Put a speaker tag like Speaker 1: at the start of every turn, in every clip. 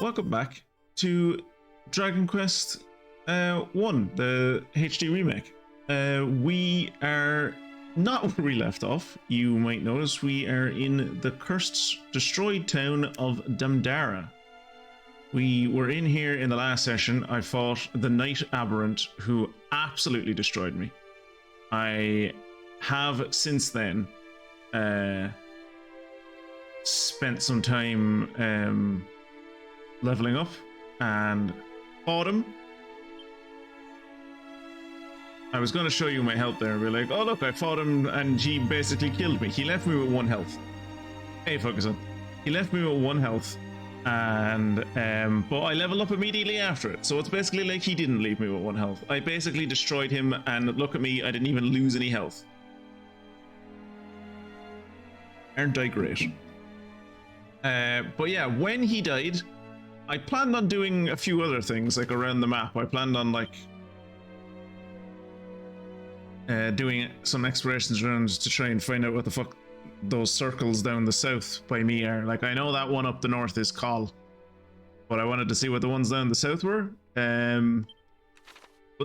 Speaker 1: Welcome back to Dragon Quest 1, the HD remake. We are not where we left off. You might notice we are in the cursed, destroyed town of Damdara. We were in here in the last session. I fought the Knight Aberrant, who absolutely destroyed me. I have since then spent some time leveling up and fought him. I was going to show you my health there and be like, oh look, I fought him and he basically killed me. He left me with 1 health. Hey, focus on. He left me with 1 health, and but I leveled up immediately after it. So it's basically like he didn't leave me with 1 health. I basically destroyed him, and look at me, I didn't even lose any health. Aren't I great? But yeah, when he died, I planned on doing a few other things, like around the map. I planned on like doing some explorations around to try and find out what the fuck those circles down the south by me are. Like, I know that one up the north is Col, but I wanted to see what the ones down the south were. But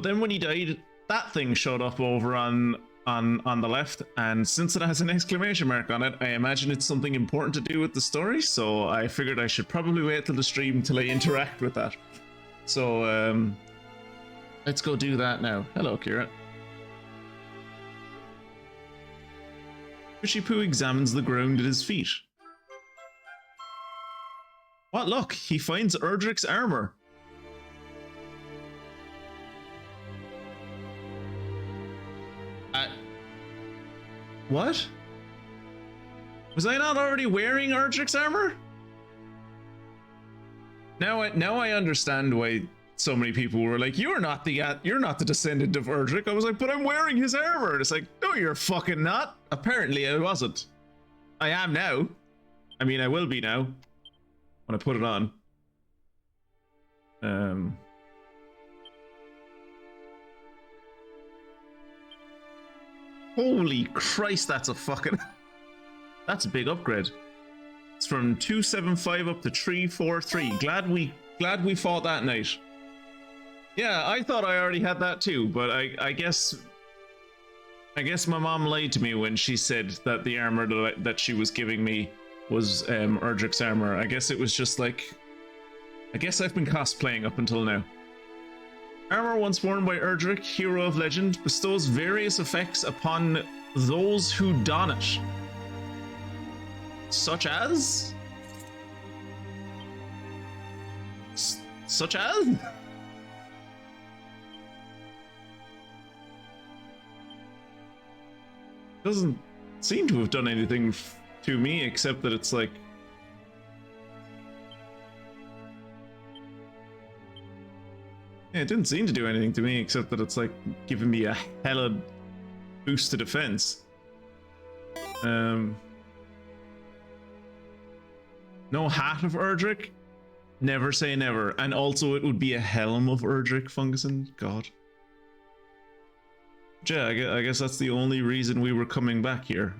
Speaker 1: then when he died, that thing showed up over on the left, and since it has an exclamation mark on it, I imagine it's something important to do with the story, so I figured I should probably wait till the stream till I interact with that. So let's go do that now. Hello, Kira. Fishy Poo examines the ground at his feet. What luck! He finds Erdrick's armor. What? Was I not already wearing Erdrick's armor? Now I understand why so many people were like, you're not the descendant of Erdrick. I was like, but I'm wearing his armor. It's like, no, you're fucking not. Apparently I wasn't. I am now. I mean, I will be now when I put it on. Holy Christ, that's a fucking... That's a big upgrade. It's from 275 up to 343. Glad we fought that night. Yeah, I thought I already had that too, but I guess my mom lied to me when she said that the armor that she was giving me was Erdrick's armor. I guess it was just like... I guess I've been cosplaying up until now. Armor once worn by Erdrick, hero of legend, bestows various effects upon those who don it. Such as? Such as? Doesn't seem to have done anything to me except that it's like... Yeah, it didn't seem to do anything to me except that it's like giving me a hella boost to defense. No hat of Erdrick? Never say never. And also it would be a helm of Erdrick, Funguson. God. Yeah, I guess that's the only reason we were coming back here.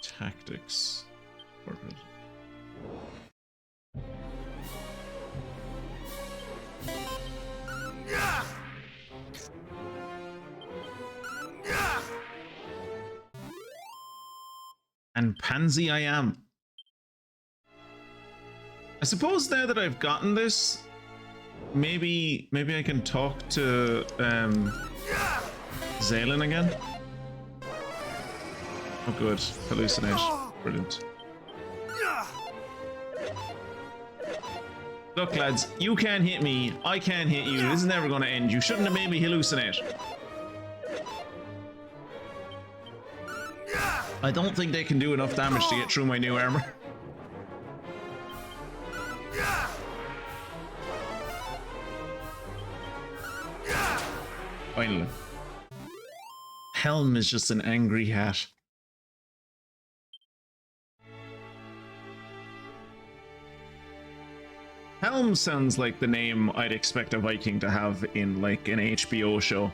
Speaker 1: Tactics. Corporate. And pansy I am. I suppose now that I've gotten this, maybe I can talk to Zaylin again. Oh good, hallucinate. Brilliant. Look lads, you can't hit me, I can't hit you, this is never gonna end. You shouldn't have made me hallucinate. I don't think they can do enough damage to get through my new armor. Finally. Helm is just an angry hat. Helm sounds like the name I'd expect a Viking to have in like an HBO show.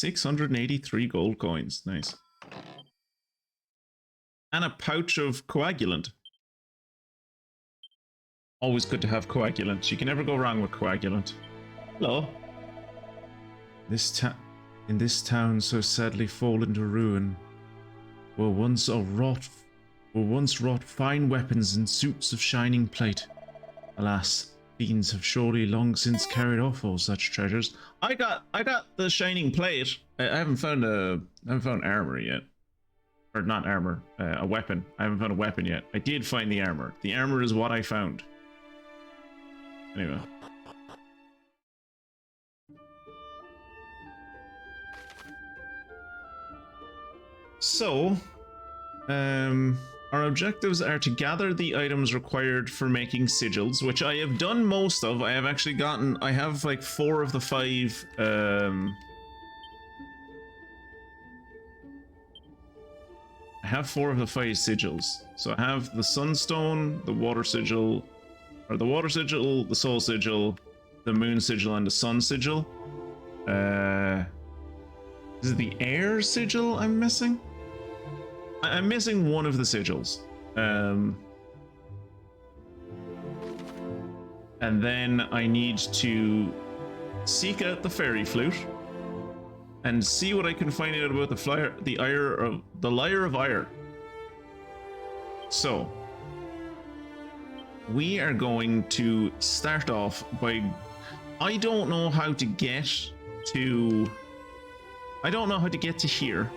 Speaker 1: 683 gold coins. Nice. And a pouch of coagulant. Always good to have coagulant. You can never go wrong with coagulant. Hello. In this town so sadly fallen to ruin, were once wrought fine weapons and suits of shining plate. Alas, fiends have surely long since carried off all such treasures. I got the shining plate. I haven't found armor yet. Or not armor, a weapon. I haven't found a weapon yet. I did find the armor. The armor is what I found. Anyway. So, our objectives are to gather the items required for making sigils, which I have done most of. I have actually gotten, I have like 4 of the 5, I have 4 of the 5 sigils. So I have the sunstone, the water sigil, or the water sigil, the soul sigil, the moon sigil, and the sun sigil. Is it the air sigil I'm missing? I'm missing one of the sigils. And then I need to seek out the fairy flute and see what I can find out about the lyre of ire. So we are going to start off by, I don't know how to get to here.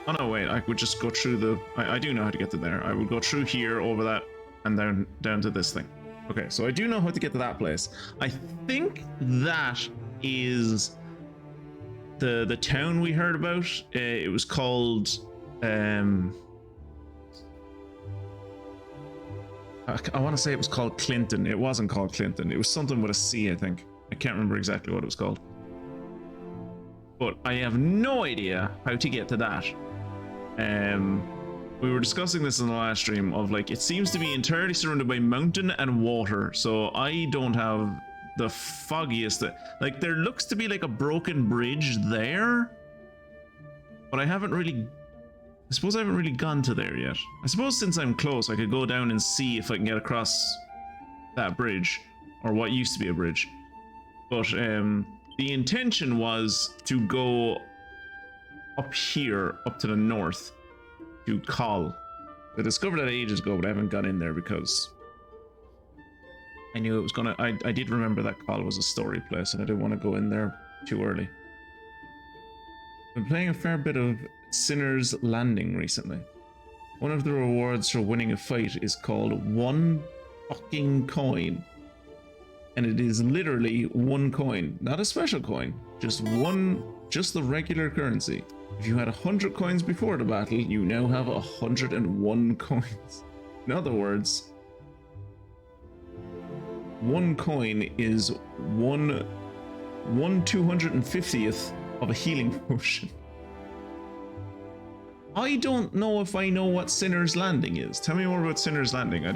Speaker 1: Oh no, wait, I would just go through the, I do know how to get to there. I would go through here, over that, and then down to this thing. Okay, so I do know how to get to that place. I think that is the town we heard about. It was called, I want to say it was called Clinton. It wasn't called Clinton. It was something with a C, I think. I can't remember exactly what it was called. But I have no idea how to get to that. We were discussing this in the last stream of like, it seems to be entirely surrounded by mountain and water, so I don't have the foggiest, like there looks to be like a broken bridge there, but I suppose I haven't really gone to there yet. I suppose since I'm close, I could go down and see if I can get across that bridge, or what used to be a bridge. But the intention was to go up here, up to the north, to Call. I discovered that ages ago, but I haven't gone in there because I knew it was gonna, I did remember that Call was a story place, and I didn't want to go in there too early. I've been playing a fair bit of Sinner's Landing recently. One of the rewards for winning a fight is called 1 fucking coin. And it is literally 1 coin, not a special coin, just the regular currency. If you had 100 coins before the battle, you now have 101 coins. In other words, 1 coin is 1/250th of a healing potion. I don't know if I know what Sinner's Landing is. Tell me more about Sinner's Landing.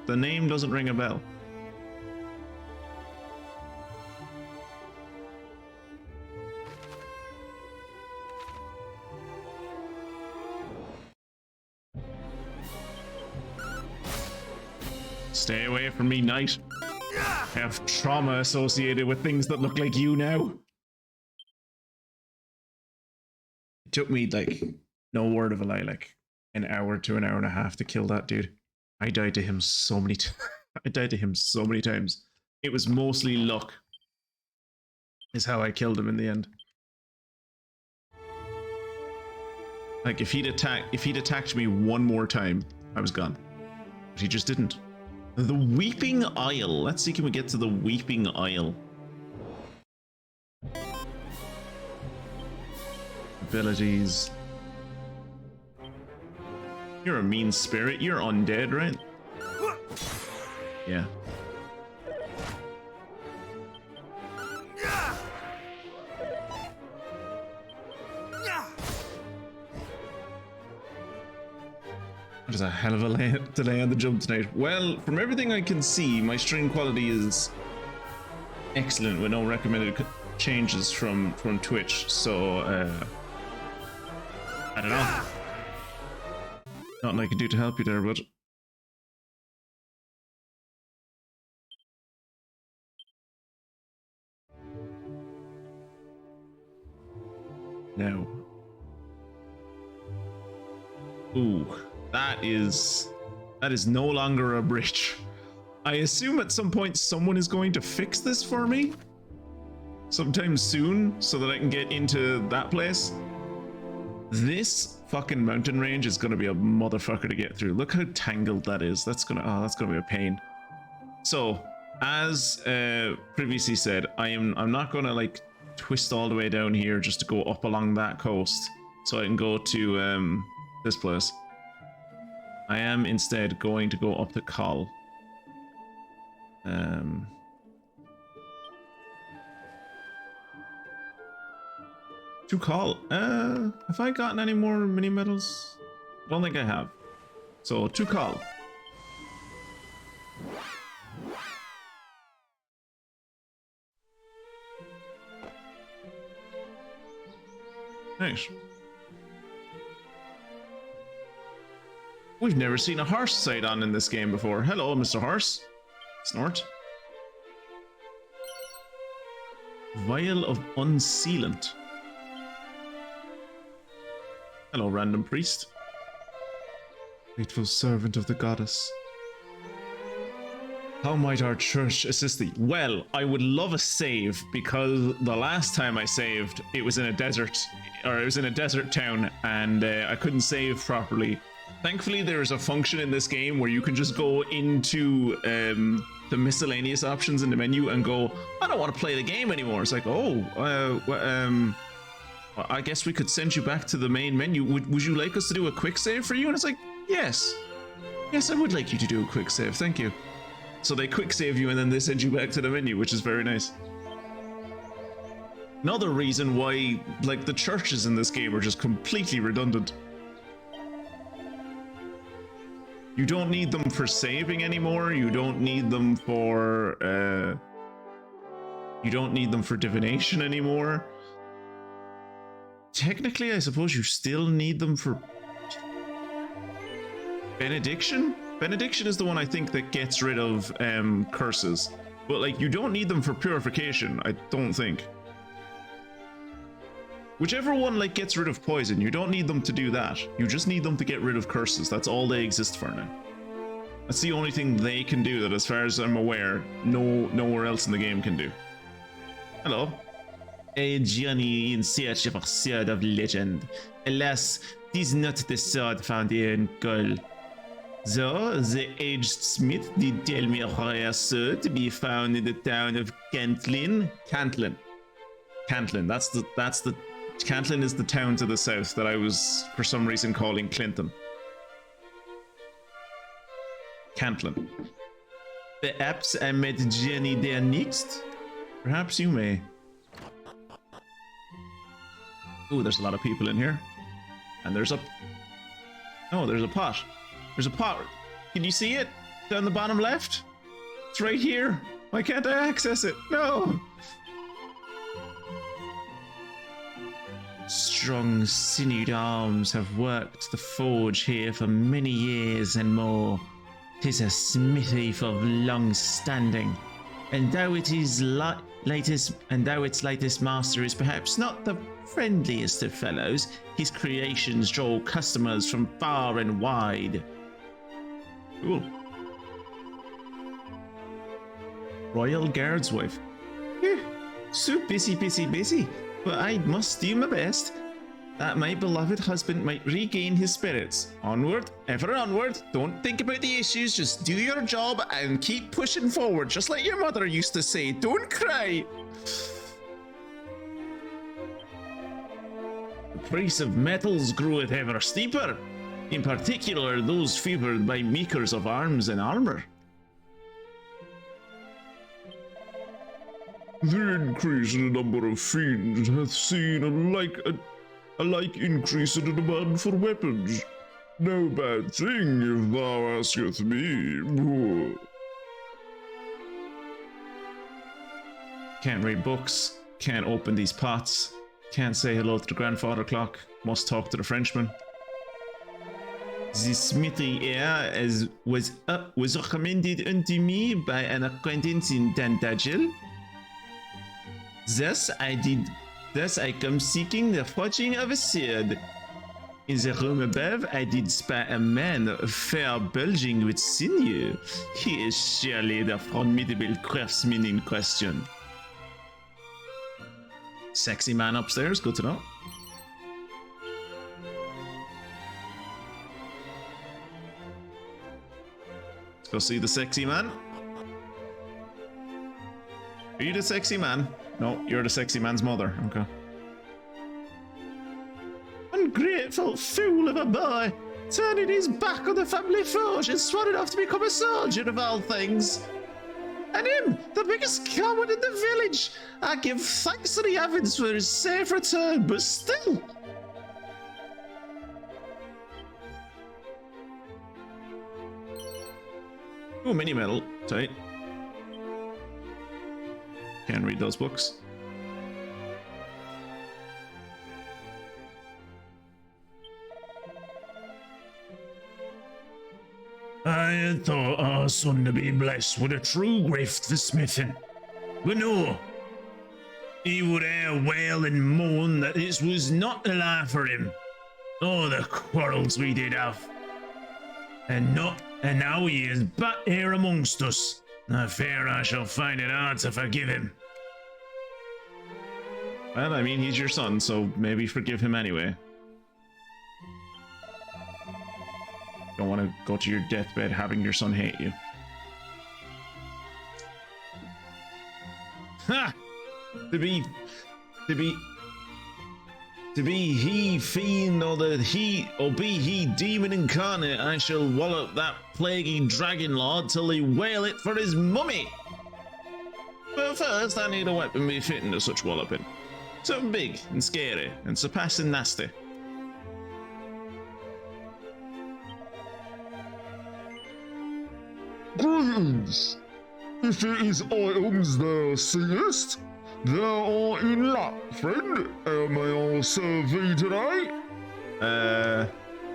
Speaker 1: The name doesn't ring a bell. Stay away from me, knight. I have trauma associated with things that look like you now. It took me, like, no word of a lie, like, an hour to an hour and a half to kill that dude. I died to him so many times. It was mostly luck, is how I killed him in the end. Like, if he'd attacked me one more time, I was gone. But he just didn't. The Weeping Isle. Let's see, can we get to the Weeping Isle? Abilities. You're a mean spirit. You're undead, right? Yeah. That is a hell of a delay on the jump tonight. Well, from everything I can see, my stream quality is excellent with no recommended changes from Twitch, so I don't know. Nothing I can do to help you there, but now. Ooh, that is no longer a bridge. I assume at some point someone is going to fix this for me sometime soon so that I can get into that place. This fucking mountain range is gonna be a motherfucker to get through. Look how tangled that is. That's gonna be a pain. So, as previously said, I'm not gonna like twist all the way down here just to go up along that coast so I can go to this place. I am instead going to go up to Col. To Col. Have I gotten any more mini medals? I don't think I have. So to Col. Nice. We've never seen a horse sight on in this game before. Hello, Mr. Horse. Snort. Vial of Unsealant. Hello, random priest. Faithful servant of the goddess. How might our church assist thee? Well, I would love a save because the last time I saved, it was in a desert, or it was in a desert town, and I couldn't save properly. Thankfully, there is a function in this game where you can just go into the miscellaneous options in the menu and go, I don't want to play the game anymore. It's like, oh, I guess we could send you back to the main menu. Would you like us to do a quick save for you? And it's like, yes. Yes, I would like you to do a quick save. Thank you. So they quick save you and then they send you back to the menu, which is very nice. Another reason why, like, the churches in this game are just completely redundant. You don't need them for saving anymore. You don't need them for, you don't need them for divination anymore. Technically, I suppose you still need them for benediction? Benediction is the one I think that gets rid of curses. But like, you don't need them for purification, I don't think. Whichever one like gets rid of poison, you don't need them to do that. You just need them to get rid of curses. That's all they exist for now. That's the only thing they can do that, as far as I'm aware, nowhere else in the game can do. Hello. A journey in search of a sword of legend. Alas, 'tis not the sword found here in Golem. Though the aged smith did tell me a rare sword to be found in the town of Cantlin. Cantlin. That's the Cantlin is the town to the south that I was for some reason calling Clinton. Cantlin. Perhaps I might journey there next. Perhaps you may. Ooh, there's a lot of people in here. And there's a... Oh, there's a pot. There's a pot. Can you see it? Down the bottom left? It's right here. Why can't I access it? No! Strong, sinewed arms have worked the forge here for many years and more. 'Tis a smithy for long standing. And though its latest master is perhaps not the friendliest of fellows, his creations draw customers from far and wide. Cool. Royal Guard's wife. So busy, but I must do my best that my beloved husband might regain his spirits. Onward, ever onward. Don't think about the issues, just do your job and keep pushing forward, just like your mother used to say. Don't cry. The price of metals groweth ever steeper, in particular those favored by makers of arms and armor.
Speaker 2: The increase in the number of fiends hath seen a like increase in the demand for weapons. No bad thing, if thou asketh me.
Speaker 1: Can't read books. Can't open these pots. Can't say hello to the grandfather clock. Must talk to the Frenchman. The smithy here was recommended unto me by an acquaintance in Tantagel. Thus I come seeking the forging of a sword. In the room above, I did spy a man fair bulging with sinew. He is surely the formidable craftsman in question. Sexy man upstairs, good to know. Let's go see the sexy man. Are you the sexy man? No, you're the sexy man's mother. Okay. Ungrateful fool of a boy, turning his back on the family forge and sworn off to become a soldier of all things. And him, the biggest coward in the village. I give thanks to the heavens for his safe return, but still. Oh, mini medal, tight. Can't read those books.
Speaker 2: I had thought our son to be blessed with a true gift for smithing. But no, he would wail and moan that this was not the life for him. Oh, the quarrels we did have. And now he is back here amongst us. I fear I shall find it hard to forgive him.
Speaker 1: Well, I mean, he's your son, so maybe forgive him anyway. Don't want to go to your deathbed having your son hate you. Ha! To be he fiend or be he demon incarnate, I shall wallop that plaguing dragon lord till he wail it for his mummy. But first, I need a weapon befitting to such walloping. Something big and scary and surpassing nasty.
Speaker 2: Greetings! If it is items thou seest, thou art in luck, friend. How may I serve thee today?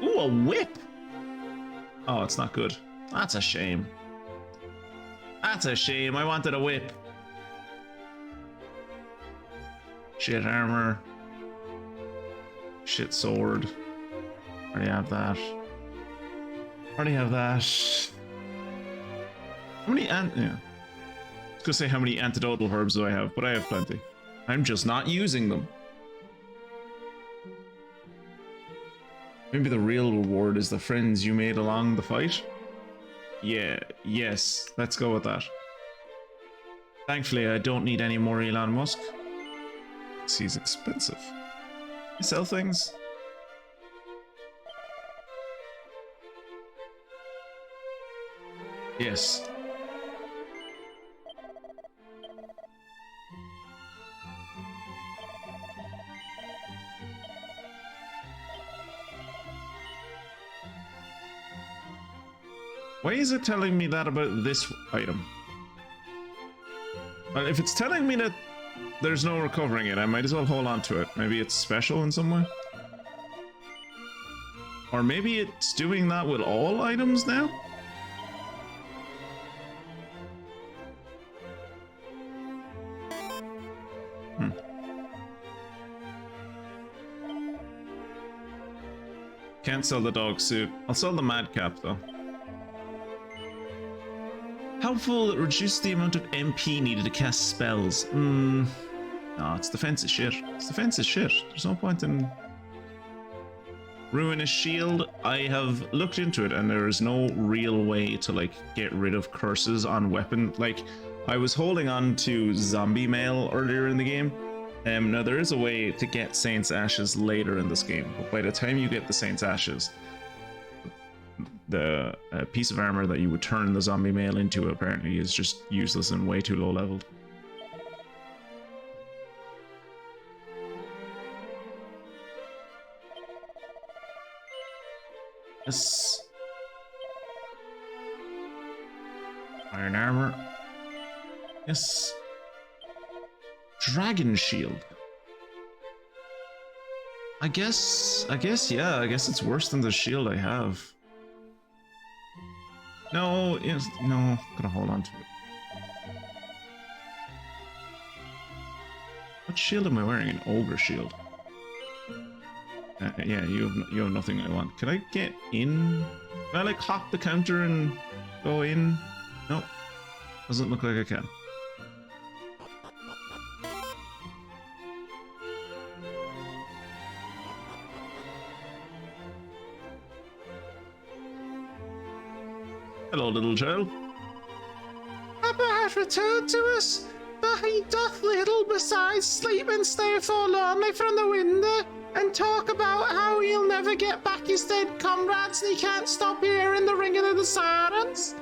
Speaker 1: Ooh, a whip! Oh, it's not good. That's a shame. That's a shame, I wanted a whip. Shit armor. Shit sword. Already have that. Already have that. How many yeah. I was gonna say how many antidotal herbs do I have, but I have plenty. I'm just not using them. Maybe the real reward is the friends you made along the fight? Yeah, yes, let's go with that. Thankfully, I don't need any more Elon Musk. He's expensive. I sell things. Yes. Why is it telling me that about this item? Well, if it's telling me that there's no recovering it, I might as well hold on to it. Maybe it's special in some way? Or maybe it's doing that with all items now? Can't sell the dog suit. I'll sell the madcap though. Helpful, it reduced the amount of MP needed to cast spells. No, it's defense is shit. It's defense is shit. There's no point in... Ruinous shield, I have looked into it and there is no real way to like get rid of curses on weapon. Like, I was holding on to zombie mail earlier in the game. Now there is a way to get Saint's Ashes later in this game, but by the time you get the Saint's Ashes, the piece of armor that you would turn the zombie mail into apparently is just useless and way too low leveled. Yes. Iron armor. Yes. Dragon shield. I guess, yeah, I guess it's worse than the shield I have. No, yes, no, I'm gonna hold on to it. What shield am I wearing? An ogre shield. Yeah, you have nothing I want. Can I get in? Can I like hop the counter and go in? Nope. Doesn't look like I can. Hello, little child.
Speaker 3: Papa hath returned to us, but he doth little besides sleep and stare forlornly from the window, and talk about how he'll never get back his dead comrades and he can't stop hearing the ringing of the sirens.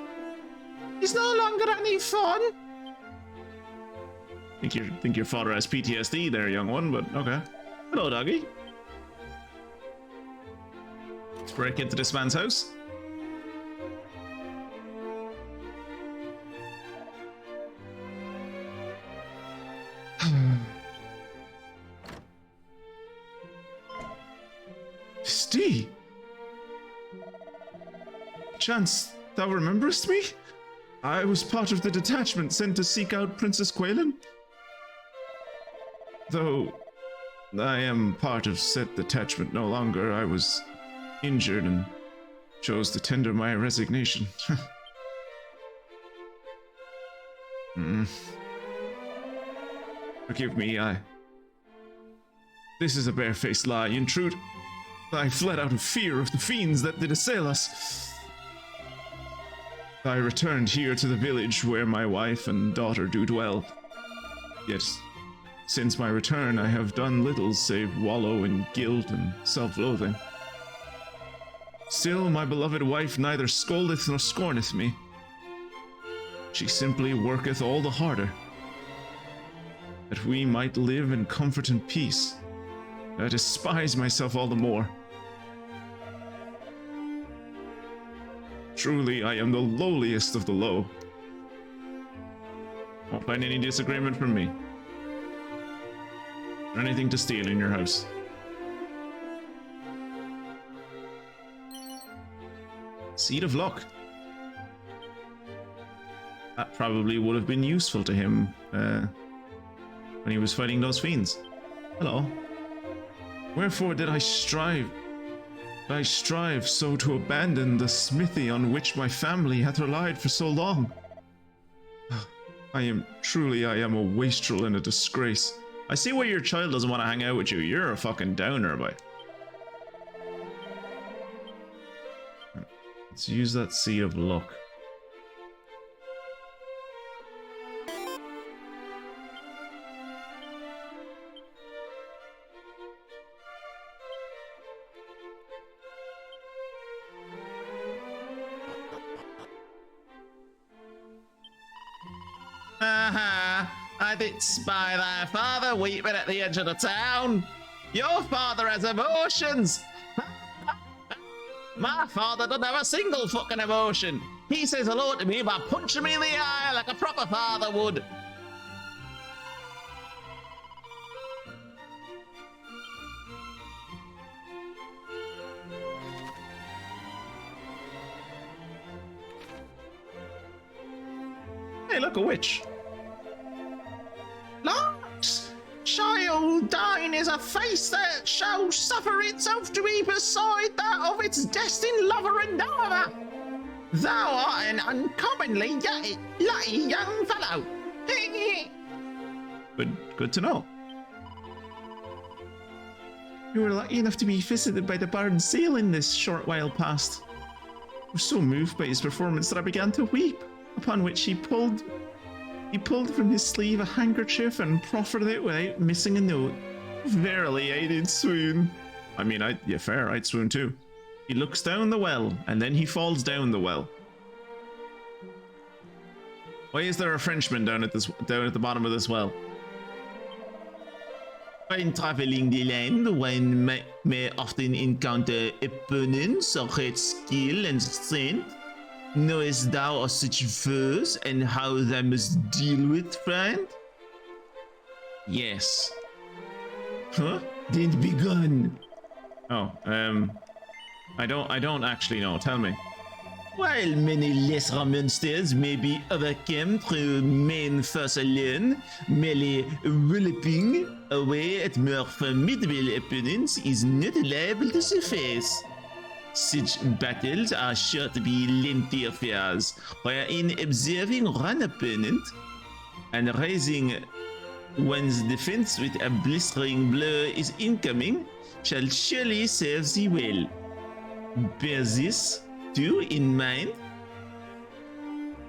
Speaker 3: He's no longer any fun.
Speaker 1: Think your father has PTSD there, young one, but okay. Hello, doggy. Let's break into this man's house. Steve! Chance, thou rememberest me? I was part of the detachment sent to seek out Princess Quaylin. Though I am part of said detachment no longer, I was injured and chose to tender my resignation. Forgive me, This is a barefaced lie. In truth, I fled out of fear of the fiends that did assail us. I returned here to the village where my wife and daughter do dwell. Yet, since my return, I have done little save wallow in guilt and self-loathing. Still, my beloved wife neither scoldeth nor scorneth me. She simply worketh all the harder, that we might live in comfort and peace. I despise myself all the more. Truly, I am the lowliest of the low. Won't find any disagreement from me. Or anything to steal in your house. Seed of Luck. That probably would have been useful to him when he was fighting those fiends. Hello. Wherefore did I strive? I strive so to abandon the smithy on which my family hath relied for so long. I am a wastrel and a disgrace. I see why your child doesn't want to hang out with you. You're a fucking downer, boy. Let's use that Seed of Luck.
Speaker 3: I did spy thy father weeping at the edge of the town. Your father has emotions. My father doesn't have a single fucking emotion. He says hello to me by punching me in the eye like a proper father would.
Speaker 1: Hey, look, a witch.
Speaker 3: Lux, child, thine is a face that shall suffer itself to be beside that of its destined lover and lover. Thou art an uncommonly lucky young fellow.
Speaker 1: Good to know. You were lucky enough to be visited by the Baron Salen this short while past. I was so moved by his performance that I began to weep, upon which he pulled from his sleeve a handkerchief and proffered it without missing a note. Verily, I did swoon. I mean, I'd swoon too. He looks down the well, and then he falls down the well. Why is there a Frenchman down at the bottom of this well?
Speaker 3: When traveling the land, one may often encounter opponents of great skill and strength. Knowest thou of such foes and how they must deal with, friend?
Speaker 1: Yes. Huh?
Speaker 3: Then begun.
Speaker 1: Oh, I don't actually know. Tell me.
Speaker 3: While many lesser monsters may be overcome through main force alone, merely walloping away at more formidable opponents is not liable to suffice. Such battles are sure to be lengthy affairs, wherein observing one opponent and raising one's defense with a blistering blow is incoming shall surely serve thee well. Bear this too in mind.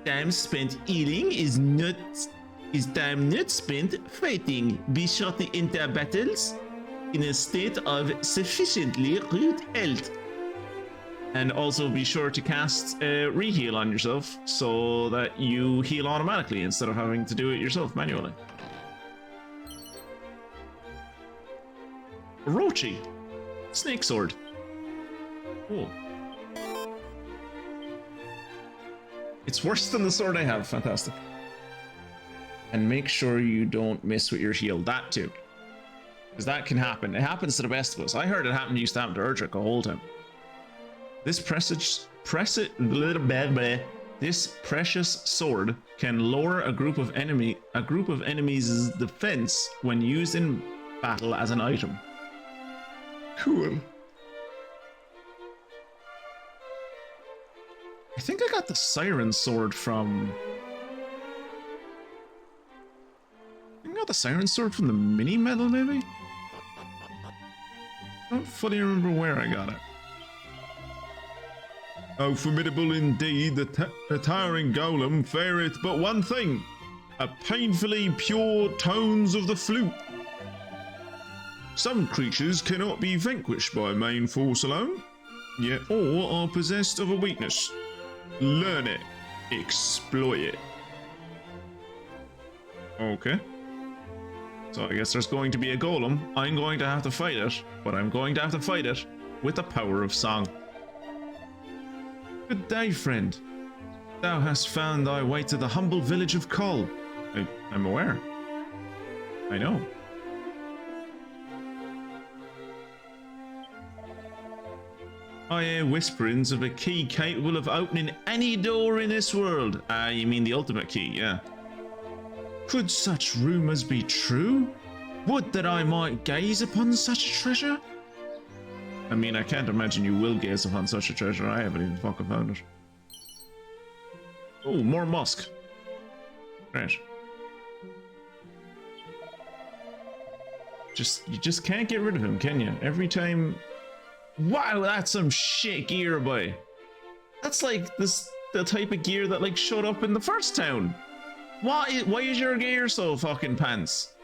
Speaker 3: Time spent healing is time not spent fighting. Be sure to enter battles in a state of sufficiently rude health. And also be sure to cast reheal on yourself so that you heal automatically instead of having to do it yourself manually. Orochi. Snake sword. Oh. It's worse than the sword I have. Fantastic. And make sure you don't miss with your heal. That too. Because that can happen. It happens to the best of us. I heard it happen used to happen to Erdrick a whole time. This precious sword can lower a group of enemies' defense when used in battle as an item. Cool. I think I got the Siren Sword from... the mini medal, maybe? I don't fully remember where I got it. Oh, formidable indeed, the towering golem fareth but one thing, a painfully pure tones of the flute. Some creatures cannot be vanquished by main force alone, yet all are possessed of a weakness. Learn it, exploit it. Okay. So I guess there's going to be a golem. I'm going to have to fight it, but I'm going to have to fight it with the power of song. Good day, friend. Thou hast found thy way to the humble village of Kull. I'm aware. I know. I hear whisperings of a key capable of opening any door in this world. You mean the ultimate key, yeah. Could such rumors be true? Would that I might gaze upon such a treasure? I mean, I can't imagine you will gaze upon such a treasure. I haven't even fucking found it. Oh, more musk. Right. You just can't get rid of him, can you? Every time... Wow, that's some shit gear, boy. That's like the type of gear that like showed up in the first town. Why is your gear so fucking pants?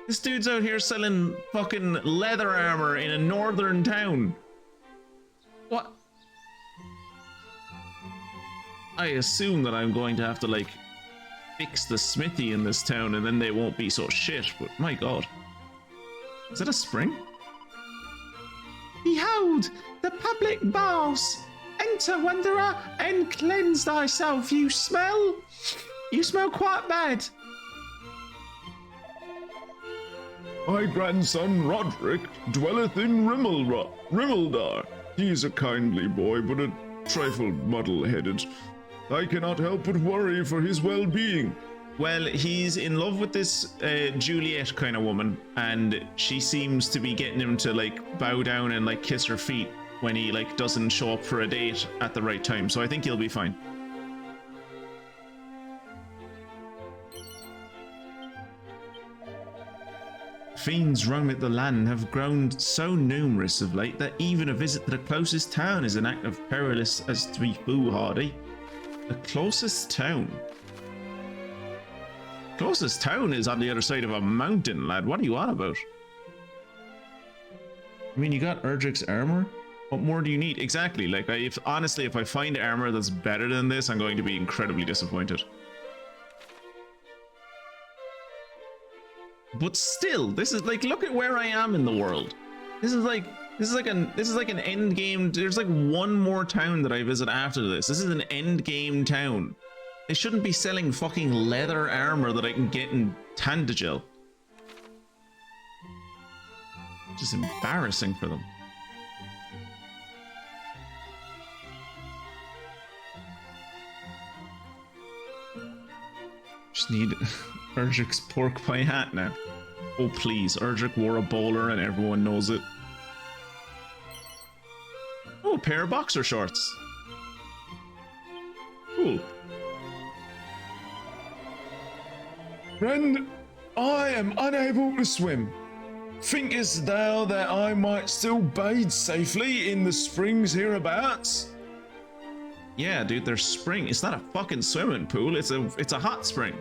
Speaker 3: This dude's out here selling fucking leather armor in a northern town. What? I assume that I'm going to have to like fix the smithy in this town and then they won't be so shit, but my god. Is that a spring? Behold, the public baths. Enter, wanderer, and cleanse thyself. You smell quite bad.
Speaker 4: My grandson Roderick dwelleth in Rimeldar. He is a kindly boy, but a trifle muddle-headed. I cannot help but worry for his well-being.
Speaker 1: Well, he's in love with this Juliet kind of woman, and she seems to be getting him to like bow down and like kiss her feet when he like doesn't show up for a date at the right time. So I think he'll be fine. Fiends roaming the land have grown so numerous of late that even a visit to the closest town is an act of perilous as to be foolhardy. The closest town? Closest town is on the other side of a mountain, lad. What are you on about? I mean, you got Erdrick's armor? What more do you need? Exactly. Like, honestly, if I find armor that's better than this, I'm going to be incredibly disappointed. But still, this is like, look at where I am in the world. This is like an end game. There's like one more town that I visit after this. This is an end game town. They shouldn't be selling fucking leather armor that I can get in Tandagel. Just embarrassing for them. Just need Erdric's pork pie hat now. Oh please, Erdric wore a bowler and everyone knows it. Oh, a pair of boxer shorts. Cool.
Speaker 4: Friend, I am unable to swim. Thinkest thou that I might still bathe safely in the springs hereabouts?
Speaker 1: Yeah, dude, there's spring. It's not a fucking swimming pool. It's a hot spring.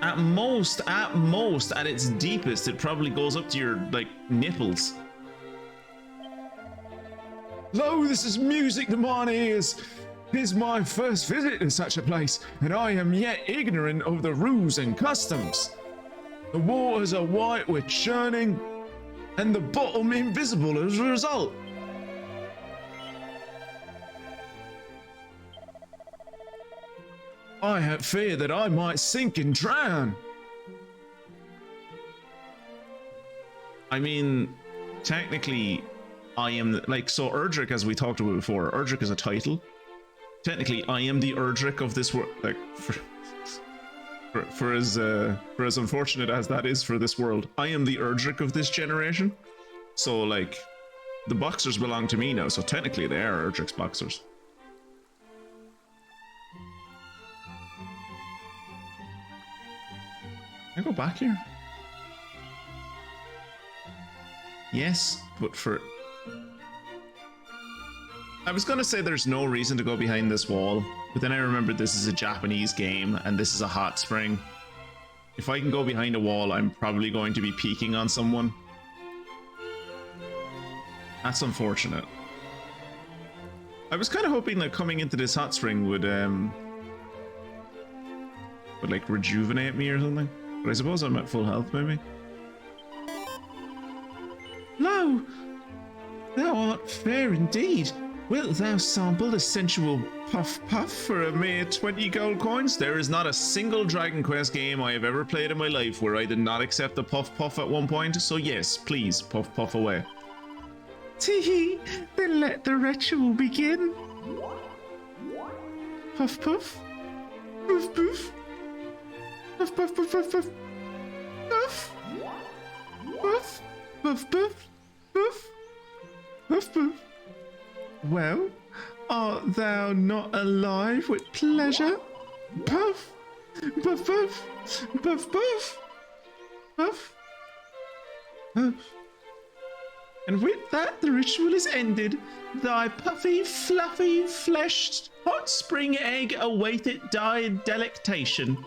Speaker 1: At most, at its deepest, it probably goes up to your, like, nipples.
Speaker 4: Lo, this is music to mine ears. 'Tis my first visit to such a place, and I am yet ignorant of the rules and customs. The waters are white with churning, and the bottom invisible as a result. I have feared that I might sink and drown.
Speaker 1: I mean, technically, I am, like, so Erdric, as we talked about before, Erdric is a title. Technically, I am the Erdric of this world, like, for as unfortunate as that is for this world, I am the Erdric of this generation. So, like, the boxers belong to me now, so technically they are Erdric's boxers. Can I go back here? Yes, but for... I was gonna say there's no reason to go behind this wall, but then I remembered this is a Japanese game and this is a hot spring. If I can go behind a wall, I'm probably going to be peeking on someone. That's unfortunate. I was kind of hoping that coming into this hot spring would like rejuvenate me or something. But I suppose I'm at full health, maybe.
Speaker 3: Lo, thou art fair indeed. Wilt thou sample the sensual puff puff for a mere 20 gold coins?
Speaker 1: There is not a single Dragon Quest game I have ever played in my life where I did not accept the puff puff at one point, so yes, please, puff puff away.
Speaker 3: Tee, then let the ritual begin. Puff puff. Poof poof. Puff puff puff puff puff. Puff. Puff. Puff puff. Puff. Puff puff. Well, art thou not alive with pleasure? Puff. Puff puff. Puff puff. Puff. Puff. And with that, the ritual is ended. Thy puffy, fluffy, fleshed, hot spring egg awaited thy delectation.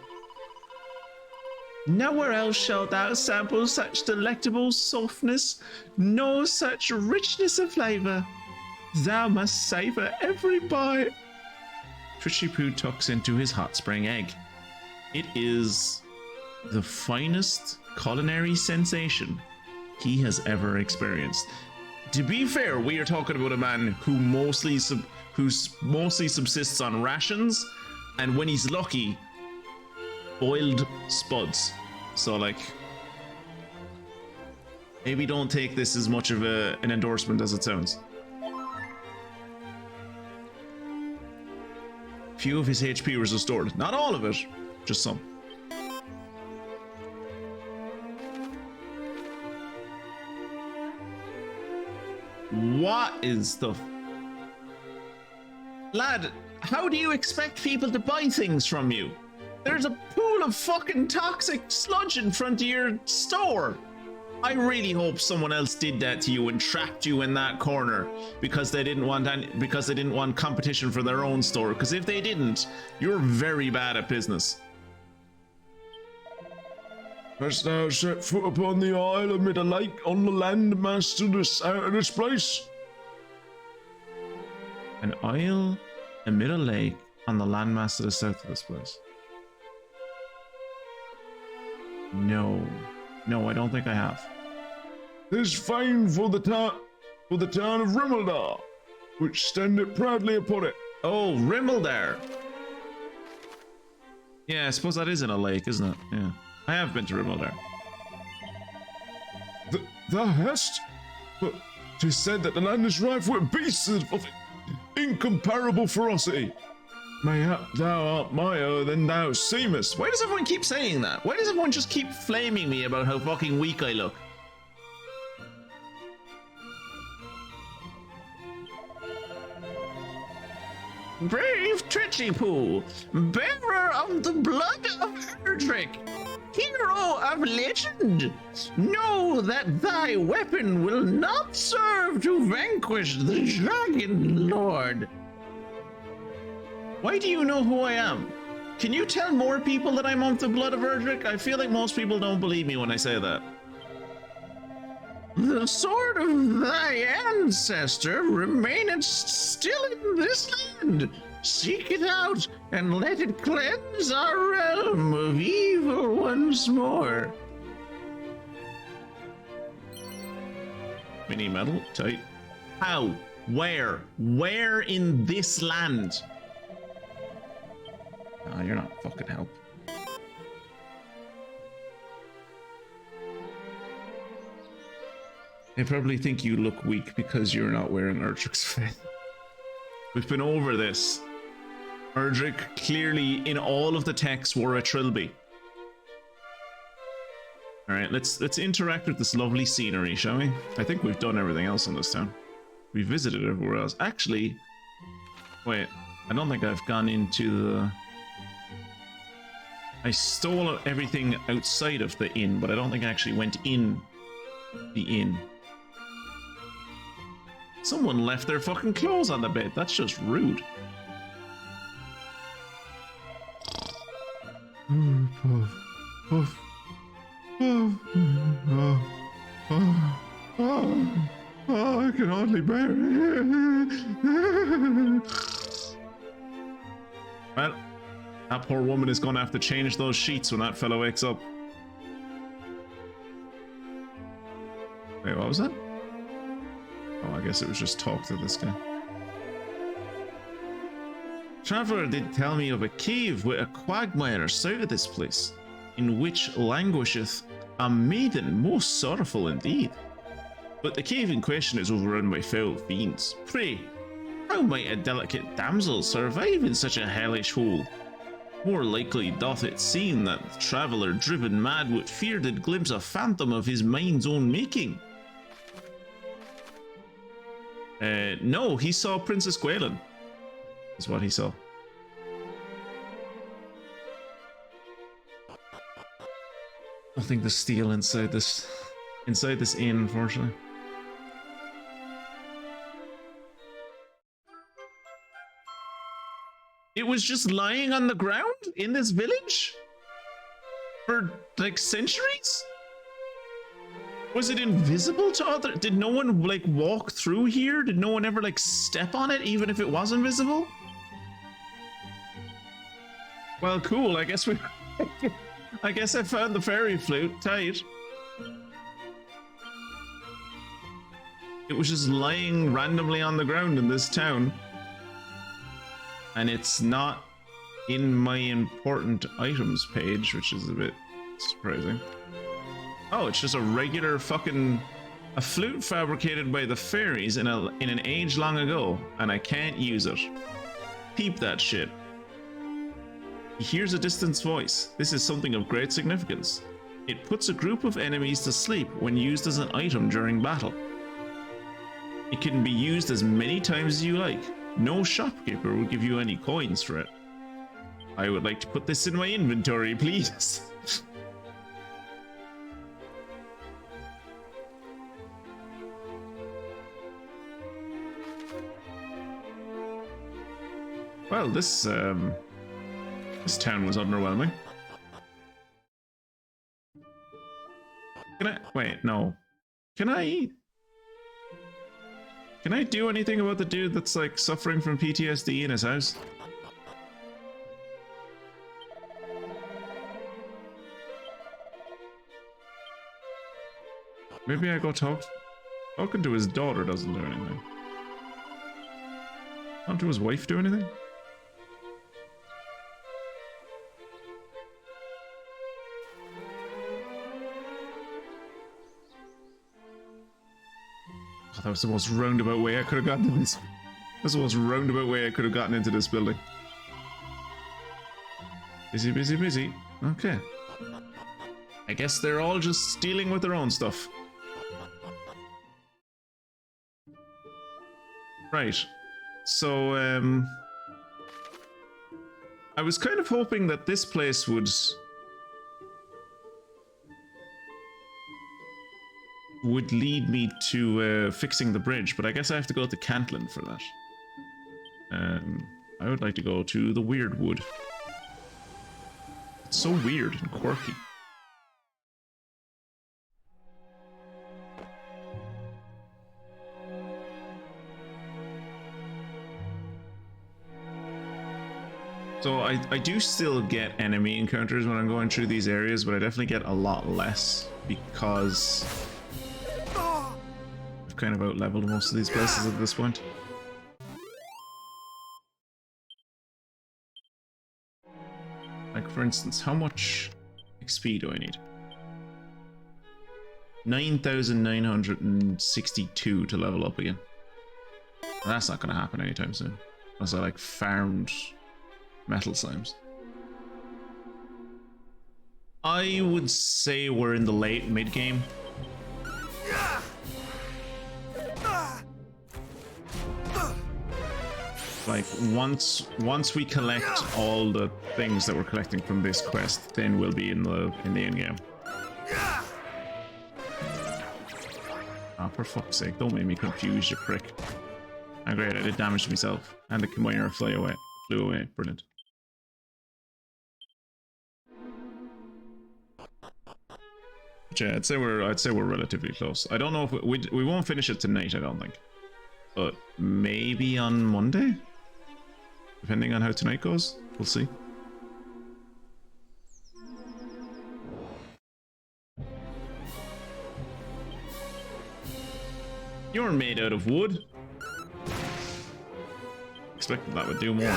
Speaker 3: Nowhere else shalt thou sample such delectable softness, nor such richness of flavor. Thou must savor every bite. Trishipu tucks into his hot spring egg. It is the finest culinary sensation he has ever experienced. To be fair, we are talking about a man who mostly subsists on rations, and when he's lucky, boiled spuds. So, like, maybe don't take this as much of an endorsement as it sounds. Few of his HP was restored. Not all of it, just some. What is the... Lad, how do you expect people to buy things from you? There's a pool of fucking toxic sludge in front of your store. I really hope someone else did that to you and trapped you in that corner because they didn't want competition for their own store. Because if they didn't, you're very bad at business.
Speaker 4: Hast thou set foot upon the isle amid a lake on the land mass to the south of this place?
Speaker 1: An isle amid a lake on the landmass to the south of this place. No, I don't think I have.
Speaker 4: 'Tis famed for the town of Rimmeldar, which standeth proudly upon it.
Speaker 1: Oh, Rimmel there. Yeah, I suppose that is in a lake, isn't it? Yeah. I have been to Rimaldar.
Speaker 4: Thou hast? But 'tis said that the land is rife with beasts of incomparable ferocity. Mayhap thou art mire than thou seemest.
Speaker 1: Why does everyone keep saying that? Why does everyone just keep flaming me about how fucking weak I look? Brave Tritchy-Poo, bearer of the blood of Erdrick, hero of legend, know that thy weapon will not serve to vanquish the Dragon Lord. Why do you know who I am? Can you tell more people that I'm of the blood of Erdrick? I feel like most people don't believe me when I say that. The sword of thy ancestor remaineth still in this land. Seek it out and let it cleanse our realm of evil once more. Mini medal, tight. How? Where? Where in this land? Oh, you're not fucking help. They probably think you look weak because you're not wearing Erdrick's faith. We've been over this. Erdrick clearly in all of the texts wore a trilby. Alright, let's interact with this lovely scenery, shall we? I think we've done everything else in this town. We visited everywhere else. Actually, wait, I don't think I've gone into the... I stole everything outside of the inn, but I don't think I actually went in the inn. Someone left their fucking clothes on the bed. That's just rude.
Speaker 4: I can hardly bear it.
Speaker 1: Well, that poor woman is going to have to change those sheets when that fellow wakes up. Wait, what was that? Oh, I guess it was just talk to this guy. Traveller did tell me of a cave with a quagmire south of this place, in which languisheth a maiden most sorrowful indeed. But the cave in question is overrun by foul fiends. Pray, how might a delicate damsel survive in such a hellish hole? More likely doth it seem that the traveller, driven mad with fear, did glimpse a phantom of his mind's own making. No, he saw Princess Gwalen, is what he saw. Nothing to steal inside this inn, unfortunately. It was just lying on the ground in this village for like centuries? Was it invisible to other? Did no one like walk through here? Did no one ever like step on it even if it was invisible? Well, cool. I guess we I guess I found the fairy flute. Tight. It was just lying randomly on the ground in this town. And it's not in my important items page, which is a bit surprising. Oh, it's just a regular fucking... a flute fabricated by the fairies in an age long ago, and I can't use it. Peep that shit. He hears a distant voice. This is something of great significance. It puts a group of enemies to sleep when used as an item during battle. It can be used as many times as you like. No shopkeeper will give you any coins for it. I would like to put this in my inventory, please. Well, this town was underwhelming. Can I... wait, no. Can I do anything about the dude that's like suffering from PTSD in his house? Maybe I go talking to his daughter doesn't do anything. Talking to his wife do anything? Oh, that was the most roundabout way I could have gotten into this. That's the most roundabout way I could have gotten into this building. Busy, busy, busy. Okay. I guess they're all just dealing with their own stuff. Right. So, I was kind of hoping that this place would lead me to fixing the bridge, but I guess I have to go to Cantlin for that. I would like to go to the Weird Wood. It's so weird and quirky. So I do still get enemy encounters when I'm going through these areas, but I definitely get a lot less because I've kind of out-leveled most of these places at this point. Like, for instance, how much XP do I need? 9,962 to level up again. That's not going to happen anytime soon. Unless I, like, farmed metal slimes. I would say we're in the late mid-game. Like, once we collect all the things that we're collecting from this quest, then we'll be in the end game. Ah, for fuck's sake, don't make me confused, you prick. Ah, great, I did damage to myself. And the combiner flew away. Brilliant. But yeah, I'd say we're relatively close. I don't know if we won't finish it tonight, I don't think. But maybe on Monday? Depending on how tonight goes, we'll see. You're made out of wood. Expected that would do more.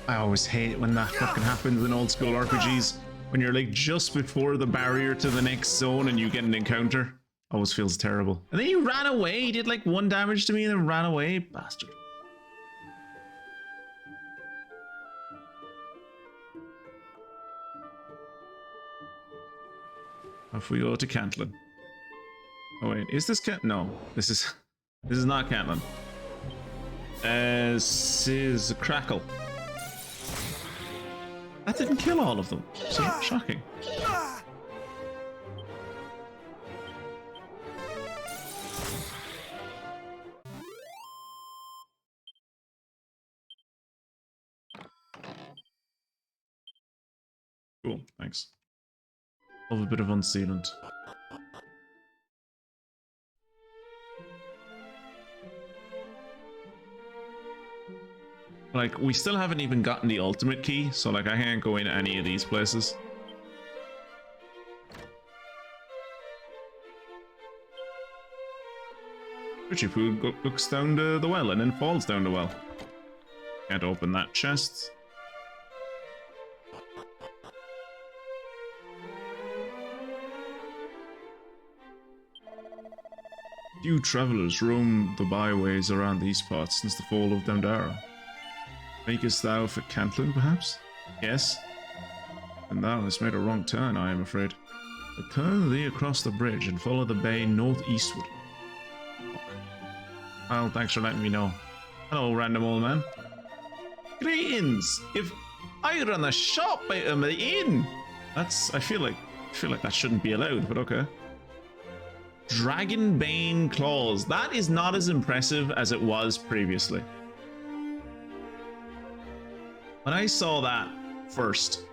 Speaker 1: I always hate when that fucking happens in old school RPGs. When you're like just before the barrier to the next zone and you get an encounter. Always feels terrible. And then you ran away. He did like 1 damage to me and then ran away. Bastard. Off we go to Cantlin. Oh wait, is this No, this is not Cantlin. This is Crackle. That didn't kill all of them. So shocking. Cool, thanks. Love a bit of unsealant. Like, we still haven't even gotten the ultimate key, so like I can't go in any of these places. Richie Food looks down the well and then falls down the well. Can't open that chest. Few travelers roam the byways around these parts since the fall of Damdara. Makest thou for Cantlin, perhaps? Yes. And thou hast made a wrong turn, I am afraid. But turn thee across the bridge and follow the bay northeastward. Well, thanks for letting me know. Hello, random old man. Greetings! If I run a shop out of the inn! I feel like that shouldn't be allowed, but okay. Dragonbane claws. That is not as impressive as it was previously. When I saw that first,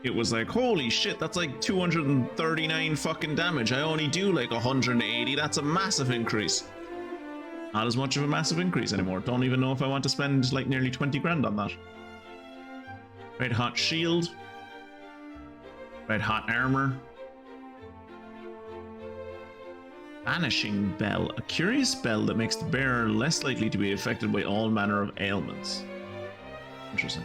Speaker 1: it was like, holy shit, that's like 239 fucking damage. I only do like 180. That's a massive increase. Not as much of a massive increase anymore. Don't even know if I want to spend like nearly 20 grand on that. Red hot shield. Red hot armor. Vanishing Bell, a curious spell that makes the bearer less likely to be affected by all manner of ailments. Interesting.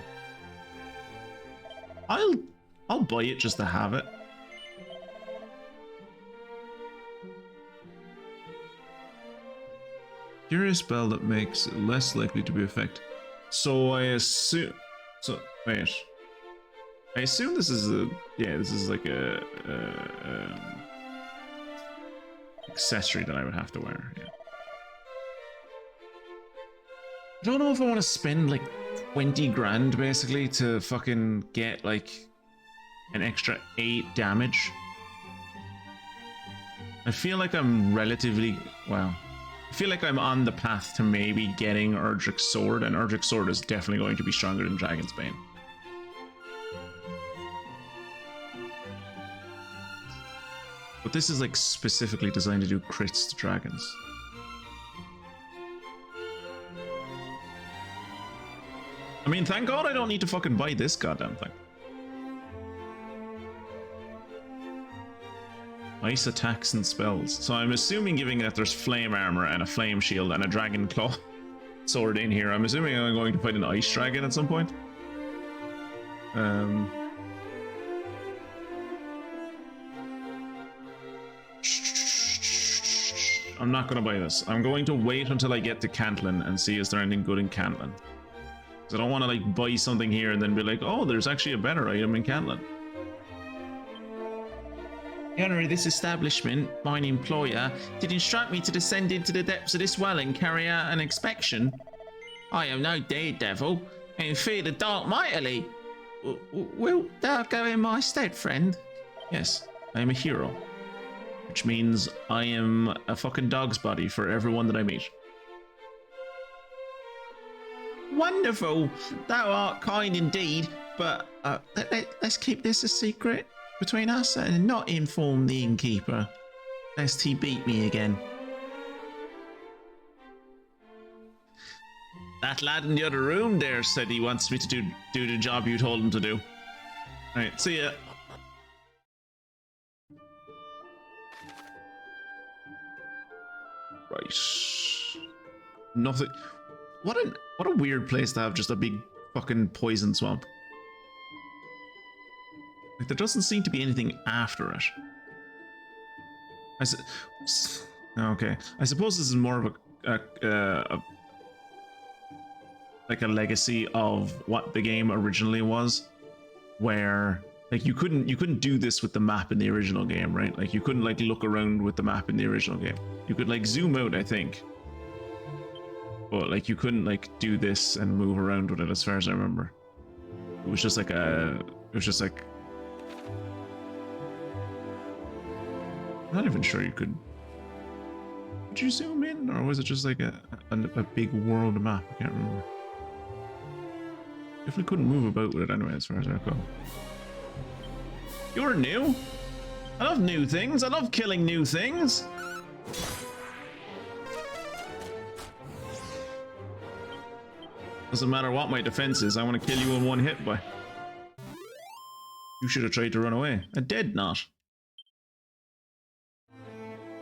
Speaker 1: I'll buy it just to have it. Curious spell that makes it less likely to be affected. So I assume. So wait. I assume this is a. Yeah, this is like a accessory that I would have to wear. Yeah. I don't know if I want to spend like 20 grand basically to fucking get like an extra 8 damage. I feel like I'm relatively, well, I feel like I'm on the path to maybe getting Erdrick's Sword, and Erdrick's Sword is definitely going to be stronger than Dragon's Bane. But this is like specifically designed to do crits to dragons. I mean, thank God I don't need to fucking buy this goddamn thing. Ice attacks and spells. So I'm assuming, given that there's flame armor and a flame shield and a dragon claw sword in here, I'm assuming I'm going to fight an ice dragon at some point. I'm not going to buy this. I'm going to wait until I get to Cantlin and see is there anything good in Cantlin. Because I don't want to like buy something here and then be like, oh, there's actually a better item in Cantlin. Henry, this establishment, mine employer, did instruct me to descend into the depths of this well and carry out an inspection. I am no daredevil and fear the dark mightily. Wilt thou go in my stead, friend? Yes, I am a hero. Which means I am a fucking dog's body for everyone that I meet. Wonderful! Thou art kind indeed, but let's keep this a secret between us and not inform the innkeeper, lest he beat me again. That lad in the other room there said he wants me to do the job you told him to do. Alright, see ya. Right. Nothing. What a weird place to have just a big fucking poison swamp. Like, there doesn't seem to be anything after it. Okay. I suppose this is more of like a legacy of what the game originally was, where like you couldn't do this with the map in the original game, right? Like you couldn't like look around with the map in the original game. You could like zoom out, I think, but like you couldn't like do this and move around with it, as far as I remember. It was just like I'm not even sure you could. Did you zoom in, or was it just like a big world map? I can't remember. Definitely couldn't move about with it anyway, as far as I recall. You're new. I love new things. I love killing new things. Doesn't matter what my defense is. I want to kill you in one hit, boy. You should have tried to run away. I did not.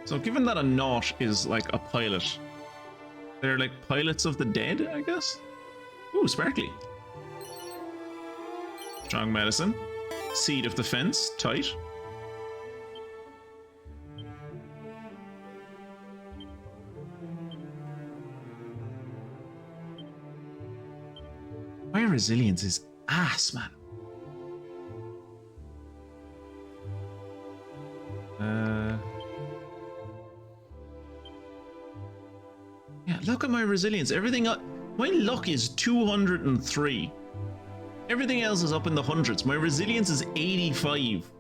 Speaker 1: So given that a knot is like a pilot, they're like pilots of the dead, I guess? Ooh, sparkly. Strong medicine. Seed of defense, tight. My resilience is ass, man. Yeah, look at my resilience. Everything my luck is 203. Everything else is up in the hundreds. My resilience is 85.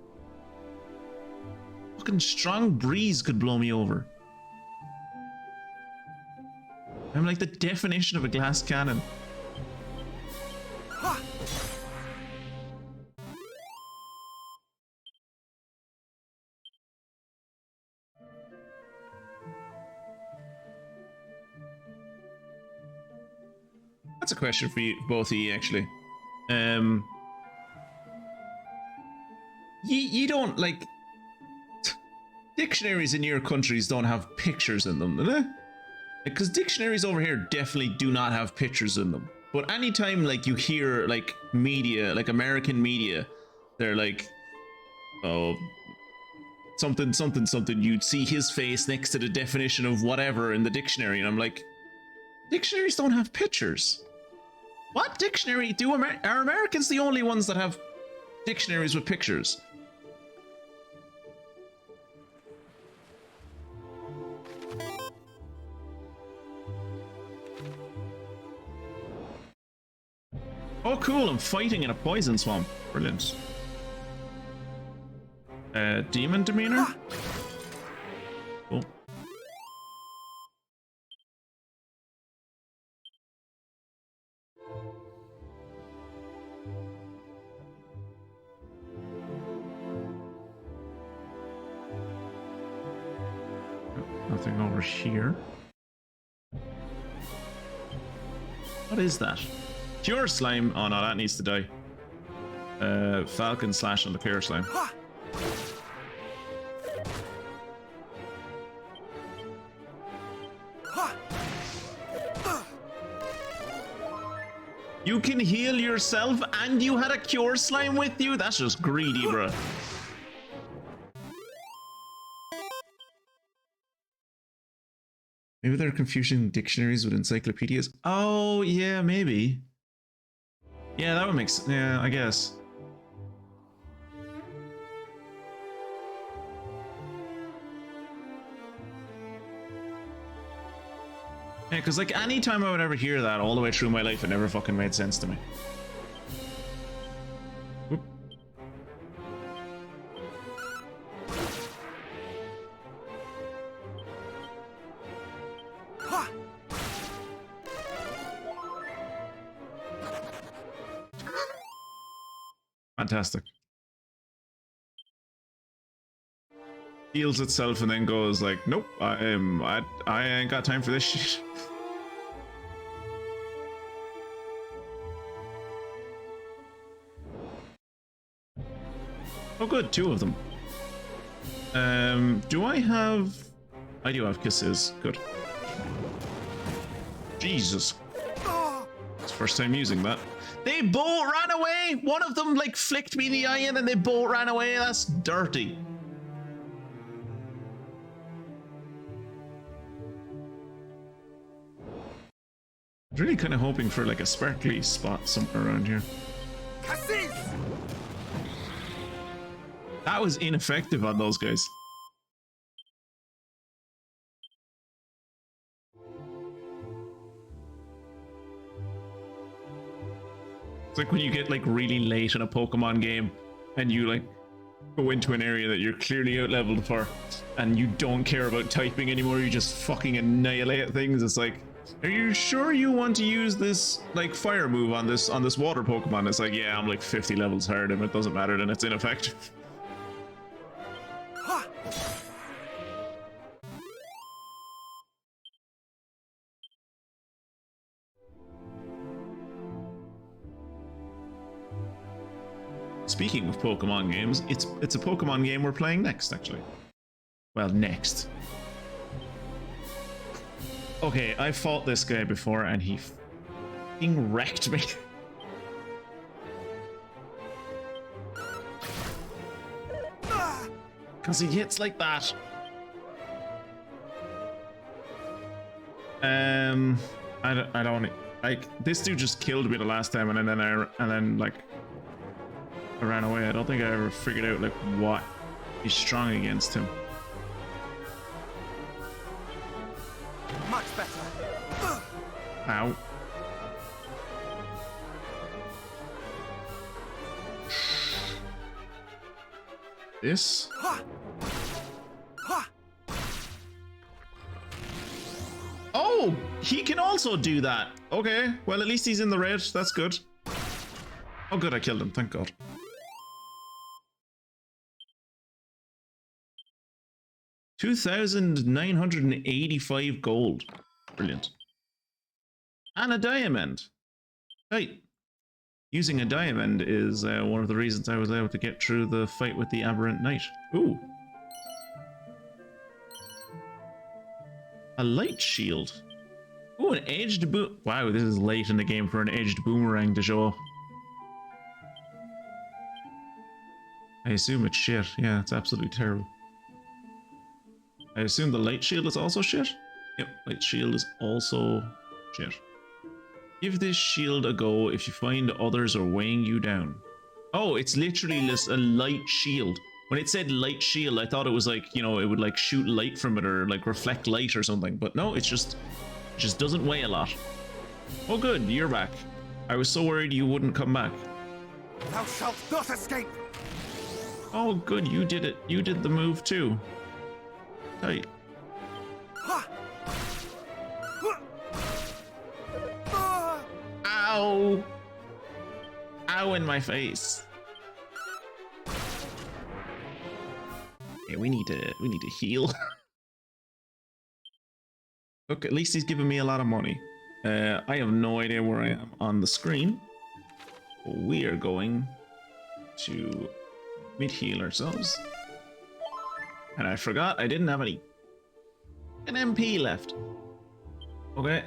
Speaker 1: Fucking strong breeze could blow me over. I'm like the definition of a glass cannon. That's a question for you, both of you, actually. You don't like. dictionaries in your countries don't have pictures in them, do they? Because dictionaries over here definitely do not have pictures in them. But anytime like you hear like media, like American media, they're like, oh, something, something, something, you'd see his face next to the definition of whatever in the dictionary, and I'm like, dictionaries don't have pictures. What dictionary do are Americans the only ones that have dictionaries with pictures? Oh cool, I'm fighting in a poison swamp. Brilliant. Demon demeanor? Cool. Nothing over here. What is that? Pure slime. Oh no, that needs to die. Falcon slash on the pure slime. You can heal yourself and you had a cure slime with you? That's just greedy, bruh. Maybe they're confusing dictionaries with encyclopedias. Oh, yeah, maybe. Yeah, that would make sense. Yeah, I guess. Yeah, because like any time I would ever hear that all the way through my life, it never fucking made sense to me. Whoop. Fantastic. Heals itself and then goes like, nope, I ain't got time for this shit. Oh good, 2 of them. Do I have... I do have kisses. Good. Jesus. It's the first time using that. They both ran away! One of them like flicked me in the eye and then they both ran away. That's dirty. I was really kind of hoping for like a sparkly spot somewhere around here. That was ineffective on those guys. It's like when you get like really late in a Pokemon game and you like go into an area that you're clearly out leveled for and you don't care about typing anymore, you just fucking annihilate things. It's like, are you sure you want to use this like fire move on this water Pokemon? It's like, yeah, I'm like 50 levels higher than it doesn't matter, then it's ineffective. Speaking of Pokemon games, it's a Pokemon game we're playing next, actually. Well, next. Okay, I fought this guy before and he f***ing wrecked me. Because he hits like that. I don't like, this dude just killed me the last time and then like I ran away. I don't think I ever figured out like what he's strong against him.
Speaker 5: Much better.
Speaker 1: Ow. This? Oh, he can also do that. Okay, well at least he's in the red. That's good. Oh good, I killed him, thank God. $2,985 gold. Brilliant. And a diamond. Right. Using a diamond is one of the reasons I was able to get through the fight with the Aberrant Knight. Ooh. A light shield. Oh, an edged boom. Wow, this is late in the game for an edged boomerang to show up. I assume it's shit. Yeah, it's absolutely terrible. I assume the light shield is also shit? Yep, light shield is also shit. Give this shield a go if you find others are weighing you down. Oh, it's literally just a light shield. When it said light shield, I thought it was like, you know, it would like shoot light from it or like reflect light or something. But no, it just doesn't weigh a lot. Oh good, you're back. I was so worried you wouldn't come back.
Speaker 5: Thou shalt not escape!
Speaker 1: Oh good, you did it. You did the move too. Tight. Ow! Ow in my face. Yeah, we need to heal. Look, at least he's giving me a lot of money. I have no idea where I am on the screen. We are going to mid-heal ourselves. And I forgot I didn't have an MP left. Okay.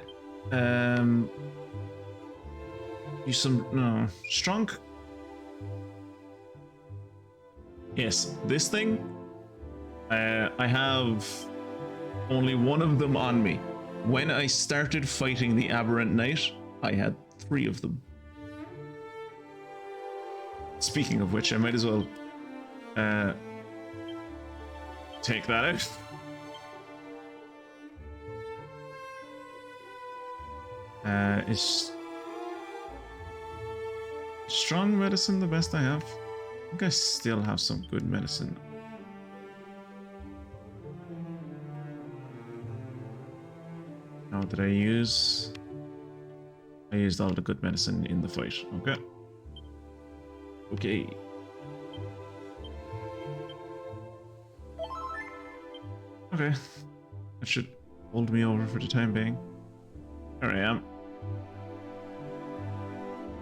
Speaker 1: Use some no strong. Yes, this thing. I have only one of them on me. When I started fighting the Aberrant Knight, I had 3 of them. Speaking of which, I might as well take that out. Is strong medicine the best I have? I think I still have some good medicine. How did I use? I used all the good medicine in the fight. Okay. Okay. Okay. That should hold me over for the time being. There I am.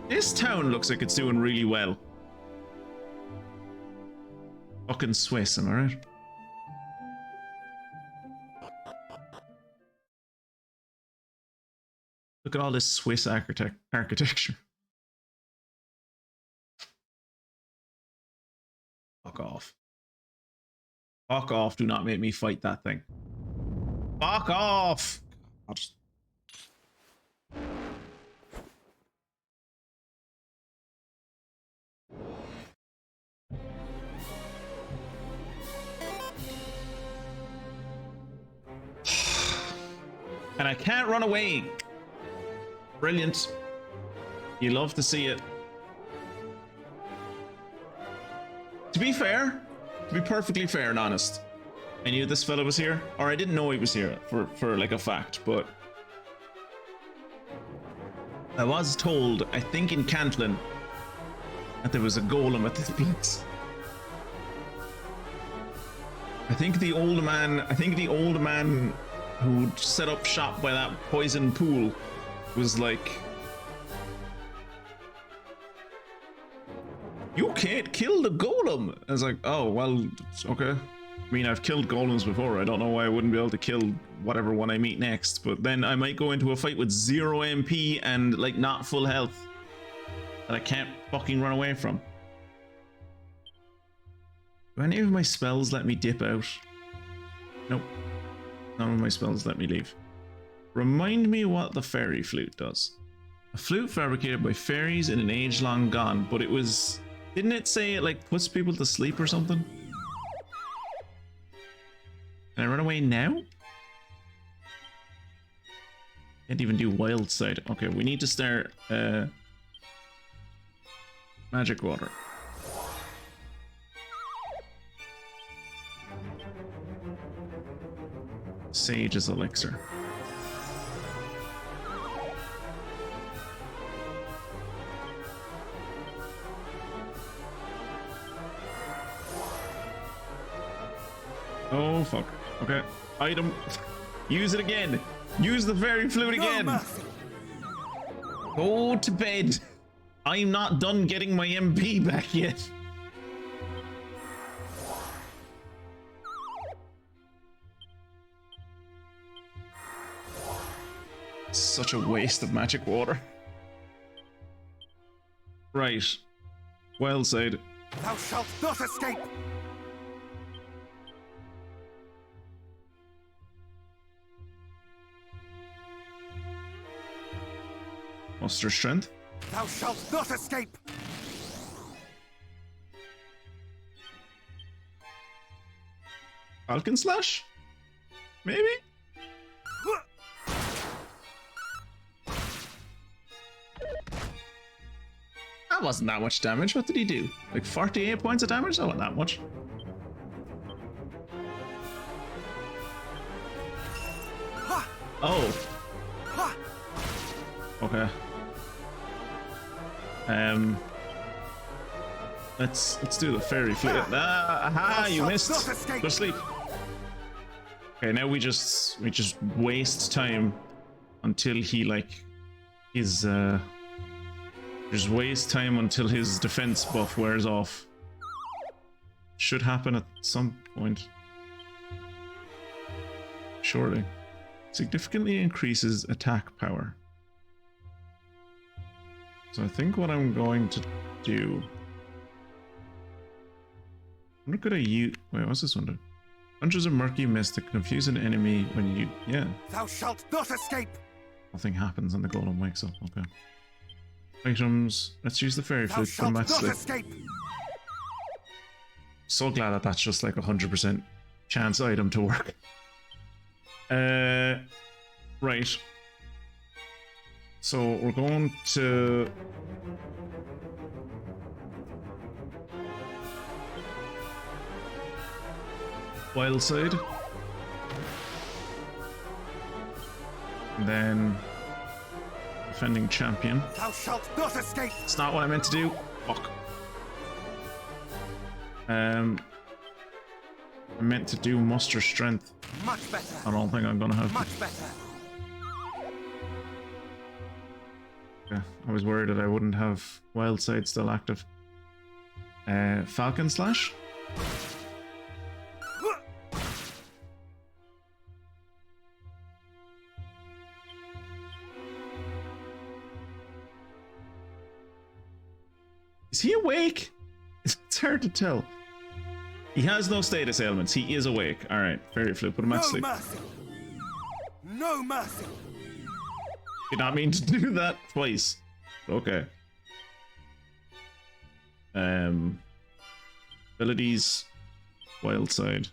Speaker 1: This town looks like it's doing really well. Fucking Swiss, am I right? Look at all this Swiss architecture. Fuck off. Fuck off, do not make me fight that thing. Fuck off! God. And I can't run away. Brilliant. You love to see it. To be fair, to be perfectly fair and honest, I knew this fella was here, or I didn't know he was here for like a fact, but I was told, I think in Cantlin, that there was a golem at this place. I think the old man who set up shop by that poison pool was like, you can't kill the golem. I was like, oh, well, okay. I mean, I've killed golems before. I don't know why I wouldn't be able to kill whatever one I meet next, but then I might go into a fight with 0 MP and like not full health that I can't fucking run away from. Do any of my spells let me dip out? Nope. None of my spells let me leave. Remind me what the fairy flute does. A flute fabricated by fairies in an age long gone, but it was... Didn't it say it like puts people to sleep or something? Can I run away now? Can't even do wild side. Okay, we need to start magic water. Sage's elixir. Oh fuck. Okay. Item. Use it again. Use the fairy flute again.
Speaker 5: No
Speaker 1: Go to bed. I'm not done getting my MP back yet. Such a waste of magic water. Right. Well said.
Speaker 5: Thou shalt not escape!
Speaker 1: Muster strength.
Speaker 5: Thou shalt not escape!
Speaker 1: Falcon slash? Maybe? That wasn't that much damage. What did he do? Like 48 points of damage? That wasn't that much. Oh. Okay. Let's do the fairy flute. Aha, you missed. Go to sleep. Okay, now we just waste time until he like his just waste time until his defense buff wears off. Should happen at some point. Surely. Significantly increases attack power. So I think what I'm going to do... I'm not gonna use... Wait, what's this one do? Conjures a murky mist to confuse an enemy when you... Yeah.
Speaker 5: Thou shalt not escape!
Speaker 1: Nothing happens and the golem wakes up. Okay. Items. Let's use the fairy
Speaker 5: Thou
Speaker 1: flute for
Speaker 5: shalt
Speaker 1: match
Speaker 5: not
Speaker 1: sleep.
Speaker 5: escape!
Speaker 1: So glad that that's just like 100% chance item to work. Right. So we're going to... Wild side. And then... Defending champion.
Speaker 5: Thou shalt not escape!
Speaker 1: It's not what I meant to do. Fuck. I meant to do muster strength.
Speaker 5: Much better!
Speaker 1: I don't think I'm gonna have to.
Speaker 5: Much better!
Speaker 1: Yeah, I was worried that I wouldn't have wild side still active. Falcon slash. Is he awake? It's hard to tell. He has no status ailments. He is awake. All right, fairy flip. Put him at
Speaker 5: No
Speaker 1: sleep.
Speaker 5: mercy! No mercy!
Speaker 1: Did not mean to do that twice. Okay. Abilities. Wild side.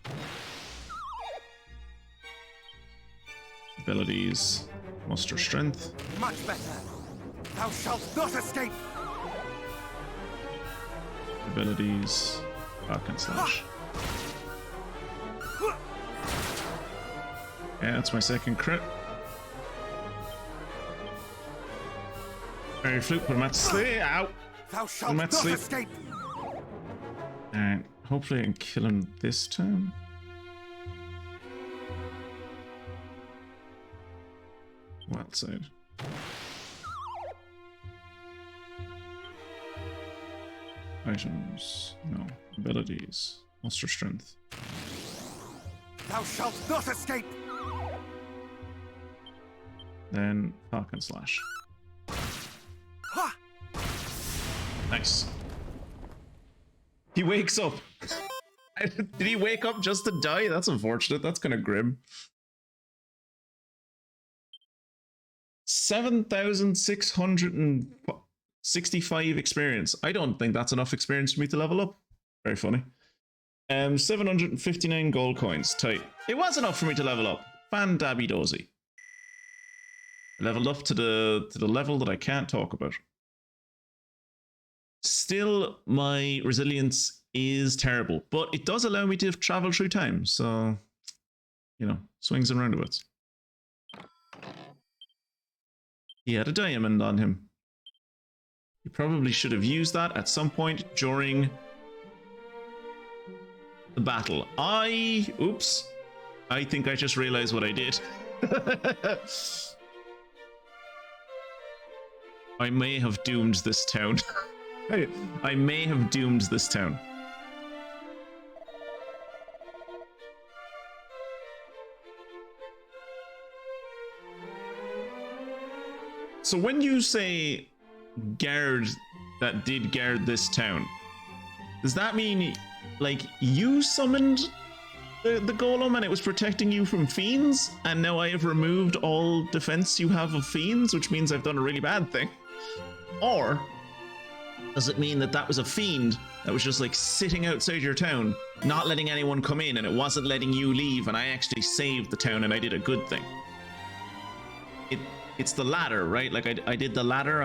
Speaker 1: Abilities. Muster strength.
Speaker 5: Much better! Thou shalt not escape!
Speaker 1: Abilities. Falcon slash. Yeah, that's my second crit. Fairy flute, put him at sleep. Ow!
Speaker 5: Thou shalt
Speaker 1: I'm
Speaker 5: not
Speaker 1: at sleep.
Speaker 5: escape!
Speaker 1: Alright, hopefully I can kill him this time. Wild side. Items. No. Abilities. Monster strength.
Speaker 5: Thou shalt not escape!
Speaker 1: Then Falcon slash.
Speaker 5: Ha!
Speaker 1: Nice. He wakes up. Did he wake up just to die? That's unfortunate. That's kind of grim. 7,665 experience. I don't think that's enough experience for me to level up. Very funny. 759 gold coins. Tight. It was enough for me to level up. Fan dabby dozy. Leveled up to the level that I can't talk about. Still, my resilience is terrible, but it does allow me to travel through time. So, you know, swings and roundabouts. He had a diamond on him. He probably should have used that at some point during the battle. Oops. I think I just realized what I did. I may have doomed this town. I may have doomed this town. So when you say guard that did guard this town, does that mean like you summoned the golem and it was protecting you from fiends, and now I have removed all defense you have of fiends, which means I've done a really bad thing? Or does it mean that that was a fiend that was just like sitting outside your town, not letting anyone come in, and it wasn't letting you leave, and I actually saved the town and I did a good thing? It's the latter, right? Like I did the latter.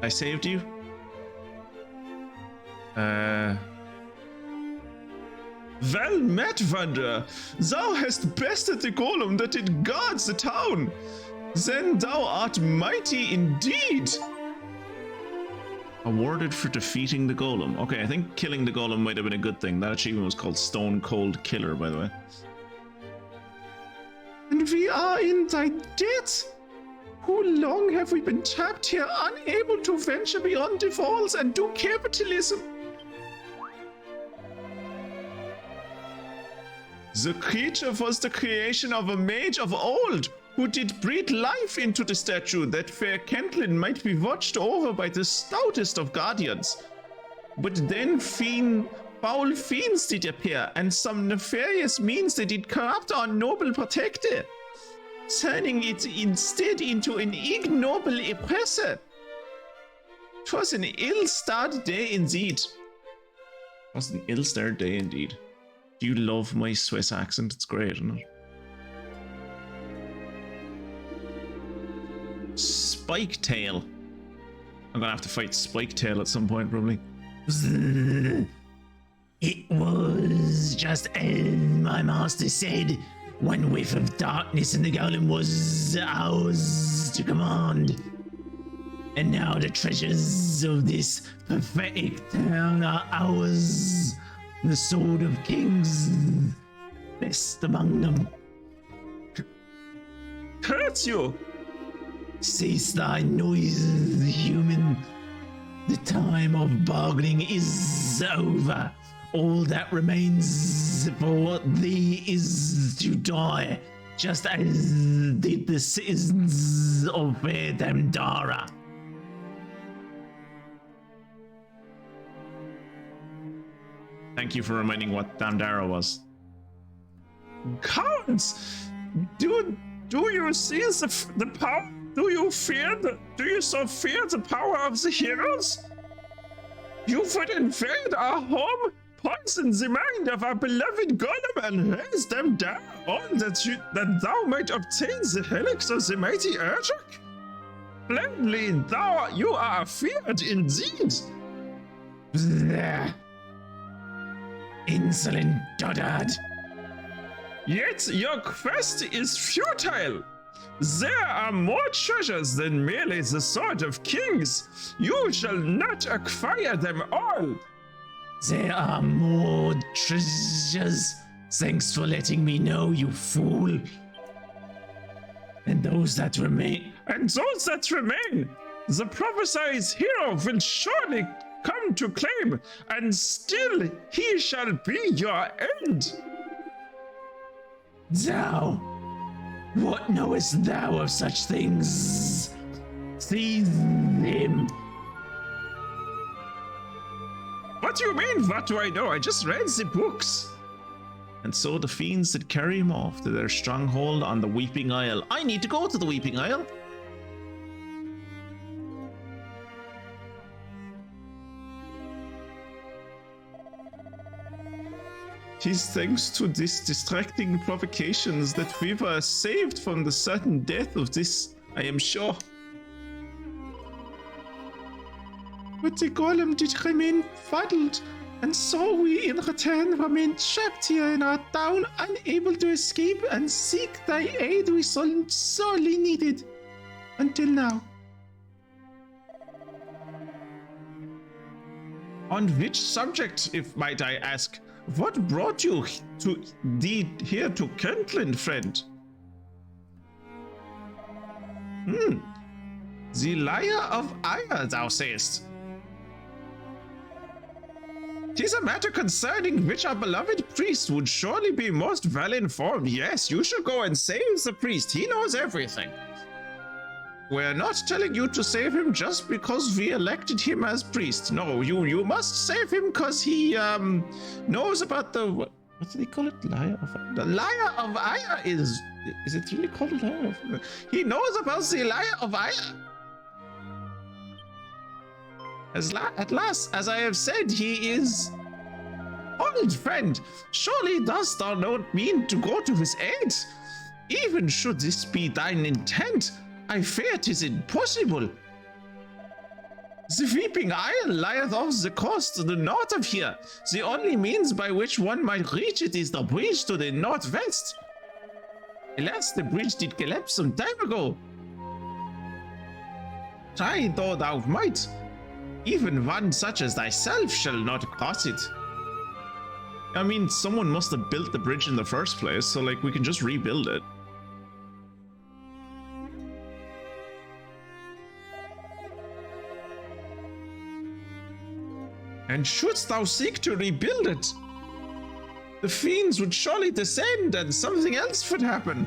Speaker 1: I saved you.
Speaker 4: Well met, Wanderer. Thou hast bested the golem that it guards the town. Then thou art mighty indeed.
Speaker 1: Awarded for defeating the golem. Okay, I think killing the golem might have been a good thing. That achievement was called Stone Cold Killer, by the way.
Speaker 3: And we are in thy debt. How long have we been trapped here, unable to venture beyond the walls and do capitalism?
Speaker 4: The creature was the creation of a mage of old, who did breathe life into the statue that fair Cantlin might be watched over by the stoutest of guardians. But then foul fiends did appear, and some nefarious means they did corrupt our noble protector, turning it instead into an ignoble oppressor. 'Twas an ill-starred day indeed.
Speaker 1: Was an ill-starred day indeed. Do you love my Swiss accent? It's great, isn't it? Spike Tail. I'm gonna have to fight Spike Tail at some point, probably.
Speaker 2: It was just as my master said. One whiff of darkness and the golem was ours to command. And now the treasures of this pathetic town are ours. The sword of kings, best among them.
Speaker 4: Hurts you!
Speaker 2: Cease thy noise, human. The time of bargaining is over. All that remains for thee is to die, just as did the citizens of fair Damdara.
Speaker 1: Thank you for reminding what Damdara was.
Speaker 4: Counts! Do you see the power? Do you so fear the power of the heroes? You would invade our home, poison the mind of our beloved Golem, and raise them down, all that thou might obtain the helix of the mighty Erdrick? Plainly, you are feared indeed.
Speaker 2: Blah. Insolent dotard.
Speaker 4: Yet your quest is futile. There are more treasures than merely the sword of kings. You shall not acquire them all.
Speaker 2: There are more treasures. Thanks for letting me know, you fool. And those that remain.
Speaker 4: The prophesied hero will surely come to claim, and still he shall be your end.
Speaker 2: Thou, what knowest thou of such things? Seize him.
Speaker 4: What do you mean, what do I know? I just read the books.
Speaker 1: And so the fiends did carry him off to their stronghold on the Weeping Isle. I need to go to the Weeping Isle.
Speaker 4: 'Tis thanks to these distracting provocations that we were saved from the certain death of this, I am sure.
Speaker 3: But the golem did remain fuddled, and so we in return remained trapped here in our town, unable to escape and seek thy aid we so sorely needed. Until now.
Speaker 4: On which subject, if might I ask? What brought you here to Cantlin, friend? The Lyre of Ire, thou sayest. 'Tis a matter concerning which our beloved priest would surely be most well informed. Yes, you should go and save the priest. He knows everything.
Speaker 1: We're not telling you to save him just because we elected him as priest. No, you must save him because he knows about the what do they call it? The Liar of Aya is it really called Liar of? He knows about the Liar of Aya. At last, as I have said, he is old friend. Surely dost thou not mean to go to his aid? Even should this be thine intent, I fear 'tis impossible. The weeping iron lieth off the coast to the north of here. The only means by which one might reach it is the bridge to the northwest. Alas, the bridge did collapse some time ago. Try though thou might, even one such as thyself shall not cross it. I mean, someone must have built the bridge in the first place, so like we can just rebuild it. And shouldst thou seek to rebuild it, the fiends would surely descend and something else would happen.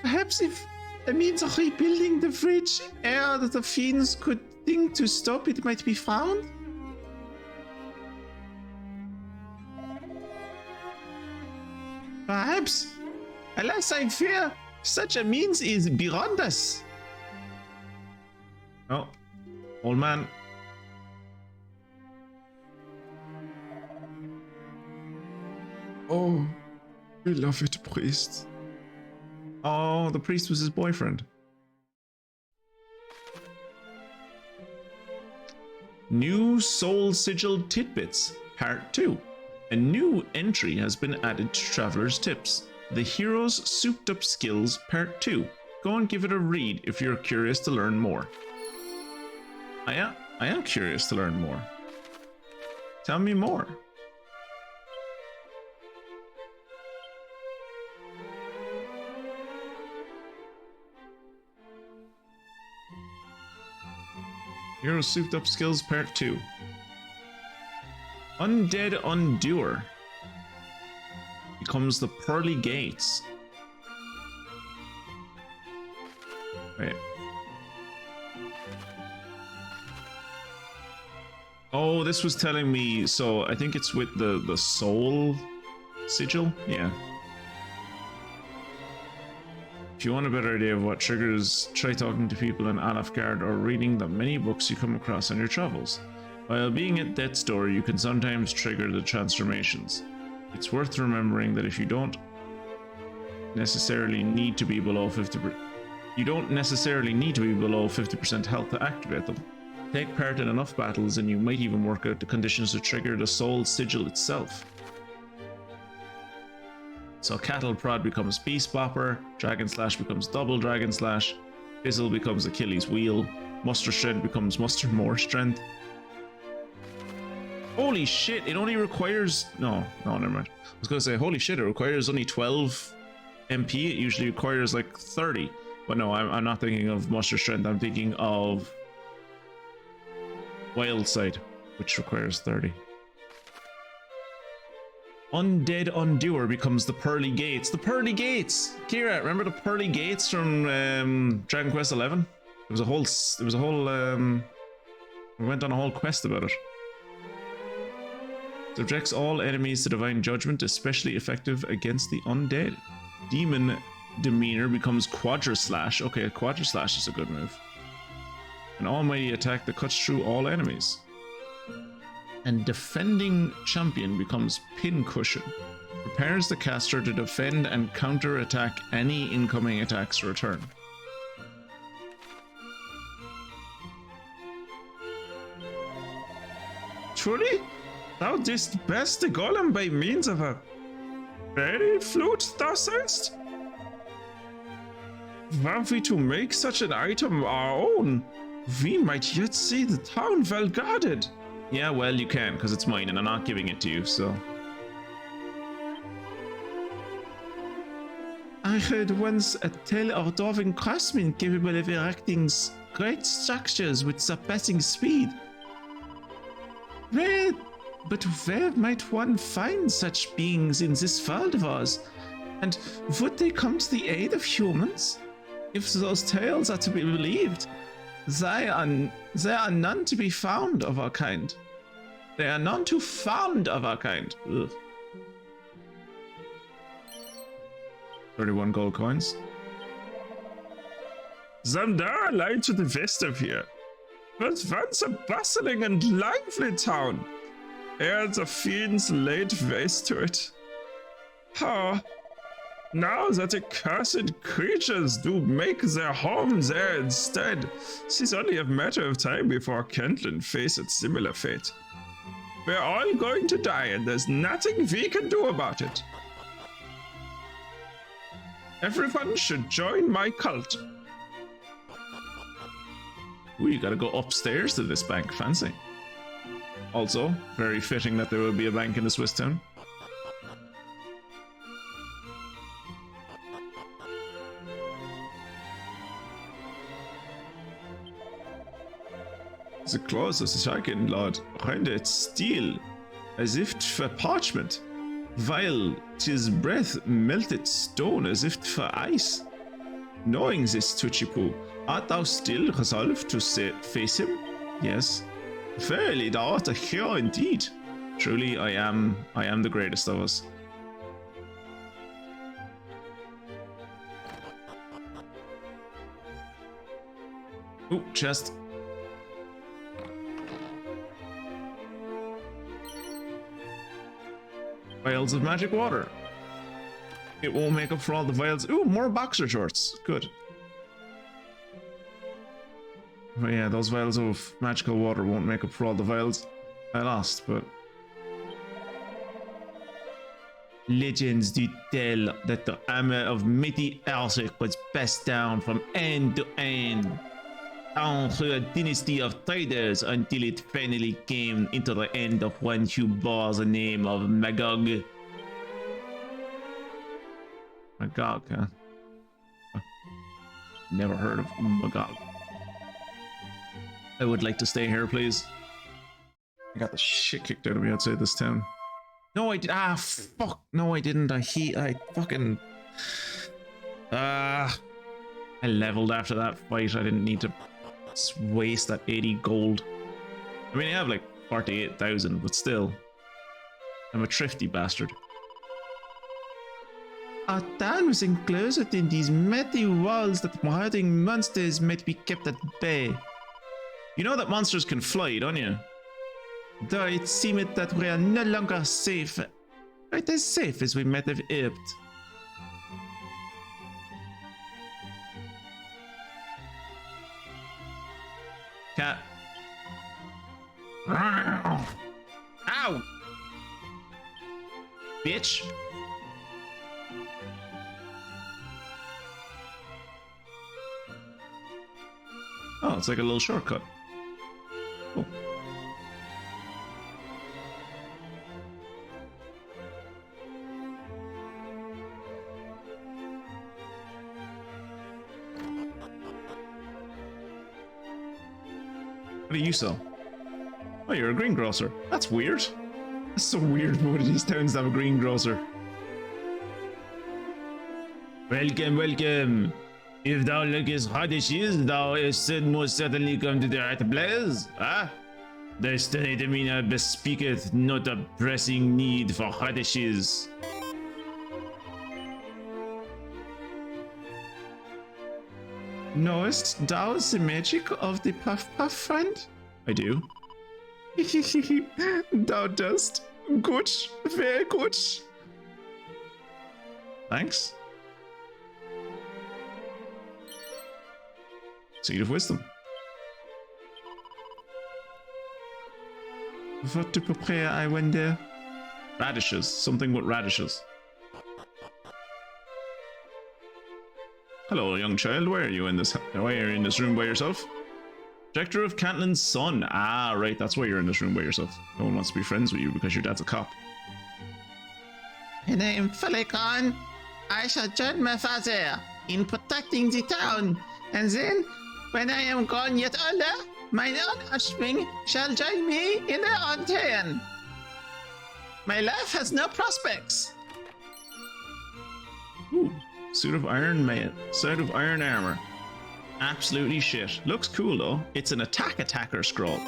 Speaker 1: Perhaps if a means of rebuilding the bridge ere that the fiends could think to stop it might be found? Perhaps. Alas, I fear such a means is beyond us. Oh, old man.
Speaker 4: Oh, beloved priest.
Speaker 1: Oh, the priest was his boyfriend. New Soul Sigil Tidbits, Part 2. A new entry has been added to Traveler's Tips. The Hero's Souped Up Skills, Part 2. Go and give it a read if you're curious to learn more. I am curious to learn more. Tell me more. Hero Souped Up Skills Part 2. Undead Undoer becomes the Pearly Gates. Wait. Oh, this was telling me, so I think it's with the Soul Sigil? Yeah. If you want a better idea of what triggers, try talking to people in Alafgard or reading the many books you come across on your travels. While being at death's door, you can sometimes trigger the transformations. It's worth remembering that if you don't necessarily need to be below 50%, you don't necessarily need to be below 50% health to activate them. Take part in enough battles and you might even work out the conditions to trigger the Soul Sigil itself. So Cattle Prod becomes Beast Bopper, Dragon Slash becomes Double Dragon Slash, Fizzle becomes Achilles Wheel, Muster Strength becomes Muster More Strength. Holy shit, it only requires... No, never mind. I was gonna say, holy shit, it requires only 12 MP, it usually requires like 30. But no, I'm not thinking of Muster Strength, I'm thinking of Wild Side, which requires 30. Undead Undoer becomes the Pearly Gates. The Pearly Gates! Kira, remember the Pearly Gates from Dragon Quest XI? It was a whole we went on a whole quest about it. Subjects all enemies to divine judgment, especially effective against the undead. Demon Demeanor becomes Quadra Slash. Okay, Quadra Slash is a good move. An almighty attack that cuts through all enemies. And Defending Champion becomes Pin Cushion. Prepares the caster to defend and counter-attack any incoming attacks return. Truly, thou didst best the golem by means of a fairy flute, thou sayest? Were we to make such an item our own, we might yet see the town well guarded. Yeah, well, you can, because it's mine, and I'm not giving it to you, so... I heard once a tale of dwarven craftsmen capable of erecting great structures with surpassing speed. But where might one find such beings in this world of ours? And would they come to the aid of humans? If those tales are to be believed, they are none to be found of our kind. They are none too fond of our kind. Ugh. 31 gold coins.
Speaker 2: Zamdar lied to the west of here, but once a bustling and lively town, ere the fiends laid waste to it. Ah, now that accursed creatures do make their home there instead, 'tis only a matter of time before Cantlin face its similar fate. We're all going to die, and there's nothing we can do about it. Everyone should join my cult.
Speaker 1: Ooh, you gotta go upstairs to this bank. Fancy. Also, very fitting that there will be a bank in the Swiss town.
Speaker 4: The claws of the second lord render it steel, as if for parchment, while 'tis breath melted stone as if for ice. Knowing this, Twitchy-poo, art thou still resolved to face him? Yes. Verily, thou art a hero indeed.
Speaker 1: Truly, I am the greatest of us. Ooh, chest. Vials of magic water. It won't make up for all the vials. Ooh, more boxer shorts. Good. But yeah, those vials of magical water won't make up for all the vials I lost, but... Legends do tell that the armor of mighty Elsic was passed down from end to end, down through a dynasty of traders until it finally came into the end of one who bore the name of Magog. Magog, huh? Never heard of Magog. I would like to stay here, please. I got the shit kicked out of me outside this town. No, I did. Ah, fuck. No, I didn't. I fucking. I leveled after that fight. I didn't need to waste that 80 gold. I mean, I have like 48,000, but still. I'm a thrifty bastard. Our town was enclosed in these mighty walls that marauding monsters might be kept at bay. You know that monsters can fly, don't you? Though it seemeth that we are no longer safe. Quite as safe as we might have hoped. Cat. Ow! Bitch! Oh, it's like a little shortcut. Cool. What do you sell? Oh, you're a greengrocer. That's weird. That's so weird. Both of these towns have a greengrocer. Welcome, welcome. If thou lookest radishes, thou hast most certainly come to the right place. Ah? Thy stony demeanor bespeaketh not a pressing need for radishes. Knowest thou the magic of the Puff Puff, friend? I do. Thou dost. Good. Very good. Thanks. Seed of Wisdom. What to prepare, I wonder? Radishes. Something with radishes. Hello, young child. Why are you in this? Why are you in this room by yourself? Protector of Cantlin's son. Ah, right. That's why you're in this room by yourself. No one wants to be friends with you because your dad's a cop.
Speaker 3: And I am Falikon. I shall join my father in protecting the town, and then, when I am gone yet older, my own offspring shall join me in their own town. My life has no prospects.
Speaker 1: Ooh, Suit of iron mail. Suit of iron armor. Absolutely shit. Looks cool though. It's an attacker scroll.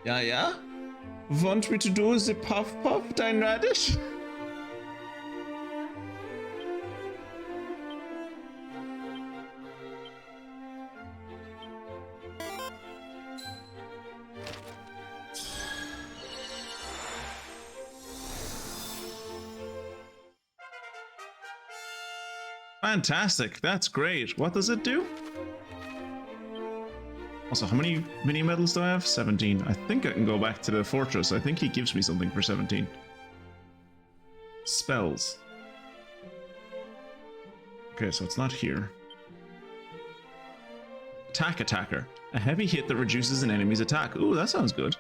Speaker 1: Yeah? Want me to do the puff dein Radish? Fantastic, that's great. What does it do? Also, how many mini medals do I have? 17. I think I can go back to the fortress. I think he gives me something for 17. Spells. Okay, so it's not here. Attacker. A heavy hit that reduces an enemy's attack. Ooh, that sounds good.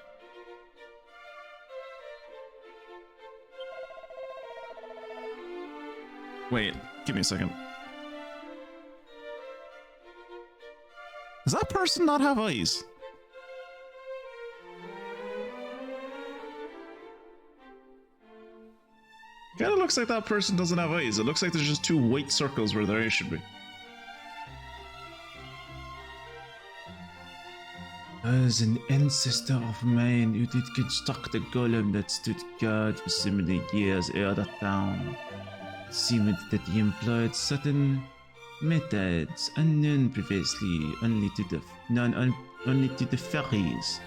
Speaker 1: Wait, give me a second. Does that person not have eyes? Kinda looks like that person doesn't have eyes. It looks like there's just two white circles where their eyes should be. As an ancestor of mine who did construct the golem that stood guard for so many years over the town, it seemed that he employed certain methods unknown previously only to the fairies,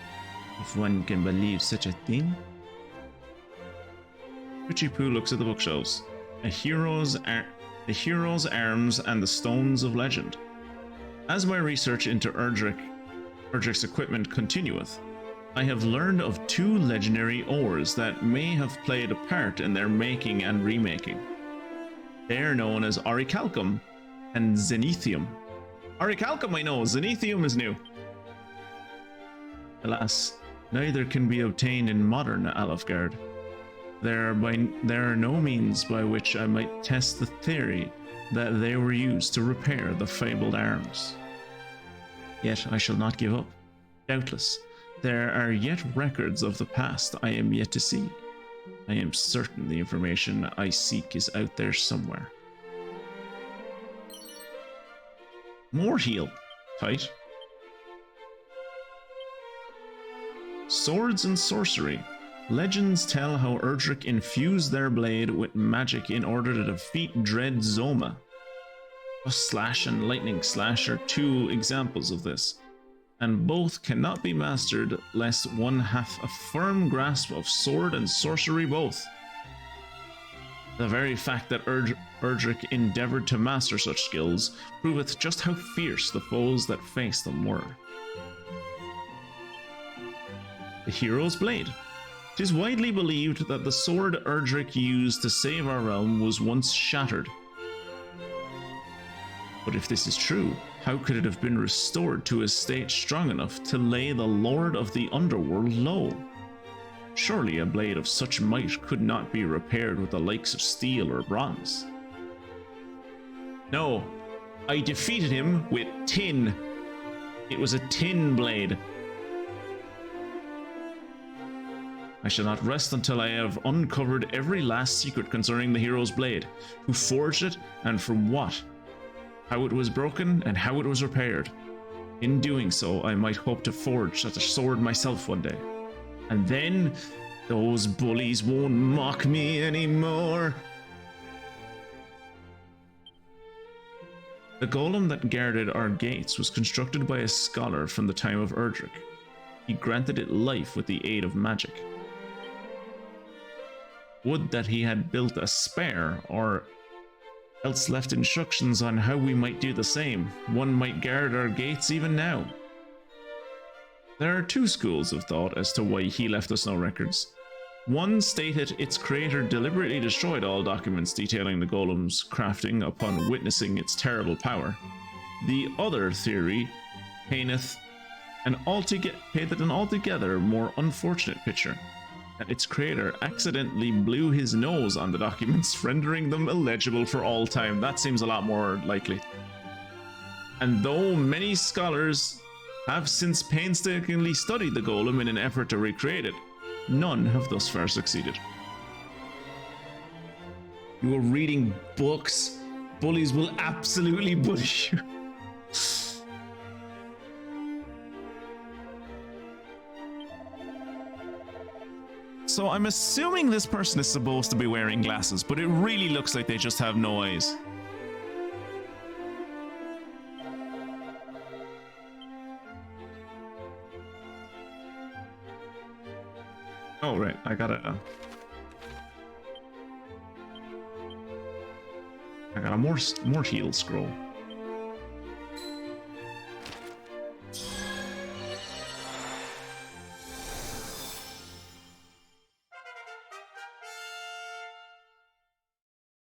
Speaker 1: if one can believe such a thing. Richie Poo looks at the bookshelves. The hero's arms and the stones of legend. As my research into Erdrick's equipment continueth, I have learned of two legendary ores that may have played a part in their making and remaking. They are known as Orichalcum and Zenithium. Orichalcum I know, Zenithium is new. Alas, neither can be obtained in modern Alfgard. There are no means by which I might test the theory that they were used to repair the fabled arms. Yet I shall not give up. Doubtless, there are yet records of the past I am yet to see. I am certain the information I seek is out there somewhere. More heal. Tight. Swords and sorcery. Legends tell how Erdrick infused their blade with magic in order to defeat Dread Zoma. A slash and lightning slash are two examples of this, and both cannot be mastered lest one hath a firm grasp of sword and sorcery both. The very fact that Erdrick endeavoured to master such skills proveth just how fierce the foes that faced them were. The hero's blade. 'Tis widely believed that the sword Erdrick used to save our realm was once shattered. But if this is true, how could it have been restored to a state strong enough to lay the Lord of the Underworld low? Surely a blade of such might could not be repaired with the likes of steel or bronze. No, I defeated him with tin. It was a tin blade. I shall not rest until I have uncovered every last secret concerning the hero's blade, who forged it and from what, how it was broken and how it was repaired. In doing so, I might hope to forge such a sword myself one day. And then, those bullies won't mock me anymore. The golem that guarded our gates was constructed by a scholar from the time of Erdrick. He granted it life with the aid of magic. Would that he had built a spare, or else left instructions on how we might do the same. One might guard our gates even now. There are two schools of thought as to why he left us no records. One stated its creator deliberately destroyed all documents detailing the golem's crafting upon witnessing its terrible power. The other theory painted an altogether more unfortunate picture, that its creator accidentally blew his nose on the documents, rendering them illegible for all time. That seems a lot more likely. And though many scholars have since painstakingly studied the golem in an effort to recreate it. None have thus far succeeded. You are reading books. Bullies will absolutely bully you. So I'm assuming this person is supposed to be wearing glasses, but it really looks like they just have no eyes. Oh, right, I got a more heal scroll.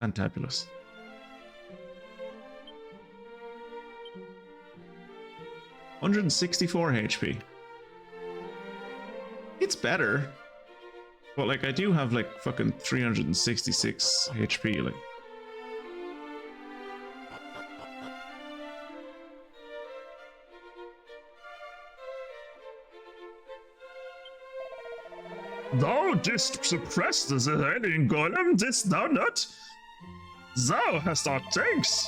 Speaker 1: Fantabulous. $164 HP. It's better. But like I do have like fucking 366 HP, like.
Speaker 2: Thou didst suppress the hiding golem, didst thou not? Thou hast our thanks.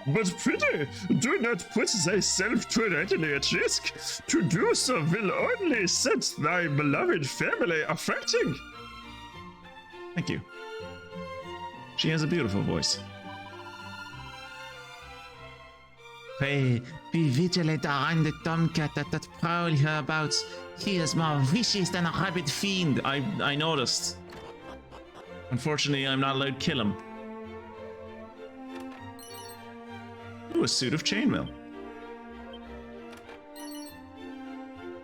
Speaker 2: But pity, do not put thyself too readily at risk. To do so will only set thy beloved family affecting.
Speaker 1: Thank you. She has a beautiful voice.
Speaker 3: Hey, be vigilant around the tomcat that prowl hereabouts. He is more vicious than a rabid fiend.
Speaker 1: I noticed. Unfortunately, I'm not allowed to kill him. Ooh, a suit of chainmail.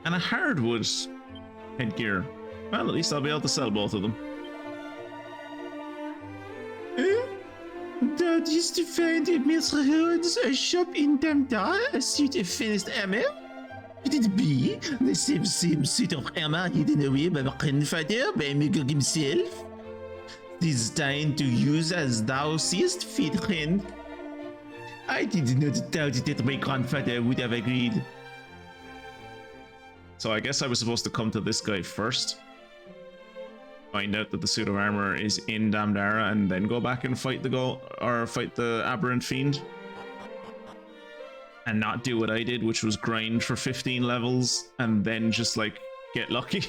Speaker 1: And a hardwood headgear. Well, at least I'll be able to sell both of them.
Speaker 3: That is to find a Mr. Herod's a shop in Damdar, a suit of finished armor. Could it be the same suit of armor hidden away by my grandfather, by Vigour himself? Designed to use as thou seest fit, friend. I did not doubt that my grandfather would have agreed.
Speaker 1: So I guess I was supposed to come to this guy first. Find out that the suit of armor is in Damdara and then go back and fight the aberrant fiend. And not do what I did, which was grind for 15 levels and then just like get lucky.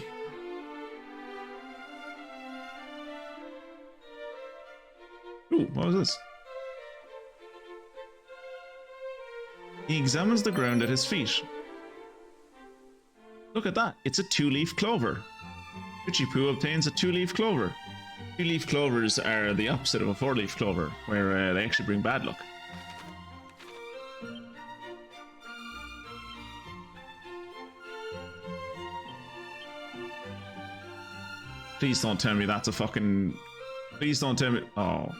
Speaker 1: Ooh, what was this? He examines the ground at his feet. Look at that, it's a 2-leaf clover. Poo obtains a 2-leaf clover. 2-leaf clovers are the opposite of a 4-leaf clover, where they actually bring bad luck. Please don't tell me that's a fucking... Please don't tell me... Oh.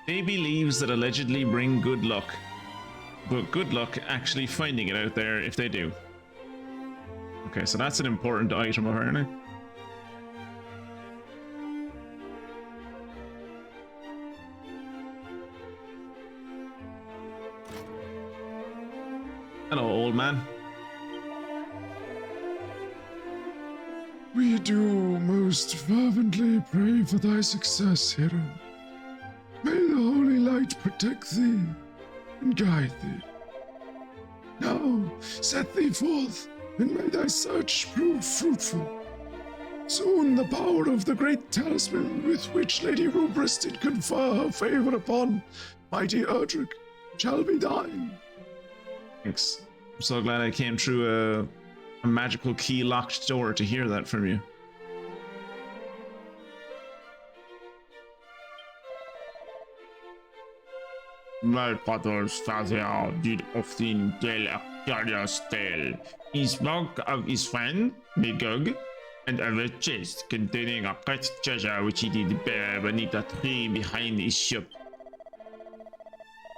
Speaker 1: Baby leaves that allegedly bring good luck. But good luck actually finding it out there if they do. Okay, so that's an important item apparently. Hello, old man.
Speaker 4: We do most fervently pray for thy success, hero. May the holy light protect thee and guide thee. Now set thee forth, and may thy search prove fruitful. Soon the power of the great talisman with which Lady Rubris did confer her favor upon mighty Erdrick shall be thine.
Speaker 1: Thanks. I'm so glad I came through a magical key locked door to hear that from you.
Speaker 2: My father's father did often tell a curious tale. He spoke of his friend, Vigour, and of a chest containing a great treasure which he did bury beneath a tree behind his shop.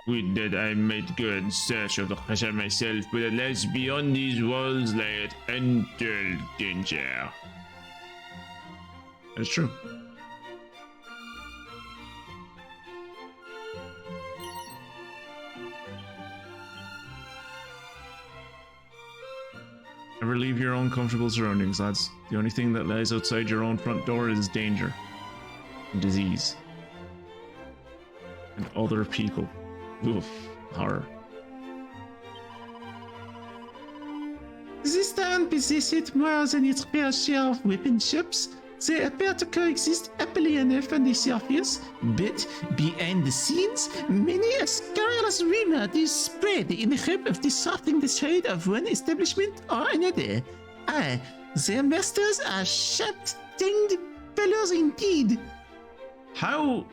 Speaker 2: Would that I might go in search of the treasure myself, but alas, beyond these walls lay an untold danger.
Speaker 1: That's true. Never leave your own comfortable surroundings, lads. The only thing that lies outside your own front door is danger and disease and other people. Oof, horror.
Speaker 3: This town possesses more than its fair share of weapon shops. They appear to coexist happily enough on the surface, but behind the scenes, many a scurrilous rumor is spread in the hope of disrupting the trade of one establishment or another. Ah, their masters are sharp-tongued fellows indeed.
Speaker 1: How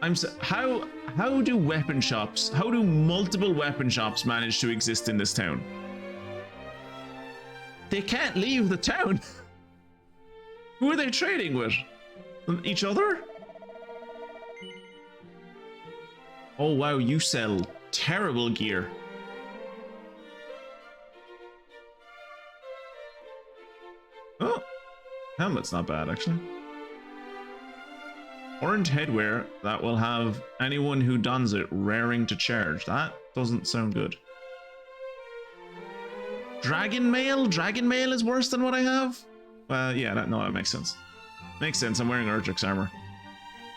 Speaker 1: do weapon shops, how do multiple weapon shops manage to exist in this town? They can't leave the town. Who are they trading with? Each other? Oh wow, you sell terrible gear. Oh, helmet's not bad actually. Orange headwear that will have anyone who dons it raring to charge. That doesn't sound good. Dragon mail? Dragon mail is worse than what I have? Yeah, that makes sense. Makes sense, I'm wearing Erdrick's armor.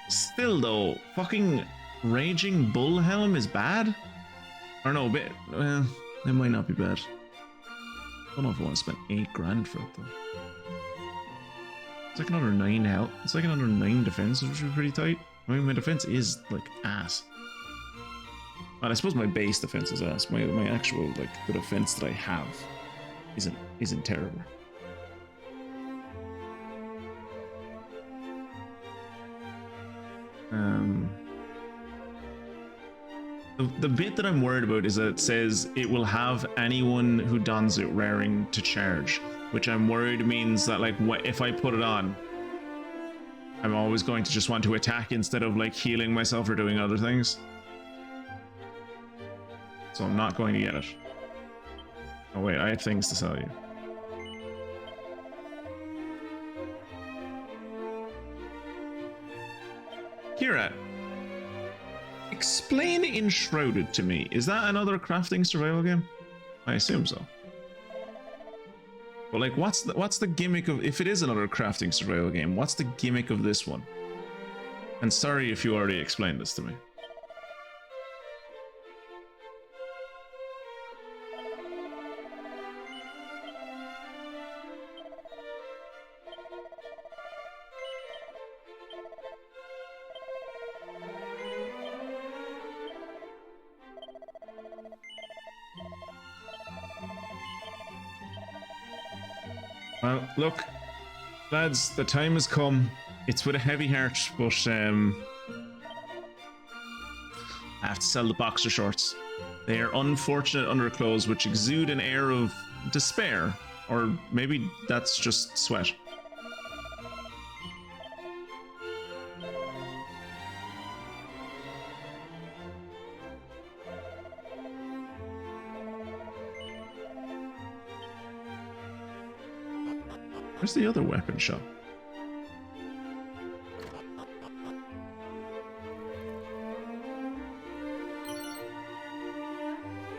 Speaker 1: Still though, fucking Raging Bull Helm is bad? Or no, it might not be bad. I don't know if I want to spend 8 grand for it though. It's like another 9 health. It's like another 9 defense, which is pretty tight. I mean, my defense is like ass. And I suppose my base defense is ass. My actual, like, the defense that I have isn't terrible. The bit that I'm worried about is that it says it will have anyone who dons it raring to charge, which I'm worried means that, like, if I put it on, I'm always going to just want to attack instead of like healing myself or doing other things. So I'm not going to get it. Oh wait, I have things to sell you. Kira, explain Enshrouded to me. Is that another crafting survival game? I assume so. But like, what's the gimmick of, if it is another crafting survival game, what's the gimmick of this one? And sorry if you already explained this to me. Well, look, lads, the time has come. It's with a heavy heart, but I have to sell the boxer shorts. They are unfortunate underclothes which exude an air of despair, or maybe that's just sweat. Where's the other weapon shop?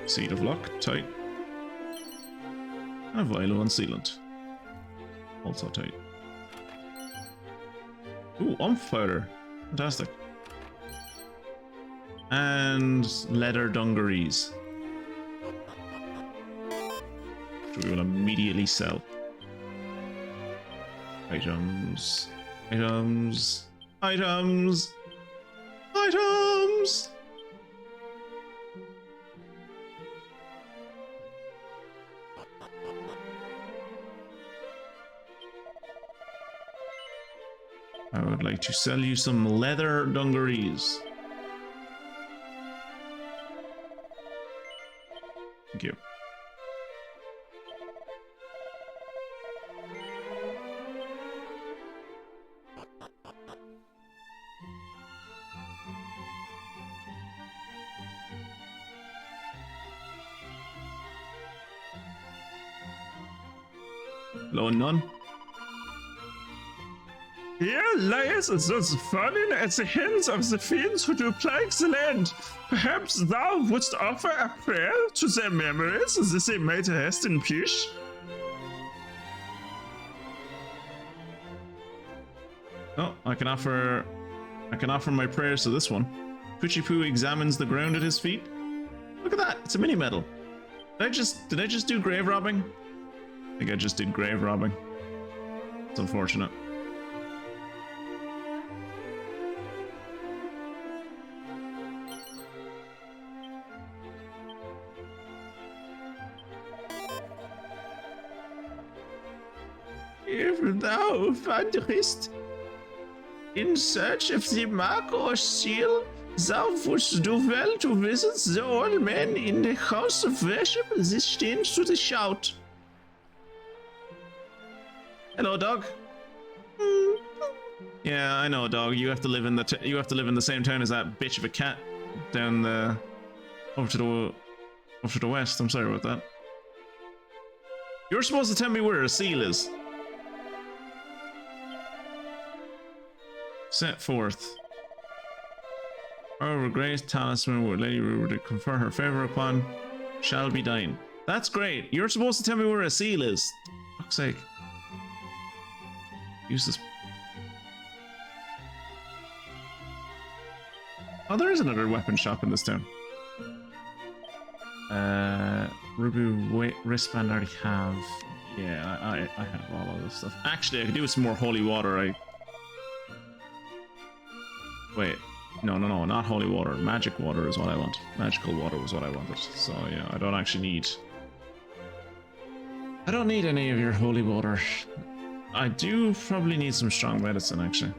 Speaker 1: Seed of Luck, tight. And Vilo and Sealant. Also tight. Ooh, Umph Powder. Fantastic. And leather dungarees. Which we will immediately sell. Items. Items. Items. Items! I would like to sell you some leather dungarees. Thank you. Low and none.
Speaker 2: Here lies thus fallen at the hands of the fiends who do plague the land. Perhaps thou wouldst offer a prayer to their memories that they might rest in peace?
Speaker 1: Oh, I can offer my prayers to this one. Twitchy Poo examines the ground at his feet. Look at that, it's a mini medal. Did I just do grave robbing? I think I just did grave robbing. It's unfortunate.
Speaker 2: If thou wanderest in search of the mark or seal, thou wouldst do well to visit the old man in the house of worship. This stands to the shout.
Speaker 1: Hello, dog. Yeah, I know, dog. You have to live in the same town as that bitch of a cat down the over to the west. I'm sorry about that. You're supposed to tell me where a seal is. Set forth. However, Grace Talisman would Lady Rue to confer her favor upon shall be thine. That's great. You're supposed to tell me where a seal is. For fuck's sake. Use this. Oh, there is another weapon shop in this town. Ruby wristband I already have. Yeah, I have all of this stuff. Actually, I could do with some more holy water. Wait. No, not holy water. Magic water is what I want. Magical water was what I wanted. So yeah, I don't actually need... I don't need any of your holy water. I do probably need some strong medicine, actually.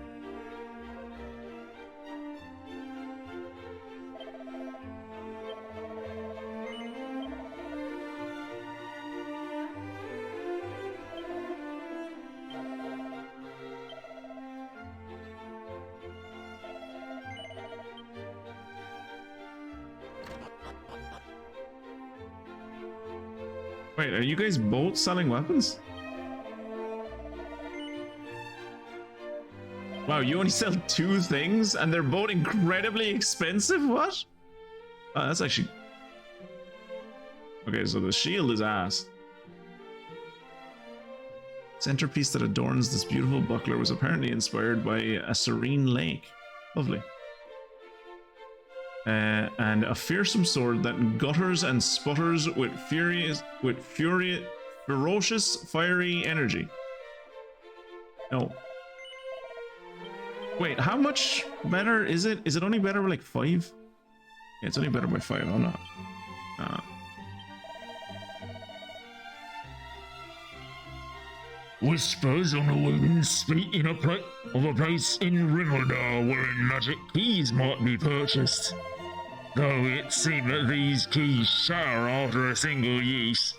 Speaker 1: Wait, are you guys both selling weapons? Wow, you only sell 2 things and they're both incredibly expensive? What? Oh, that's actually... Okay, so the shield is ass. Centerpiece that adorns this beautiful buckler was apparently inspired by a serene lake. Lovely. And a fearsome sword that gutters and sputters with ferocious, fiery energy. No. Wait, how much better is it? Is it only better by like 5? Yeah, it's only better by 5. I'm not.
Speaker 2: Whispers on the wind speak of a place in Rimmeldar wherein magic keys might be purchased. Though it seemed that these keys shatter after a single use.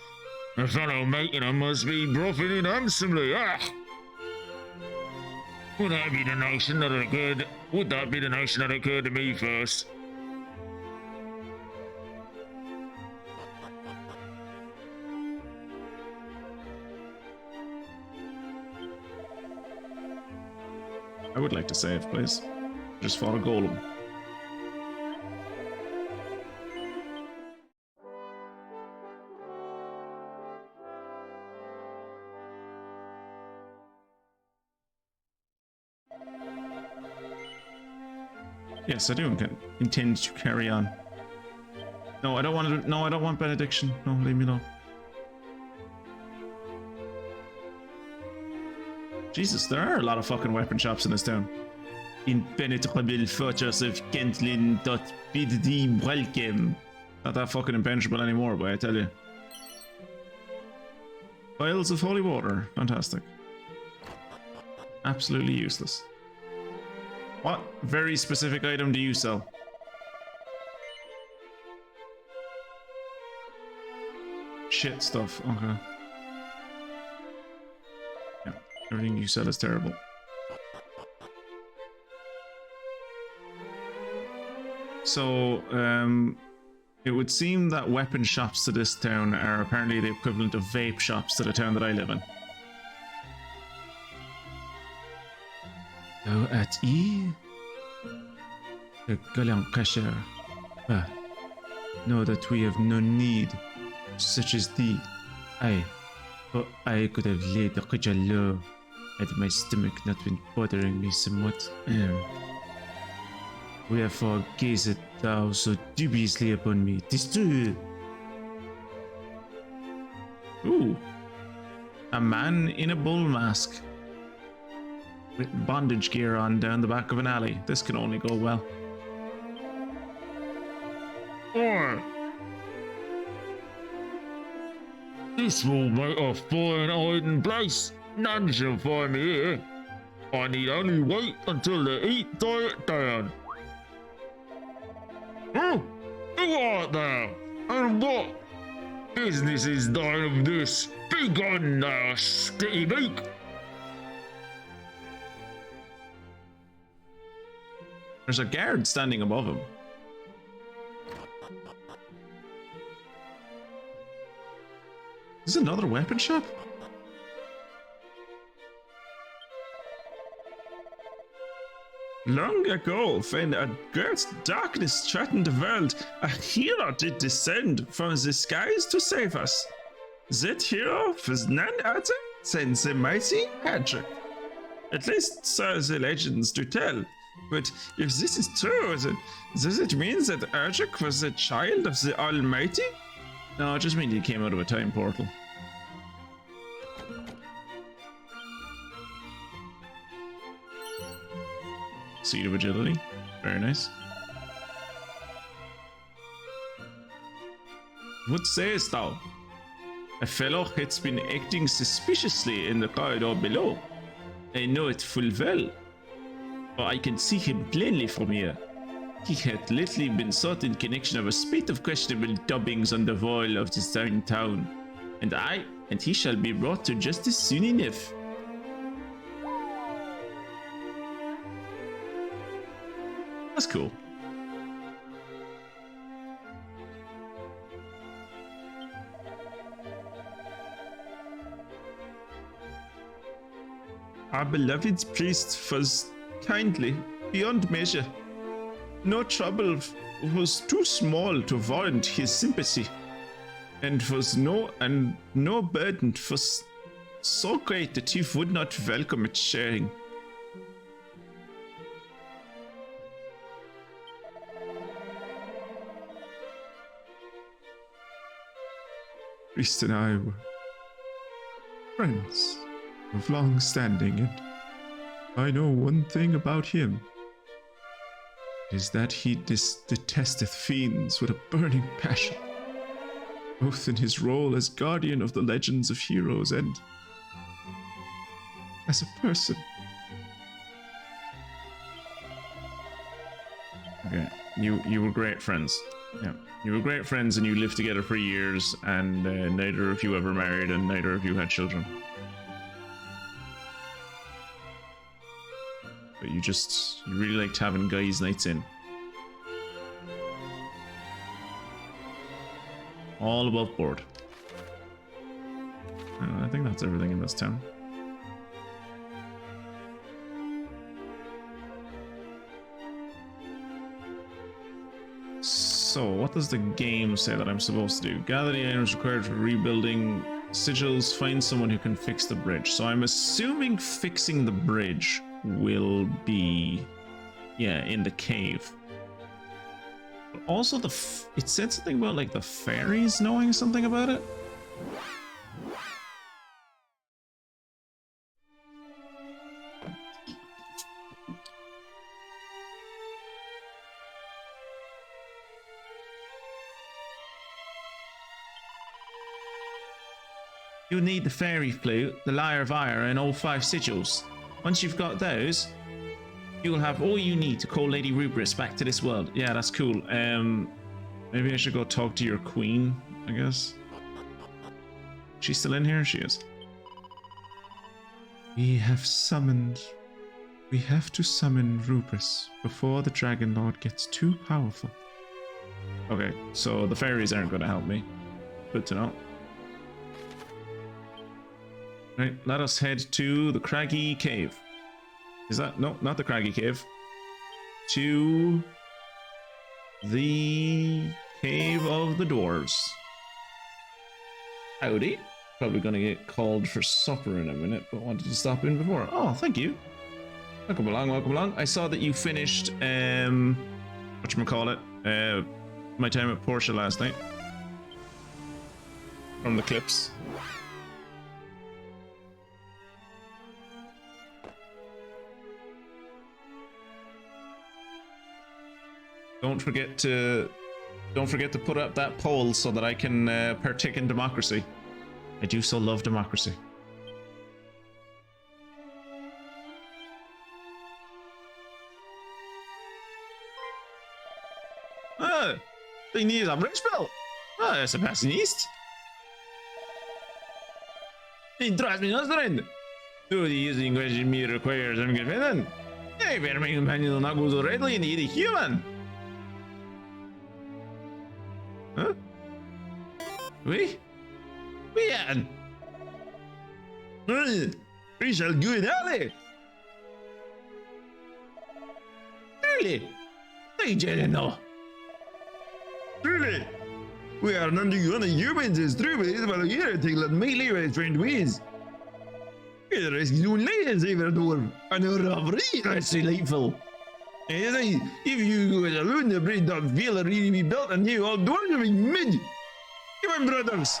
Speaker 2: The fellow making them must be profiting handsomely. Ah! Would that be the notion that occurred to me first?
Speaker 1: I would like to save, please. Just fought a golem. Yes, I do intend to carry on. No, I don't want to. No, I don't want benediction. No, leave me alone. Jesus, there are a lot of fucking weapon shops in this town. Impenetrable fortress of Cantlin bid thee welcome. Not that fucking impenetrable anymore, but I tell you. Vials of holy water. Fantastic. Absolutely useless. What very specific item do you sell? Shit stuff. Okay. Yeah, everything you sell is terrible. So, it would seem that weapon shops to this town are apparently the equivalent of vape shops to the town that I live in. Thou at E? The Golem pressure. Know that we have no need, such as thee. But I could have laid the creature low, had my stomach not been bothering me somewhat. Wherefore gazest thou so dubiously upon me? Destroy! Ooh. A man in a bull mask. With bondage gear on down the back of an alley. This can only go well.
Speaker 6: This will make a fine hiding place. None shall find me here. I need only wait until the heat die it down. Who art thou? And what business is thine of this? Begone, thou skitty beak!
Speaker 1: There's a guard standing above him. Is this another weapon shop? Long ago, when a great darkness threatened the world, a hero did descend from the skies to save us. That hero was none other than the mighty Hedrick. At least so the legends do tell. But if this is true, then does it mean that Hedrick was a child of the Almighty? No, it just means he came out of a time portal. Seed of agility. Very nice. What sayest thou? A fellow has been acting suspiciously in the corridor below. I know it full well, for I can see him plainly from here. He had lately been sought in connection of a spate of questionable dubbings on the wall of this town, and he shall be brought to justice soon enough. That's cool. Our beloved priest was kindly, beyond measure. No trouble was too small to warrant his sympathy, and no burden was so great that he would not welcome its sharing. Priest and I were friends of long standing, and I know one thing about him. It is that he detesteth fiends with a burning passion, both in his role as guardian of the legends of heroes and as a person. Okay, you were great friends. Yeah, you were great friends and you lived together for years, and neither of you ever married and neither of you had children. But you really liked having guys' nights in. All above board. I think that's everything in this town. So, what does the game say that I'm supposed to do? Gather the items required for rebuilding sigils, find someone who can fix the bridge. So I'm assuming fixing the bridge will be, yeah, in the cave. But also it said something about like the fairies knowing something about it. You'll need the fairy flute, the lyre of ire, and all 5 sigils. Once you've got those, you'll have all you need to call Lady Rubris back to this world. Yeah, that's cool. Maybe I should go talk to your queen, I guess. She's still in here? She is. We have to summon Rubris before the Dragon Lord gets too powerful. Okay, so the fairies aren't going to help me. Good to know. Right, let us head to the Craggy Cave. Is that no? Not the Craggy Cave. To the Cave of the Dwarves. Howdy. Probably gonna get called for supper in a minute, but wanted to stop in before. Oh, thank you. Welcome along, welcome along. I saw that you finished whatchamacallit, my time at Porsche last night. From the clips. Don't forget to put up that poll so that I can partake in democracy. I do so love democracy. Ah, they need a bridge bill. Ah, that's a passing east. Trust me, not friend. Do the using question me requires some confidence. Hey, better make companion not go so readily and eat a human. Huh? We had. We shall go in early. Really? I didn't know. Really? We are not the only humans as true, but it's about a year to let me leave as friend ways. There is no ladies even door. I know robbery, that's delightful. And if you go alone, the bridge don't feel really be built and you all doors will be mid. Come on, brothers.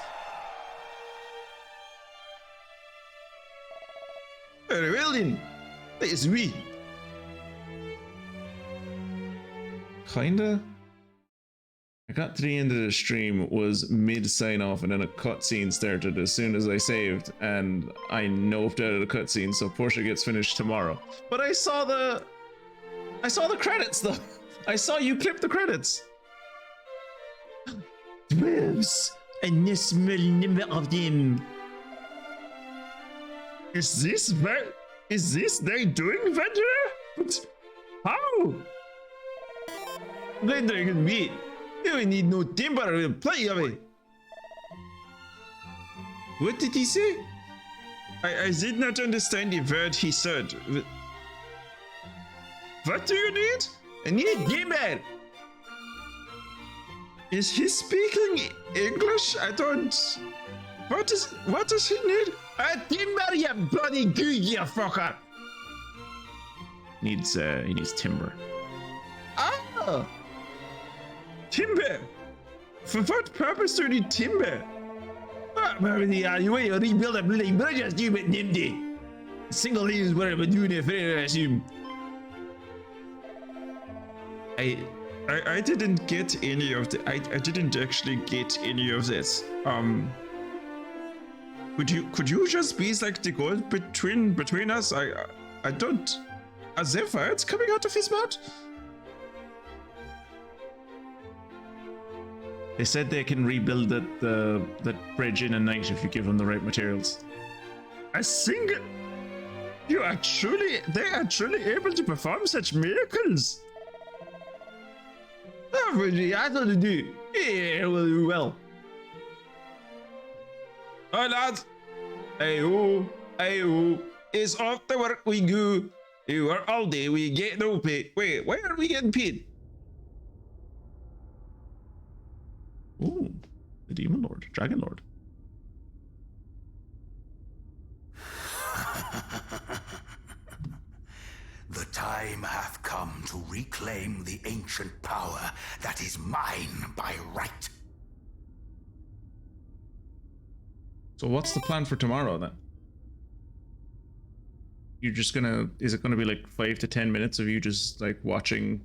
Speaker 1: Very well then. Let's we. Kinda. I got to the end of the stream, was mid sign off, and then a cutscene started as soon as I saved, and I noped out of the cutscene, so Porsche gets finished tomorrow. But I saw the credits though. I saw you clip the credits. Dwarves, and a small number of them. Is this they doing Ventura? But how? They can be. We need no timber to play of it. What did he say? I did not understand the word he said. What do you need? I need timber. Is he speaking English? I don't. What does he need? A timber, you bloody goo, you fucker. He needs timber. Ah. Timber? For what purpose do you need timber? You way to rebuild a bloody bridge, you stupid nimby. Single is what I'm doing it, I assume. I didn't get any of the. I didn't actually get any of this. Could you just be like the goal between us? I don't. Are there words coming out of his mouth? They said they can rebuild the bridge in a night if you give them the right materials. A single? They are truly able to perform such miracles. Oh, I thought to do. Yeah, we'll do well. Alright, lads. Ayo, it's off the work we go. We work all day, we get no pay. Wait, why are we getting paid? Ooh, the Demon Lord, Dragon Lord.
Speaker 5: The time hath come to reclaim the ancient power that is mine by right.
Speaker 1: So what's the plan for tomorrow then? You're just gonna, is it gonna be like 5 to 10 minutes of you just like watching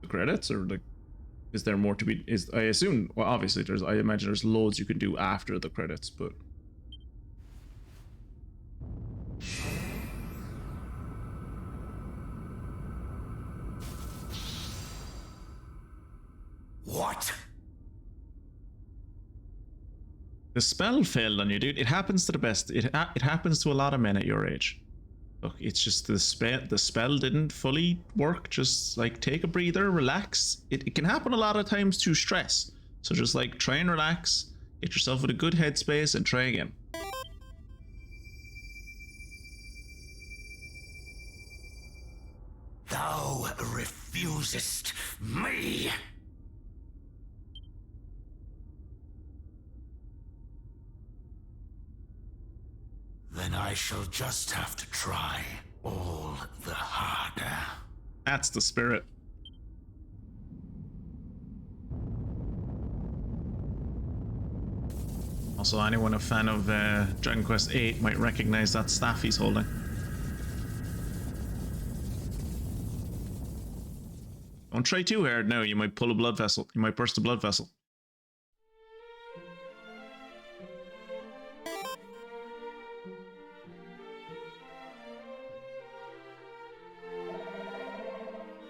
Speaker 1: the credits, or like, is there more to be, I assume, well obviously I imagine there's loads you can do after the credits, but.
Speaker 5: What?
Speaker 1: The spell failed on you, dude. It happens to the best. It happens to a lot of men at your age. Look, it's just the spell didn't fully work. Just like take a breather, relax. It can happen a lot of times to stress. So just like try and relax, get yourself in a good headspace and try again.
Speaker 5: refusest me. Then I shall just have to try all the harder.
Speaker 1: That's the spirit. Also, anyone a fan of Dragon Quest VIII might recognize that staff he's holding. Don't try too hard now, you might pull a blood vessel. You might burst a blood vessel.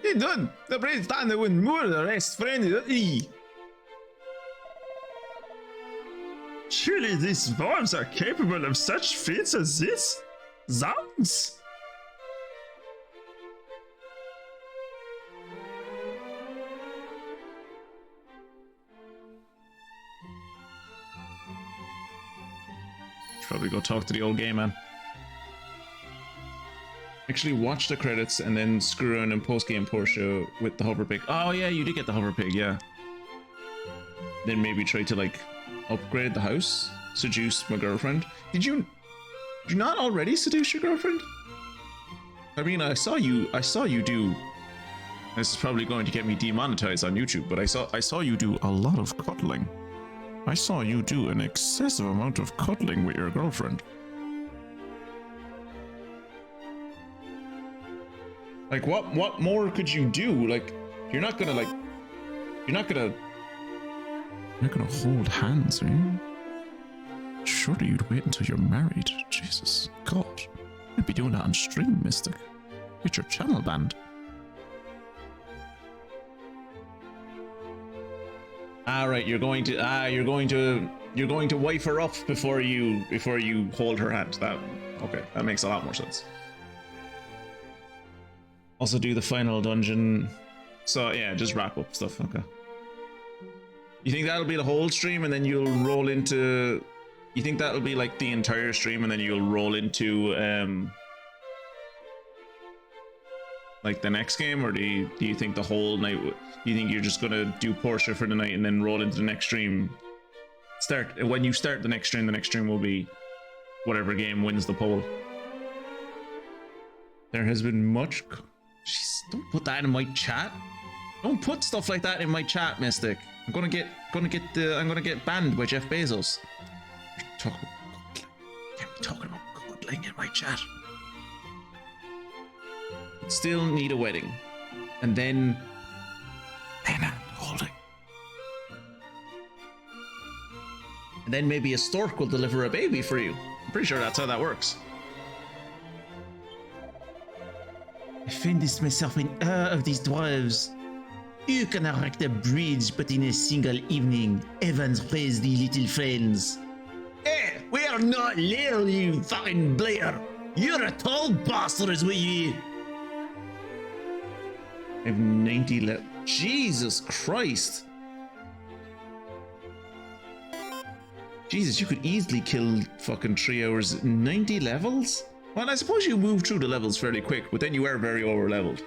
Speaker 3: He done. The brain's done. There wouldn't more the rest, friend. Surely these dwarves are capable of such feats as this? Zounds!
Speaker 1: Should probably go talk to the old gay man. Actually watch the credits and then screw around in post-game Porsche with the hover pig. Oh yeah, you did get the hover pig, yeah. Then maybe try to like upgrade the house, seduce my girlfriend. Did you not already seduce your girlfriend? I mean, I saw you do. This is probably going to get me demonetized on YouTube, but I saw you do a lot of cuddling. I saw you do an excessive amount of cuddling with your girlfriend. Like, what more could you do? Like, you're not gonna hold hands, are you? Surely you'd wait until you're married. Jesus, God. You'd be doing that on stream, Mystic. Get your channel banned. Alright, you're going to wife her up before you hold her hand. Okay, that makes a lot more sense. Also do the final dungeon. So yeah, just wrap up stuff. Okay. You think that'll be the whole stream and then you'll roll into... You think that'll be like the entire stream and then you'll roll into like the next game? Or do you think the whole night... Do you think you're just gonna do Porsche for the night and then roll into the next stream? When you start the next stream will be whatever game wins the poll. There has been much... Jeez, don't put that in my chat. Don't put stuff like that in my chat, Mystic. I'm gonna get banned by Jeff Bezos. Can't be talking about cuddling in my chat. Still need a wedding, and then hand holding, and then maybe a stork will deliver a baby for you. I'm pretty sure that's how that works. I find this myself in awe of these dwarves. You can erect a bridge, but in a single evening, Evans raised the little friends. Hey, we are not little, you fucking Blair. You're a tall bastard, is what you. I have 90 left. Jesus Christ. Jesus, you could easily kill fucking 3 hours. 90 levels? Well, I suppose you move through the levels fairly quick, but then you are very over-leveled.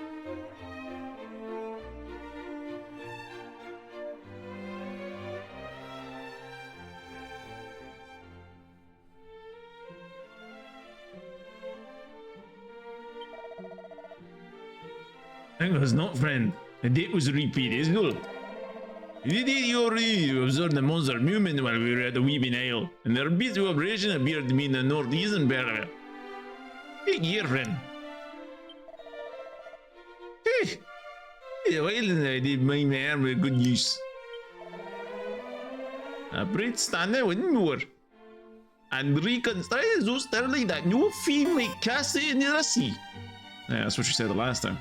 Speaker 2: It was not, friend. The date was a repeat, isn't it? You observed the monster movement while we were at the Weeping Isle, and their bit of operation appeared to be in the northeastern barrier. Big year, friend. Well, I did my arm with good use. A bright standard with more. And reconstruct so sterling that no fiend may cast it into the sea.
Speaker 1: Yeah, that's what you said the last time.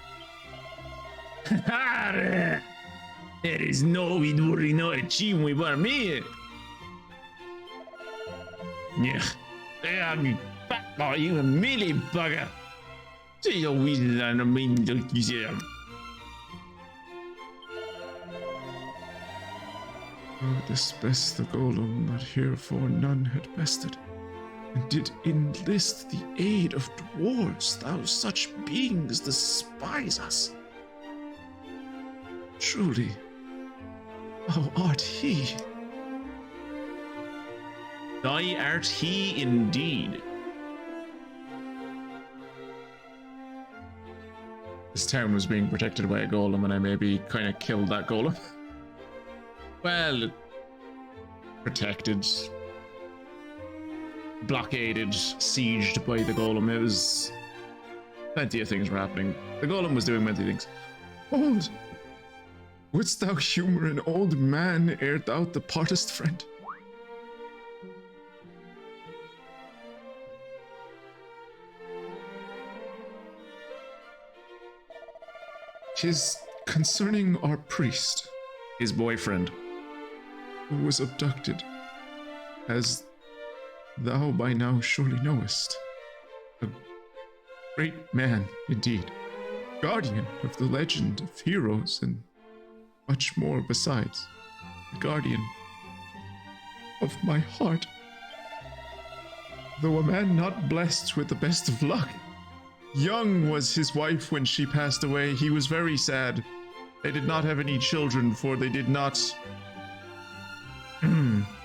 Speaker 2: There is no worry not achievement by me. Yeah, I'm fat like you a mealy bugger. See your wheezes and I mean museum.
Speaker 4: Oh, this best the golem that herefore none had bested, and did enlist the aid of dwarves, thou such beings despise us. Truly, thou art he.
Speaker 1: Thy art he indeed. This town was being protected by a golem, and I maybe kind of killed that golem. Well, protected, blockaded, sieged by the golem. It was plenty of things were happening. The golem was doing many things.
Speaker 4: Old, wouldst thou humor an old man ere thou departest, friend? 'Tis concerning our priest,
Speaker 1: His boyfriend.
Speaker 4: who was abducted, as thou by now surely knowest. A great man indeed, guardian of the legend of heroes and much more besides, the guardian of my heart. Though a man not blessed with the best of luck. Young was his wife when she passed away. He was very sad. They did not have any children, for they did not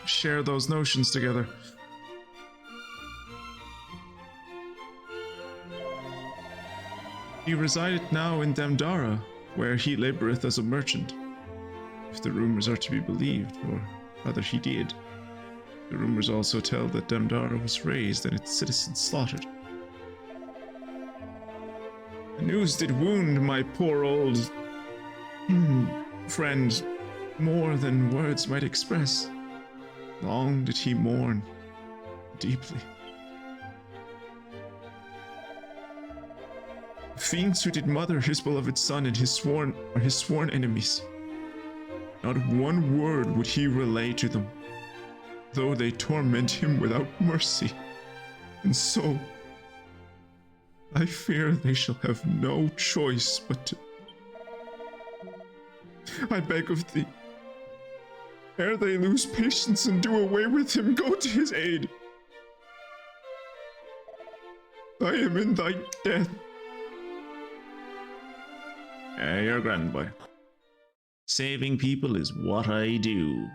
Speaker 4: share those notions together. He resideth now in Damdara, where he laboureth as a merchant, if the rumours are to be believed, or rather he did. The rumours also tell that Damdara was razed and its citizens slaughtered. The news did wound my poor old friend more than words might express. Long did he mourn, deeply. The fiends who did mother his beloved son and his sworn enemies. Not one word would he relay to them, though they torment him without mercy. And so I fear they shall have no choice but to... I beg of thee, ere they lose patience and do away with him, go to his aid. I am in thy death.
Speaker 1: You're grand, boy. Saving people is what I do.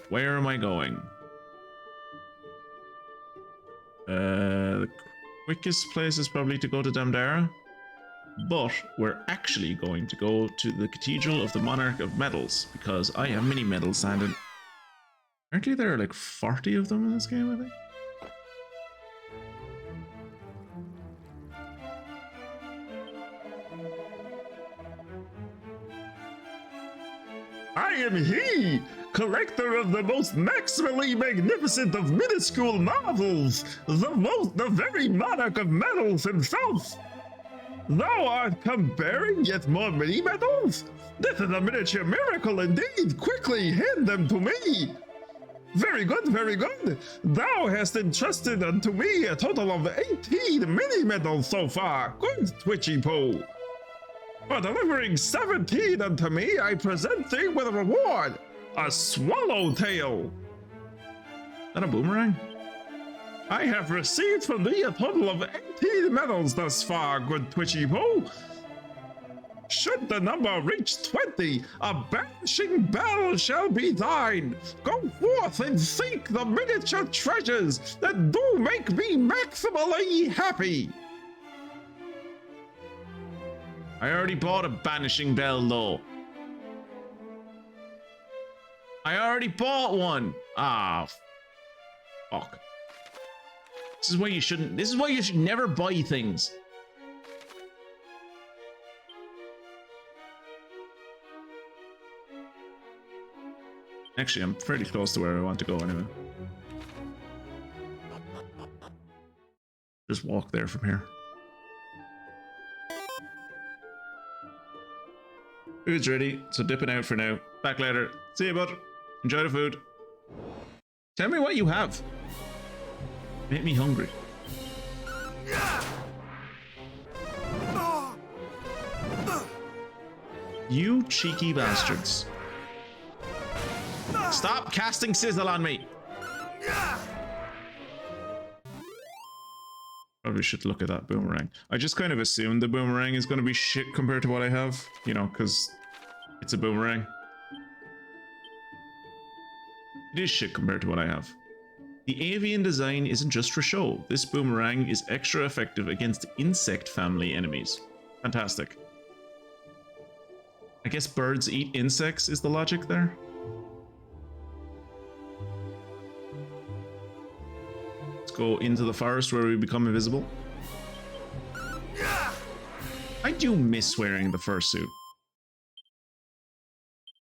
Speaker 1: Where am I going? The quickest place is probably to go to Damdara, but we're actually going to go to the Cathedral of the Monarch of Metals, because I have mini medals standing. Apparently there are like 40 of them in this game, I think.
Speaker 6: I am he, collector of the most maximally magnificent of minuscule marvels, the very monarch of metals himself. Thou art come bearing yet more mini metals? This is a miniature miracle indeed. Quickly hand them to me. Very good, very good. Thou hast entrusted unto me a total of 18 mini medals so far. Good, Twitchy Poo. For delivering 17 unto me, I present thee with a reward, a swallowtail.
Speaker 1: Is that a boomerang?
Speaker 6: I have received from thee a total of 18 medals thus far, good Twitchy Poo. Should the number reach 20, a banishing bell shall be thine. Go forth and seek the miniature treasures that do make me maximally happy.
Speaker 1: I already bought a banishing bell though. I already bought one. Ah, fuck. This is why you shouldn't. This is why you should never buy things. Actually, I'm fairly close to where I want to go anyway. Just walk there from here. Food's ready, so dipping out for now. Back later. See you, bud. Enjoy the food. Tell me what you have. Make me hungry. You cheeky bastards. Stop casting sizzle on me. Probably should look at that boomerang. I just kind of assumed the boomerang is going to be shit compared to what I have, you know, because it's a boomerang. It is shit compared to what I have. The avian design isn't just for show. This boomerang is extra effective against insect family enemies. Fantastic. I guess birds eat insects is the logic there. Let's go into the forest where we become invisible. I do miss wearing the fursuit.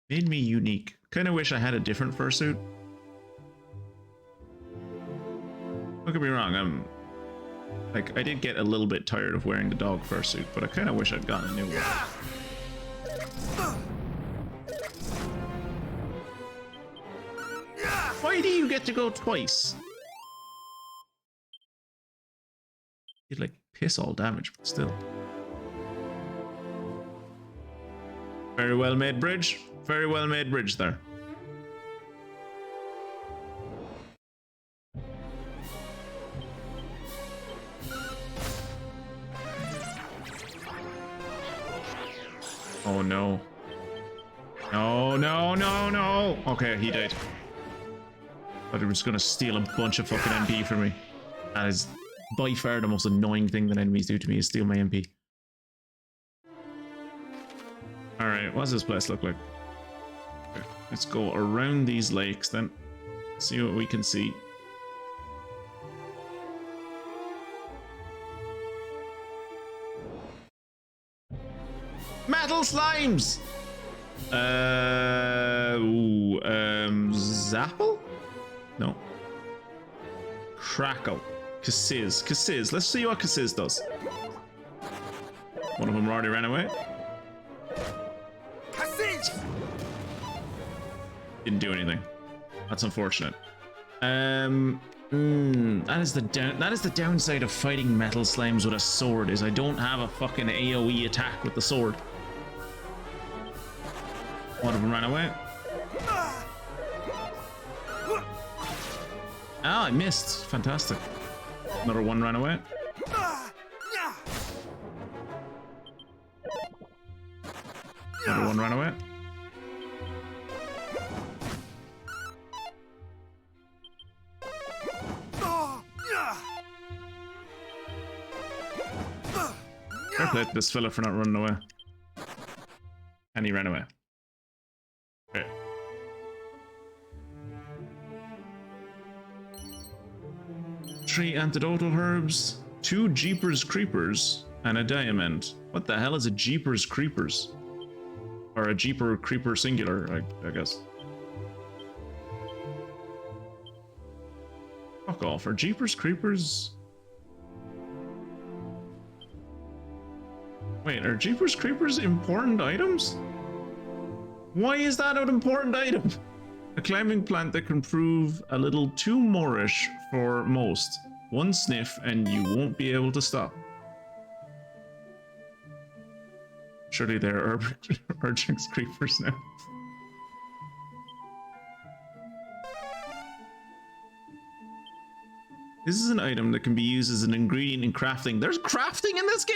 Speaker 1: Made me unique. Kind of wish I had a different fursuit. Don't get me wrong, I did get a little bit tired of wearing the dog fursuit, but I kind of wish I'd gotten a new one. Why do you get to go twice? You'd like piss all damage, but still. Very well made bridge. Very well made bridge there. Oh no. No, no, no, no. Okay, he died. Thought he was gonna steal a bunch of fucking MP from me. That is by far the most annoying thing that enemies do to me is steal my MP. Alright, what does this place look like? Okay, let's go around these lakes then. See what we can see. Metal slimes! Zapple? No. Crackle. Cassiz. Cassiz. Let's see what Cassiz does. One of them already ran away. Cassiz! Didn't do anything. That's unfortunate. That is the downside of fighting metal slimes with a sword, is I don't have a fucking AoE attack with the sword. One of them ran away. Ah, I missed. Fantastic. Another one ran away. Another one ran away. Fair play to this fella for not running away. And he ran away. Okay. 3 antidotal herbs, 2 Jeepers Creepers, and a diamond. What the hell is a Jeepers Creepers? Or a Jeeper Creeper singular, I guess. Fuck off. Are Jeepers Creepers... Wait, are Jeepers Creepers important items? Why is that an important item? A climbing plant that can prove a little too moreish for most. One sniff and you won't be able to stop. Surely they're Urgix Creepers now. This is an item that can be used as an ingredient in crafting. There's crafting in this game?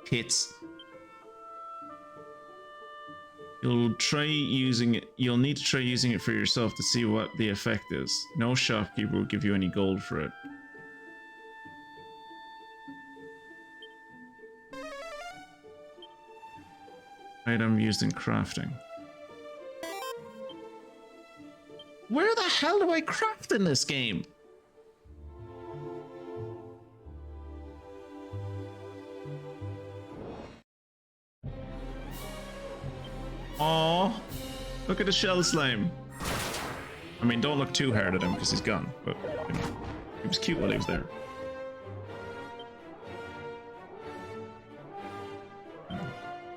Speaker 1: Pits. You'll need to try using it for yourself to see what the effect is. No shopkeeper will give you any gold for it. Item used in crafting. Where the hell do I craft in this game? Aww, look at the shell slime. I mean, don't look too hard at him because he's gone, but you know, he was cute while he was there.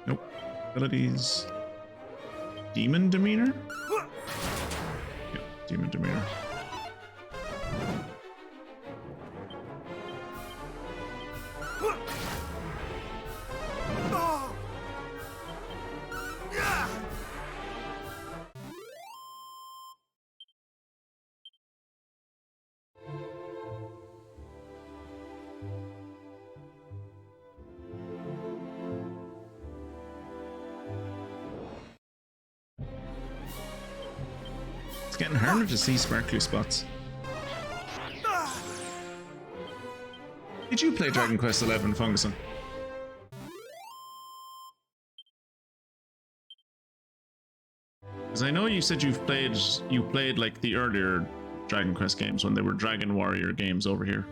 Speaker 1: Nope. Abilities. Demon demeanor? Yep, demon demeanor. getting harder to see sparkly spots. Did you play Dragon Quest XI, Funguson? Because I know you said you played like the earlier Dragon Quest games when they were Dragon Warrior games over here.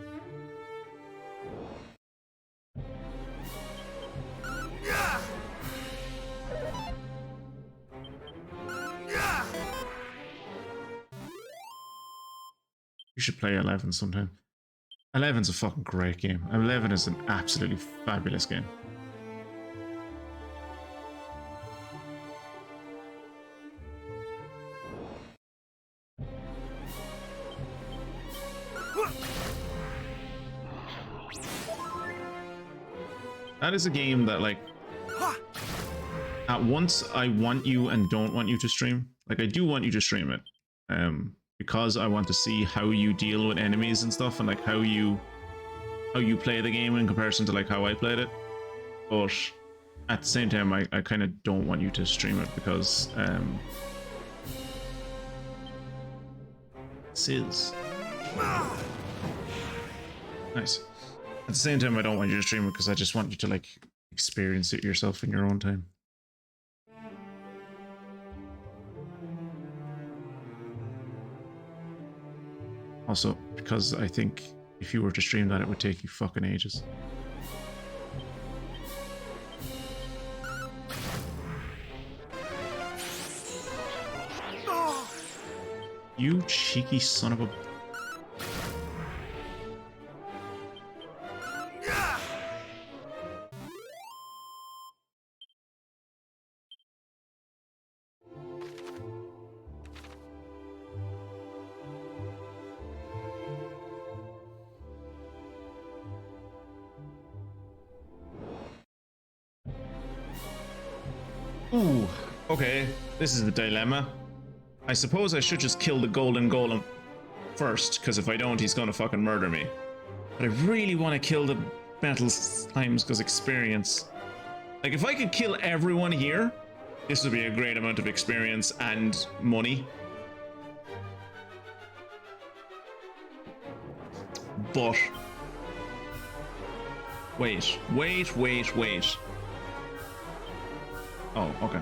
Speaker 1: You should play 11 sometime. 11's a fucking great game. 11 is an absolutely fabulous game. That is a game that, like, at once I want you and don't want you to stream. Like, I do want you to stream it, because I want to see how you deal with enemies and stuff, and like how you play the game in comparison to like how I played it. But at the same time, I kind of don't want you to stream it because Sizz. Nice. At the same time, I don't want you to stream it because I just want you to like experience it yourself in your own time. Also, because I think if you were to stream that, it would take you fucking ages. You cheeky son of a... Ooh, okay, this is the dilemma. I suppose I should just kill the golden golem first, because if I don't, he's gonna fucking murder me. But I really want to kill the metal slimes because experience. Like, if I could kill everyone here, this would be a great amount of experience and money. But... Wait. Oh, okay.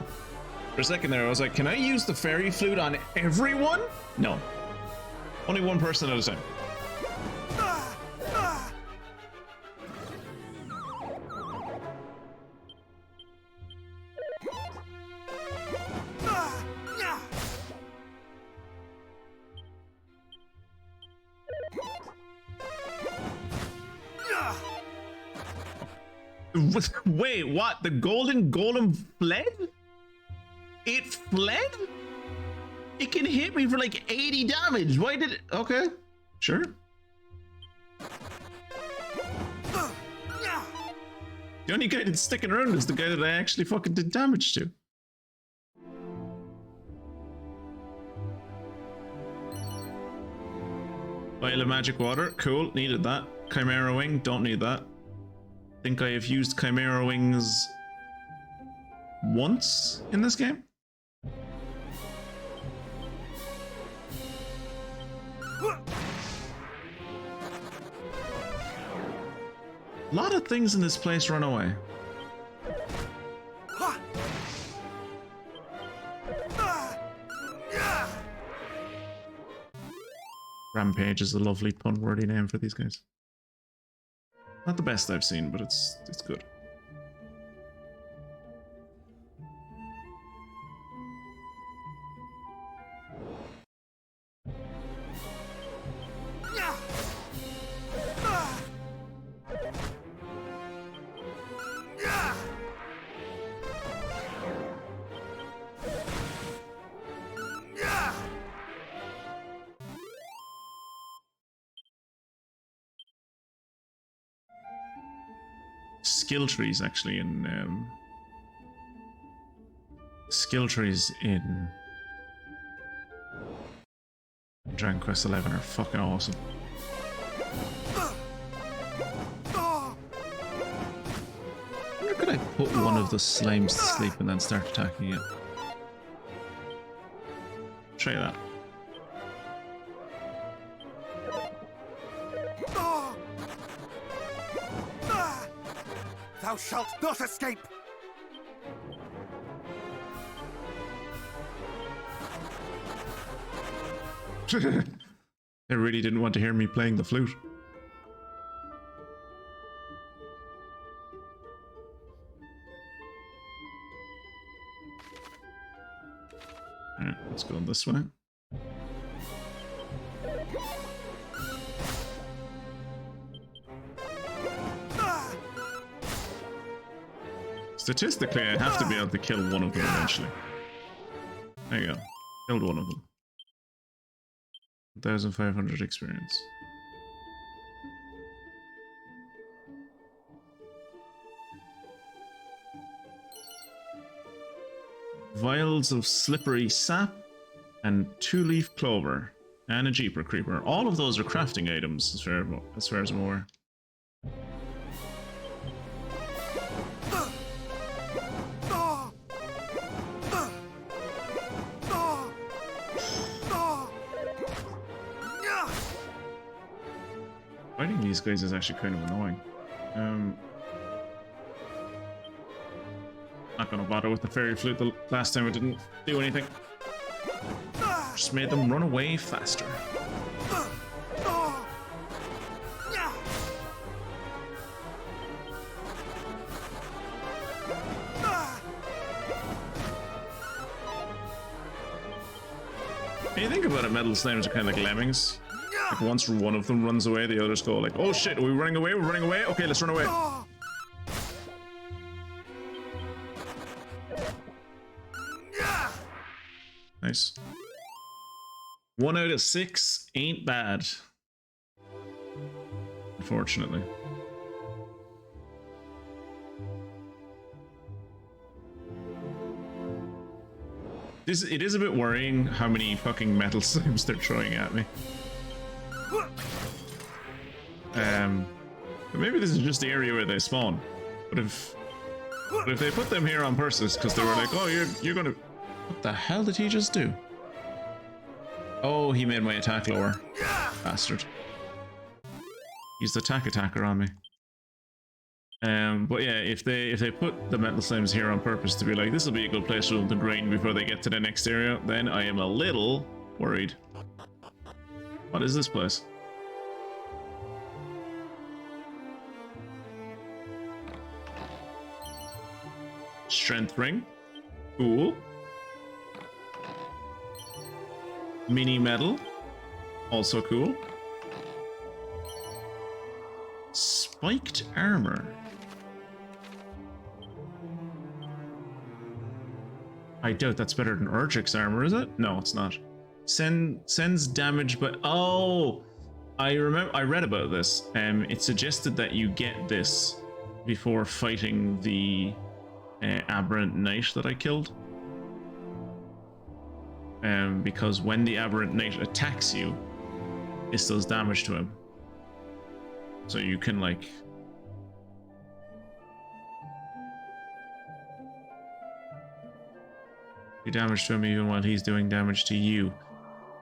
Speaker 1: For a second there, I was like, can I use the fairy flute on everyone? No. Only one person at a time. Wait, what? The golden golem fled? It fled? It can hit me for like 80 damage. Why did it? Okay, sure. The only guy that's sticking around is the guy that I actually fucking did damage to. Vial of magic water, cool, needed that. Chimera wing, don't need that. Think I have used Chimera wings once in this game. A lot of things in this place run away. Rampage is a lovely pun-worthy name for these guys. Not the best I've seen, but it's good. Skill trees actually in Dragon Quest XI are fucking awesome. Where could I put one of the slimes to sleep and then start attacking it? Try that.
Speaker 5: Thou shalt not escape!
Speaker 1: They really didn't want to hear me playing the flute. Alright, let's go this way. Statistically, I have to be able to kill one of them eventually. There you go. Killed one of them. 1,500 experience. Vials of slippery sap and 2-leaf clover and a jeeper creeper. All of those are crafting items as far as I'm aware. Fighting these guys is actually kind of annoying. Not gonna bother with the fairy flute. The last time it didn't do anything. Just made them run away faster. When you think about it, metal slimes are kind of like lemmings. Like once one of them runs away, the others go like, "Oh shit, are we running away? We're running away? Okay, let's run away." Nice. 1 out of 6 ain't bad. Unfortunately. It is a bit worrying how many fucking metal slimes they're throwing at me. But maybe this is just the area where they spawn. But if they put them here on purpose because they were like, "Oh, you're gonna," what the hell did he just do? Oh, he made my attack lower, bastard. He's the attacker on me. But yeah, if they put the metal slimes here on purpose to be like, this will be a good place for them to grind before they get to the next area, then I am a little worried. What is this place? Strength ring. Cool. Mini medal. Also cool. Spiked armor. I doubt that's better than Urchic's armor, is it? No, it's not. Sends damage, but oh, I read about this. It suggested that you get this before fighting the aberrant knight that I killed. Because when the aberrant knight attacks you, this does damage to him. So you can like do damage to him even while he's doing damage to you.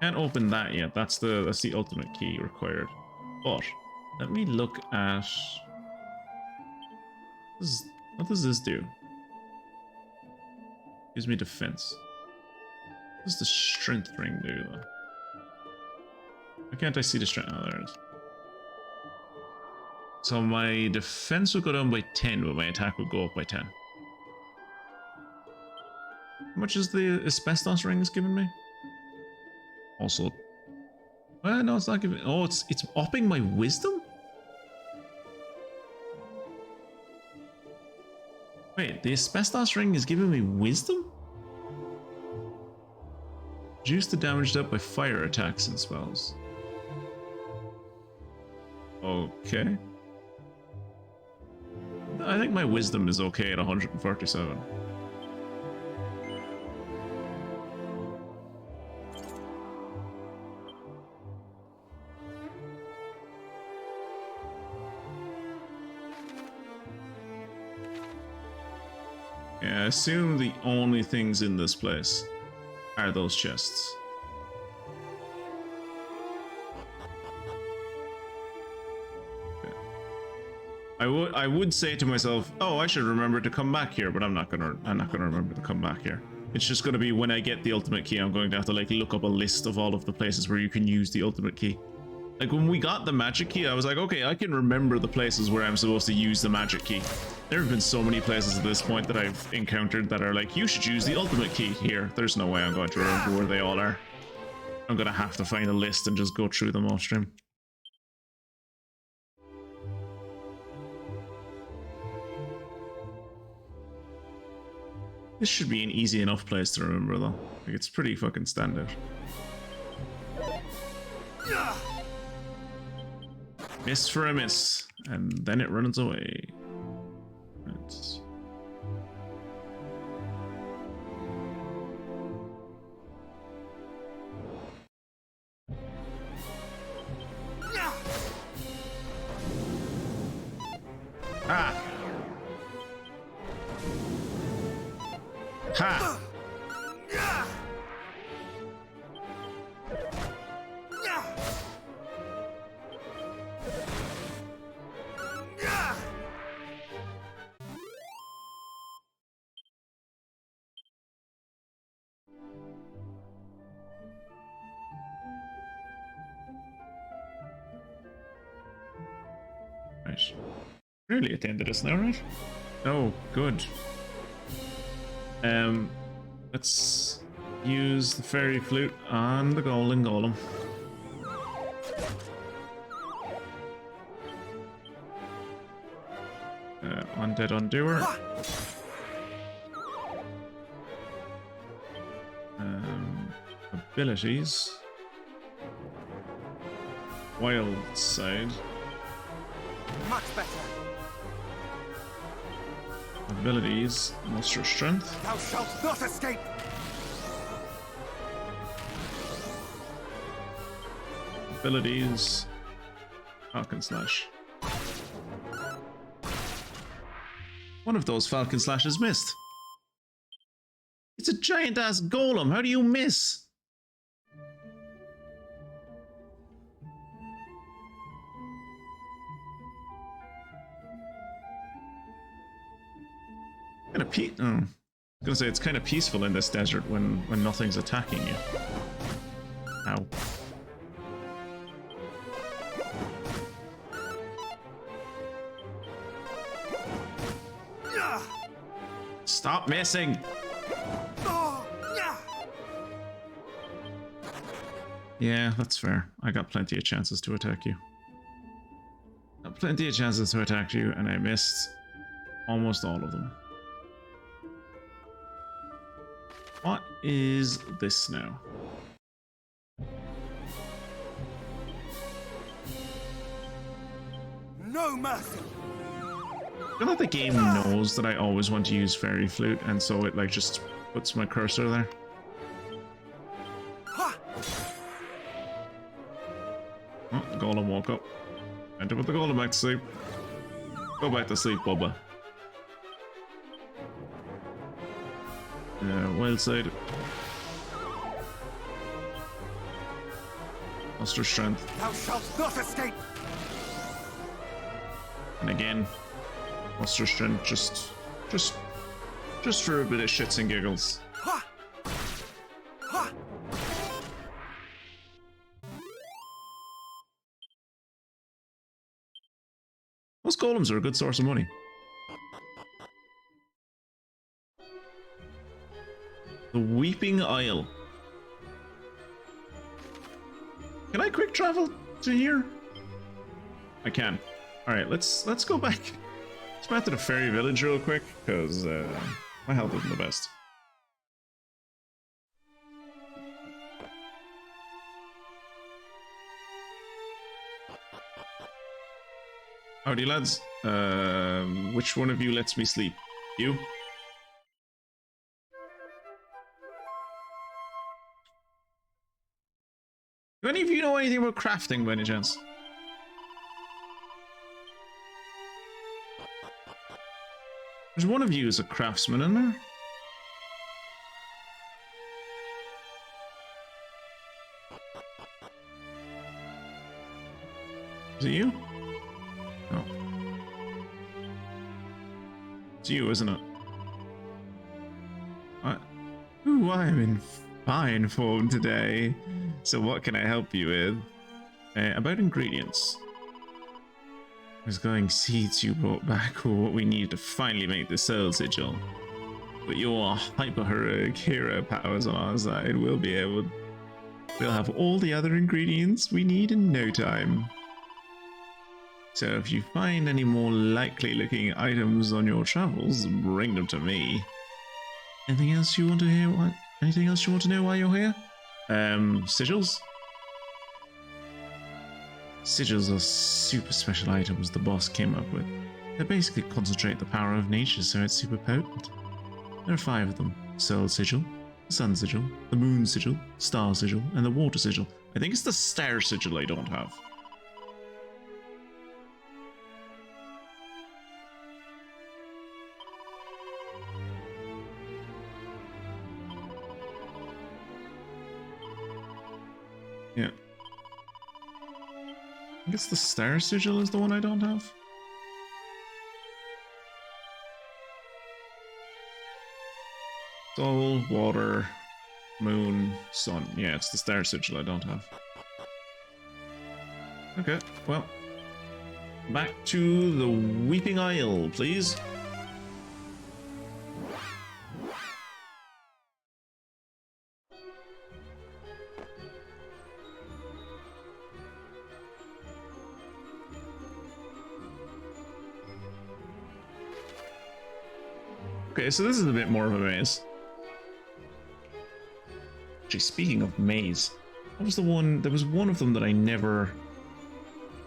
Speaker 1: Can't open that yet. That's the ultimate key required. But let me look at what does this do? Gives me defense. What does the strength ring do though? Why can't I see the strength? Oh, there it is. So my defense will go down by 10, but my attack will go up by 10. How much is the asbestos ring is giving me? Also, well, no, it's not giving. Oh, it's upping my wisdom. Wait, the asbestos ring is giving me wisdom? Reduce the damage dealt by fire attacks and spells. Okay. I think my wisdom is okay at 147. Yeah, I assume the only things in this place are those chests. I would say to myself, oh, I should remember to come back here, but I'm not gonna remember to come back here. It's just gonna be when I get the ultimate key, I'm going to have to like look up a list of all of the places where you can use the ultimate key. Like when we got the magic key, I was like, okay, I can remember the places where I'm supposed to use the magic key. There have been so many places at this point that I've encountered that are like, you should use the ultimate key here. There's no way I'm going to remember where they all are. I'm gonna have to find a list and just go through them off stream. This should be an easy enough place to remember though. Like it's pretty fucking standard. Miss for a miss, and then it runs away. Right. Ah! Ha! Right. Really at the end of this now, right? Oh, good. Let's use the fairy flute on the golem. Undead Undoer. Abilities. Wild side.
Speaker 5: Much better.
Speaker 1: Abilities, monster strength.
Speaker 5: Thou shalt not escape.
Speaker 1: Abilities, Falcon Slash. One of those Falcon Slashes missed. It's a giant ass golem. How do you miss? Kind of I was gonna say it's kind of peaceful in this desert when nothing's attacking you. Ow. Stop missing. Yeah, that's fair. I got plenty of chances to attack you. Got plenty of chances to attack you, and I missed almost all of them. What is this now?
Speaker 5: No mercy.
Speaker 1: I feel like the game knows that I always want to use fairy flute, and so it like just puts my cursor there. Oh, the golem woke up. Time to put the golem back to sleep. Go back to sleep, Bubba. Wild side. Monster strength.
Speaker 5: Thou shalt not escape.
Speaker 1: And again, monster strength just for a bit of shits and giggles. Most golems are a good source of money. The Weeping Isle. Can I quick travel to here? I can. Alright, let's go back. Let's back to the fairy village real quick, because my health isn't the best. Howdy lads. Which one of you lets me sleep? You? Do any of you know anything about crafting by any chance? There's one of you is a craftsman in there. Is it you? No. It's you, isn't it? What? Ooh, I'm in fine form today. So what can I help you with? About ingredients. I was going seeds you brought back were what we need to finally make the soul sigil. But your hyper-heroic hero powers on our side, we'll have all the other ingredients we need in no time. So if you find any more likely looking items on your travels, bring them to me. Anything else you want to hear? Anything else you want to know while you're here? Sigils? Sigils are super special items the boss came up with. They basically concentrate the power of nature, so it's super potent. There are 5 of them. Soul Sigil, the Sun Sigil, the Moon Sigil, Star Sigil, and the Water Sigil. I think it's the Star Sigil I don't have. Yeah. I guess the Star Sigil is the one I don't have. Soul, water, moon, sun. Yeah, it's the Star Sigil I don't have. Okay, well. Back to the Weeping Isle, please. Okay, so this is a bit more of a maze. Actually, speaking of maze, what was the one? There was one of them that I never.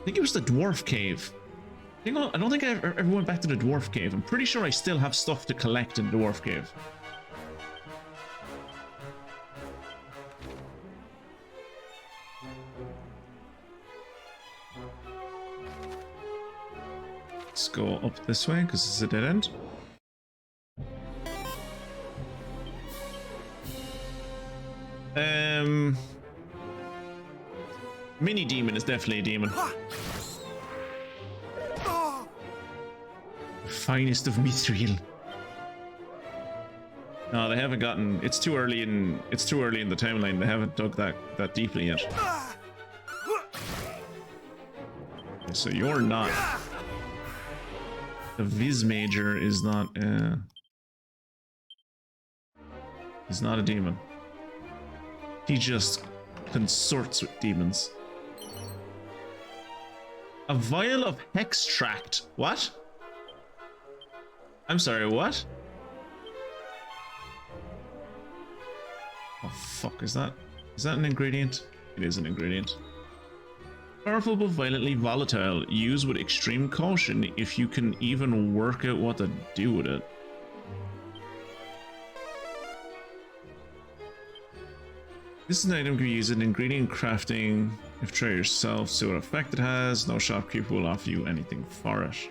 Speaker 1: I think it was the Dwarf Cave. I don't think I ever went back to the Dwarf Cave. I'm pretty sure I still have stuff to collect in the Dwarf Cave. Let's go up this way because it's a dead end. Mini demon is definitely a demon. Finest of Mithril. No, they haven't gotten. It's too early in. It's too early in the timeline. They haven't dug that deeply yet. So you're not. The Viz Major is not. He's not a demon. He just consorts with demons. A vial of Hextract. What? I'm sorry, what? Oh fuck, is that an ingredient? It is an ingredient. Powerful but violently volatile. Use with extreme caution if you can even work out what to do with it. This is an item can be used in ingredient crafting. If try yourself, see what effect it has. No shopkeeper will offer you anything for it.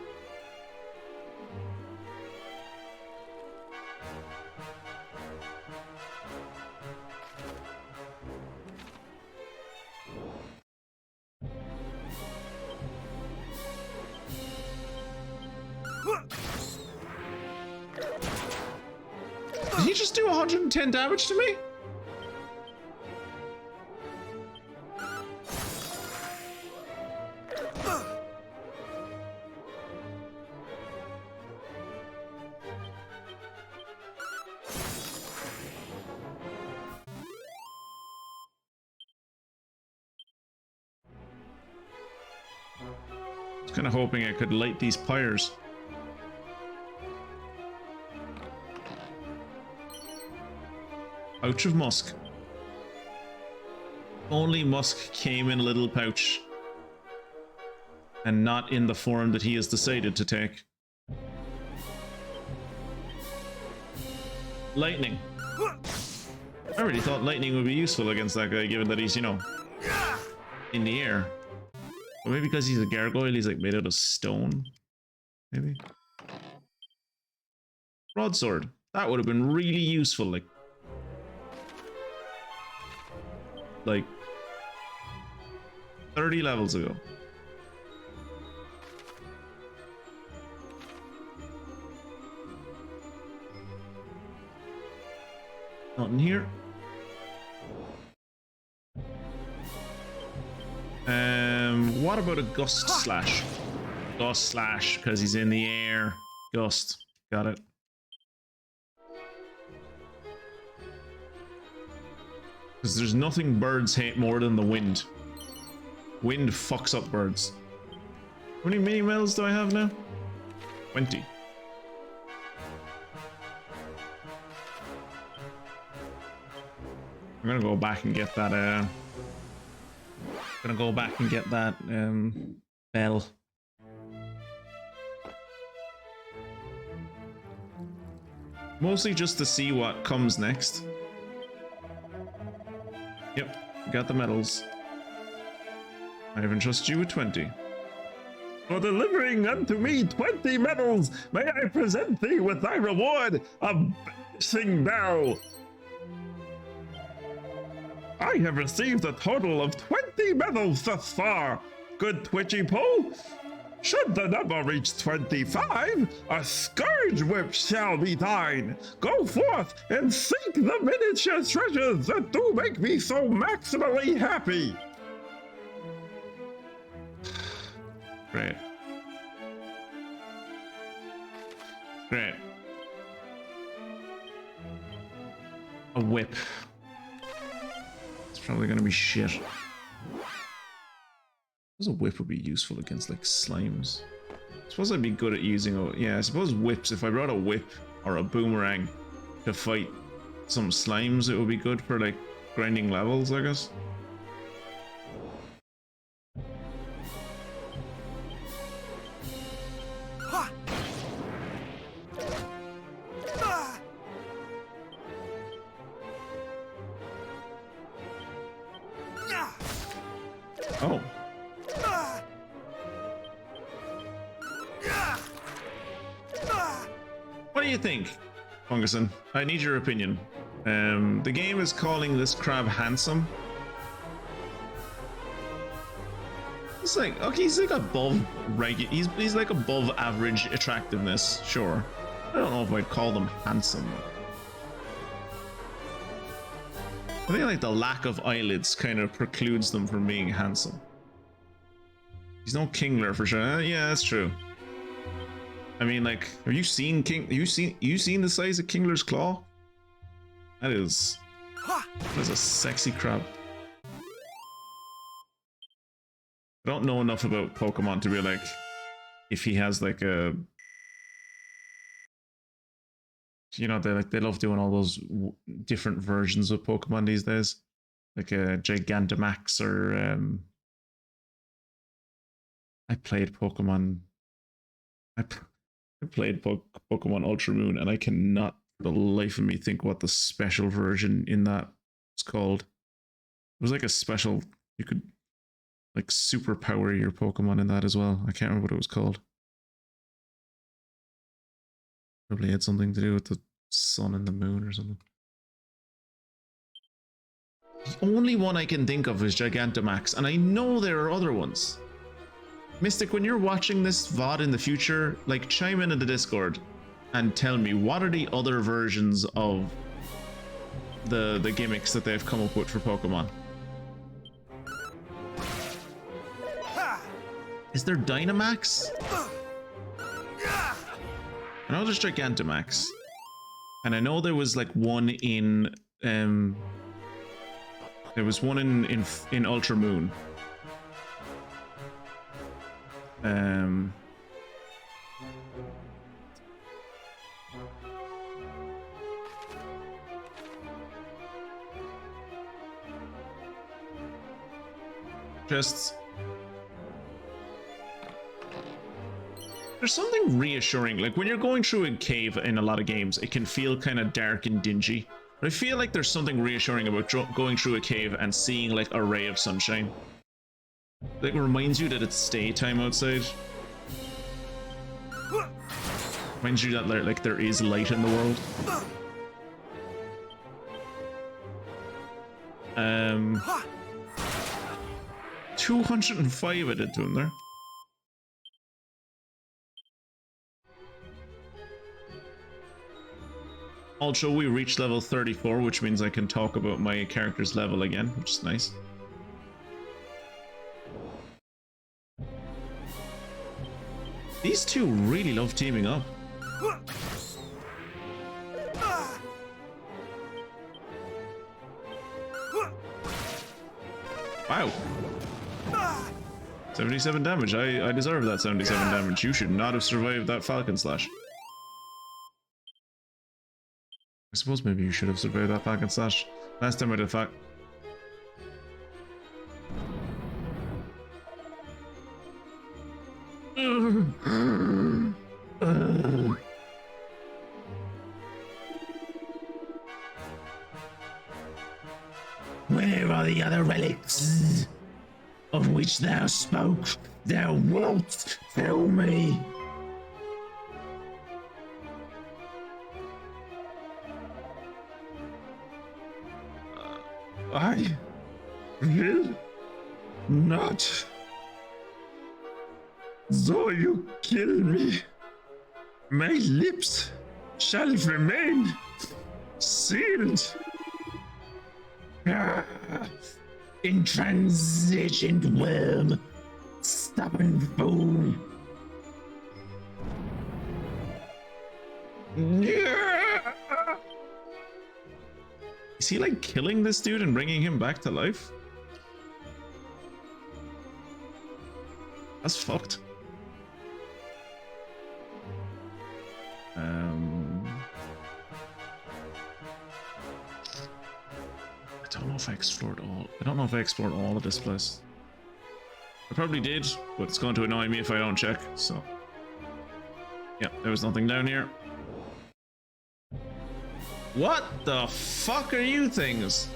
Speaker 1: Did he just do 110 damage to me? Kind of hoping I could light these pyres. Pouch of musk. Only musk came in a little pouch. And not in the form that he has decided to take. Lightning. I already thought lightning would be useful against that guy, given that he's, you know, in the air. Or maybe because he's a gargoyle, he's like made out of stone. Maybe. Broadsword. That would have been really useful, like 30 levels ago. Nothing here. What about a gust slash? Gust slash, because he's in the air. Gust. Got it. Because there's nothing birds hate more than the wind. Wind fucks up birds. How many mini medals do I have now? 20. I'm gonna go back and get that, bell. Mostly just to see what comes next. Yep, got the medals. I have entrusted you with 20.
Speaker 6: For delivering unto me 20 medals, may I present thee with thy reward, a sing bell. I have received a total of 20 medals thus far. Good Twitchy Poo. Should the number reach 25, a scourge whip shall be thine. Go forth and seek the miniature treasures that do make me so maximally happy.
Speaker 1: Great. Great. A whip. It's probably gonna be shit. I suppose a whip would be useful against like slimes. I suppose I'd be good at using a... Yeah, I suppose whips, if I brought a whip or a boomerang to fight some slimes, it would be good for like grinding levels, I guess. Oh. What do you think, Funguson? I need your opinion. The game is calling this crab handsome. It's like, okay, he's like above regular. He's like above average attractiveness, sure. I don't know if I'd call them handsome. I think like the lack of eyelids kind of precludes them from being handsome. He's no Kingler for sure. Yeah, that's true. I mean, like, have you seen you seen the size of Kingler's claw? That is a sexy crab. I don't know enough about Pokemon to be like, if he has like a, you know, they love doing all those different versions of Pokemon these days, like a Gigantamax or I played Pokemon. I played Pokemon Ultra Moon, and I cannot for the life of me think what the special version in that was called. It was like a special, you could like superpower your Pokemon in that as well. I can't remember what it was called. Probably had something to do with the sun and the moon or something. The only one I can think of is Gigantamax, and I know there are other ones. Mystic, when you're watching this VoD in the future, like, chime in the Discord and tell me what are the other versions of the gimmicks that they've come up with for Pokemon. Is there Dynamax? I know there's Gigantamax, and I know there was like one in there was one in Ultra Moon. Just there's something reassuring, like when you're going through a cave in a lot of games, it can feel kind of dark and dingy, but I feel like there's something reassuring about going through a cave and seeing like a ray of sunshine. Like, it reminds you that it's daytime outside. Reminds you that like there is light in the world. 205 I did to him there. Also, we reached level 34, which means I can talk about my character's level again, which is nice. These two really love teaming up. Wow. 77 damage. I deserve that 77 damage. You should not have survived that Falcon Slash. I suppose maybe you should have survived that Falcon Slash. Last time I did fact.
Speaker 2: Where are the other relics of which thou spoke? Thou wilt tell me.
Speaker 6: I will not. Though you kill me, my lips shall remain sealed.
Speaker 2: Ah, intransigent worm, stubborn fool.
Speaker 1: Is he like killing this dude and bringing him back to life? That's fucked. I don't know if I explored all. I don't know if I explored all of this place. I probably did, but it's going to annoy me if I don't check. So, yeah, there was nothing down here. What the fuck are you things?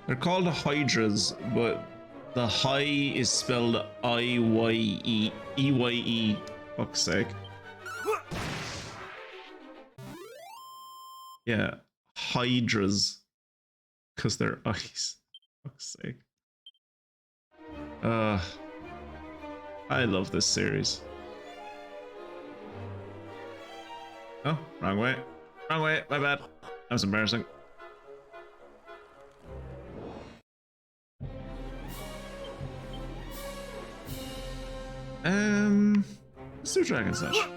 Speaker 1: They're called hydras, but the high is spelled I-Y-E. E-Y-E. Fuck's sake. Yeah, hydras. Because they're eyes. Fuck's sake. I love this series. Oh, wrong way. Wrong way, my bad. That was embarrassing. Let's do Dragon Slash.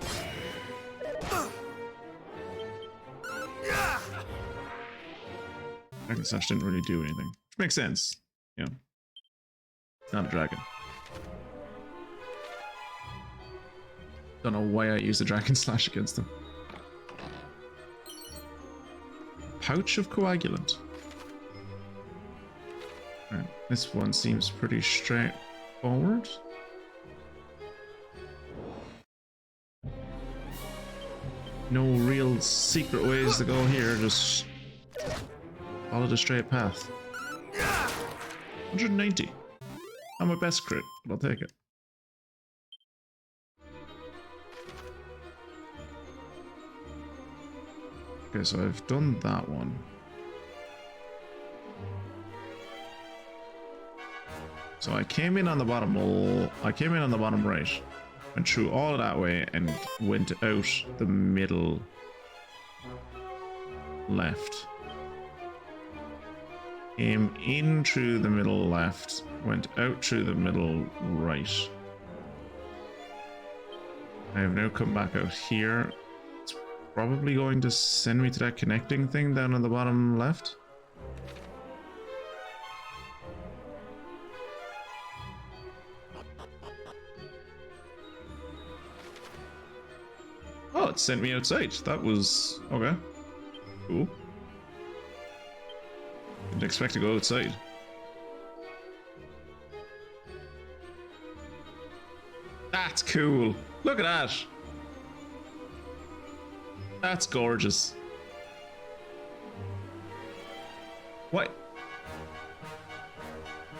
Speaker 1: Dragon Slash didn't really do anything, which makes sense. You know, it's not a dragon. Don't know why I used the Dragon Slash against him. Pouch of coagulant. Alright, this one seems pretty straightforward. No real secret ways to go here, just follow the straight path. 190. Not my best crit, but I'll take it. Okay, so I've done that one. So I came in on the bottom right, went through all of that way and went out the middle left. Came in through the middle left, went out through the middle right. I have now come back out here. It's probably going to send me to that connecting thing down on the bottom left. Oh, it sent me outside. That was okay. Cool. Didn't expect to go outside. That's cool. Look at that. That's gorgeous. What?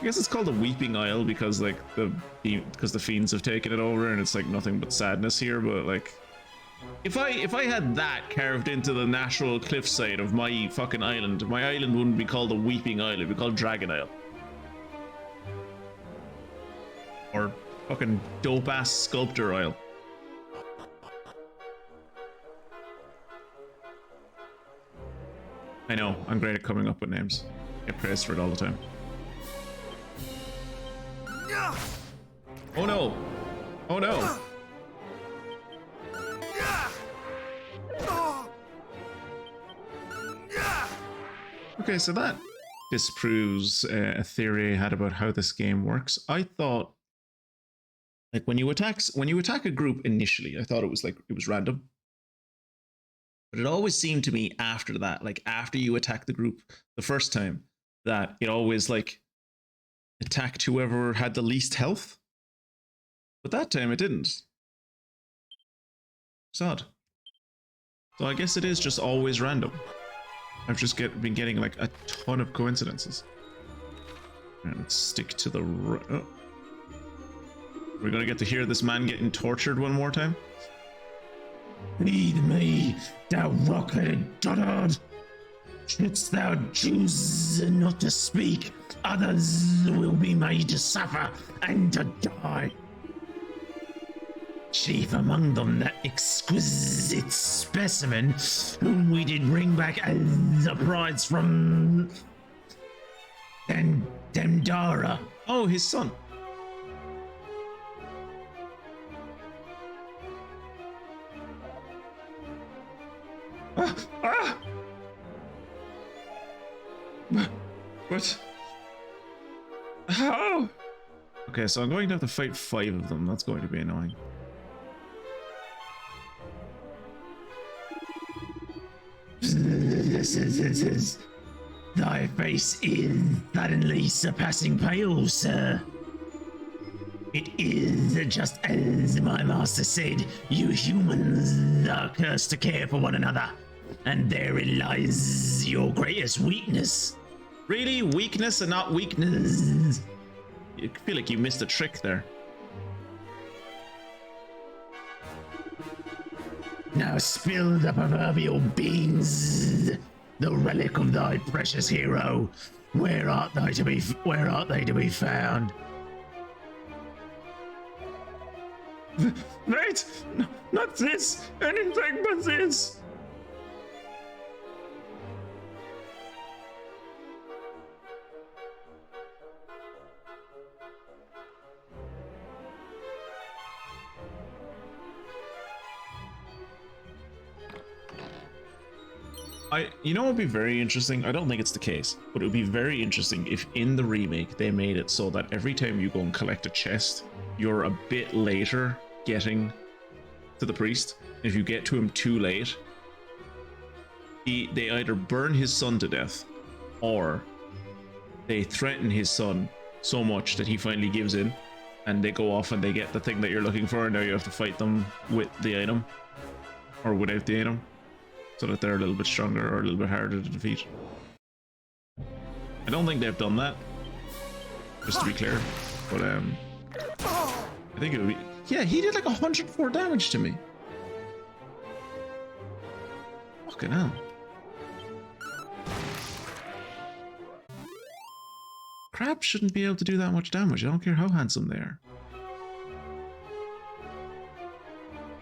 Speaker 1: I guess it's called the Weeping Isle because like the fiends have taken it over and it's like nothing but sadness here, but like if I had that carved into the natural cliffside of my fucking island, my island wouldn't be called the Weeping Isle, it'd be called Dragon Isle. Or fucking dope ass sculptor oil. I know, I'm great at coming up with names. Get praised for it all the time. Oh no! Oh no! Okay, so that disproves a theory I had about how this game works. I thought, like, when you attack a group initially, I thought it was random. But it always seemed to me after that, like after you attack the group the first time, that it always like attacked whoever had the least health. But that time it didn't. It's odd. So I guess it is just always random. I've just been getting like a ton of coincidences. And let's stick to the... Oh. We're gonna get to hear this man getting tortured one more time.
Speaker 2: Lead me, thou rock-headed dotard. Shouldst thou choose not to speak, others will be made to suffer and to die. Chief among them that exquisite specimen whom we did bring back as a prize from Demdara.
Speaker 1: Oh, his son. What? How? Okay, so I'm going to have to fight 5 of them. That's going to be annoying.
Speaker 2: Thy face is suddenly surpassing pale, sir. It is just as my master said, you humans are cursed to care for one another, and therein lies your greatest weakness.
Speaker 1: Really? Weakness and not weakness? You feel like you missed a trick there.
Speaker 2: Now spill the proverbial beans, the relic of thy precious hero. Where art they to be found?
Speaker 6: Wait! No, not this! Anything but this!
Speaker 1: You know what would be very interesting? I don't think it's the case, but it would be very interesting if in the remake they made it so that every time you go and collect a chest, you're a bit later getting to the priest. If you get to him too late, they either burn his son to death, or they threaten his son so much that he finally gives in, and they go off and they get the thing that you're looking for, and now you have to fight them with the item, or without the item, so that they're a little bit stronger or a little bit harder to defeat. I don't think they've done that, just to be clear, but I think it would be... Yeah, he did like 104 damage to me. Fucking hell. Crabs shouldn't be able to do that much damage. I don't care how handsome they are.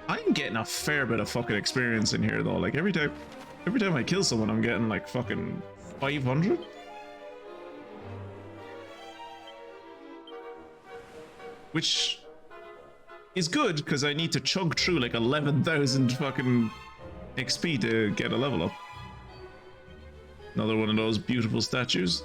Speaker 1: I'm getting a fair bit of fucking experience in here though. Like every time I kill someone, I'm getting like fucking 500. Which is good because I need to chug through like 11,000 fucking XP to get a level up. Another one of those beautiful statues.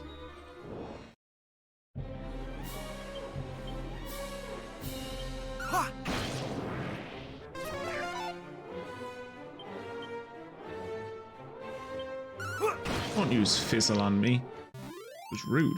Speaker 1: Don't use fizzle on me. It was rude.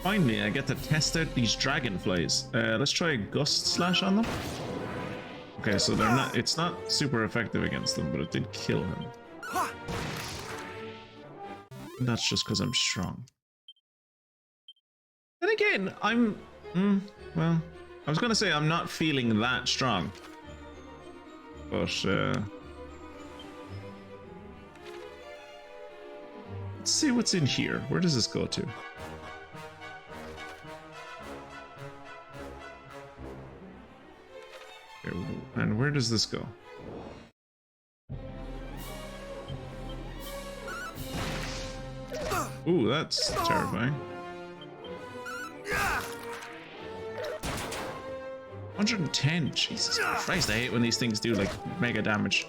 Speaker 1: Finally, I get to test out these dragonflies. Let's try a gust slash on them. Okay, so they're not. It's not super effective against them, but it did kill him. And that's just because I'm strong. Then again, I'm... well, I was gonna say I'm not feeling that strong. But, let's see what's in here. Where does this go to? Okay, and where does this go? Ooh, that's terrifying. 110, Jesus Christ, I hate when these things do like mega damage.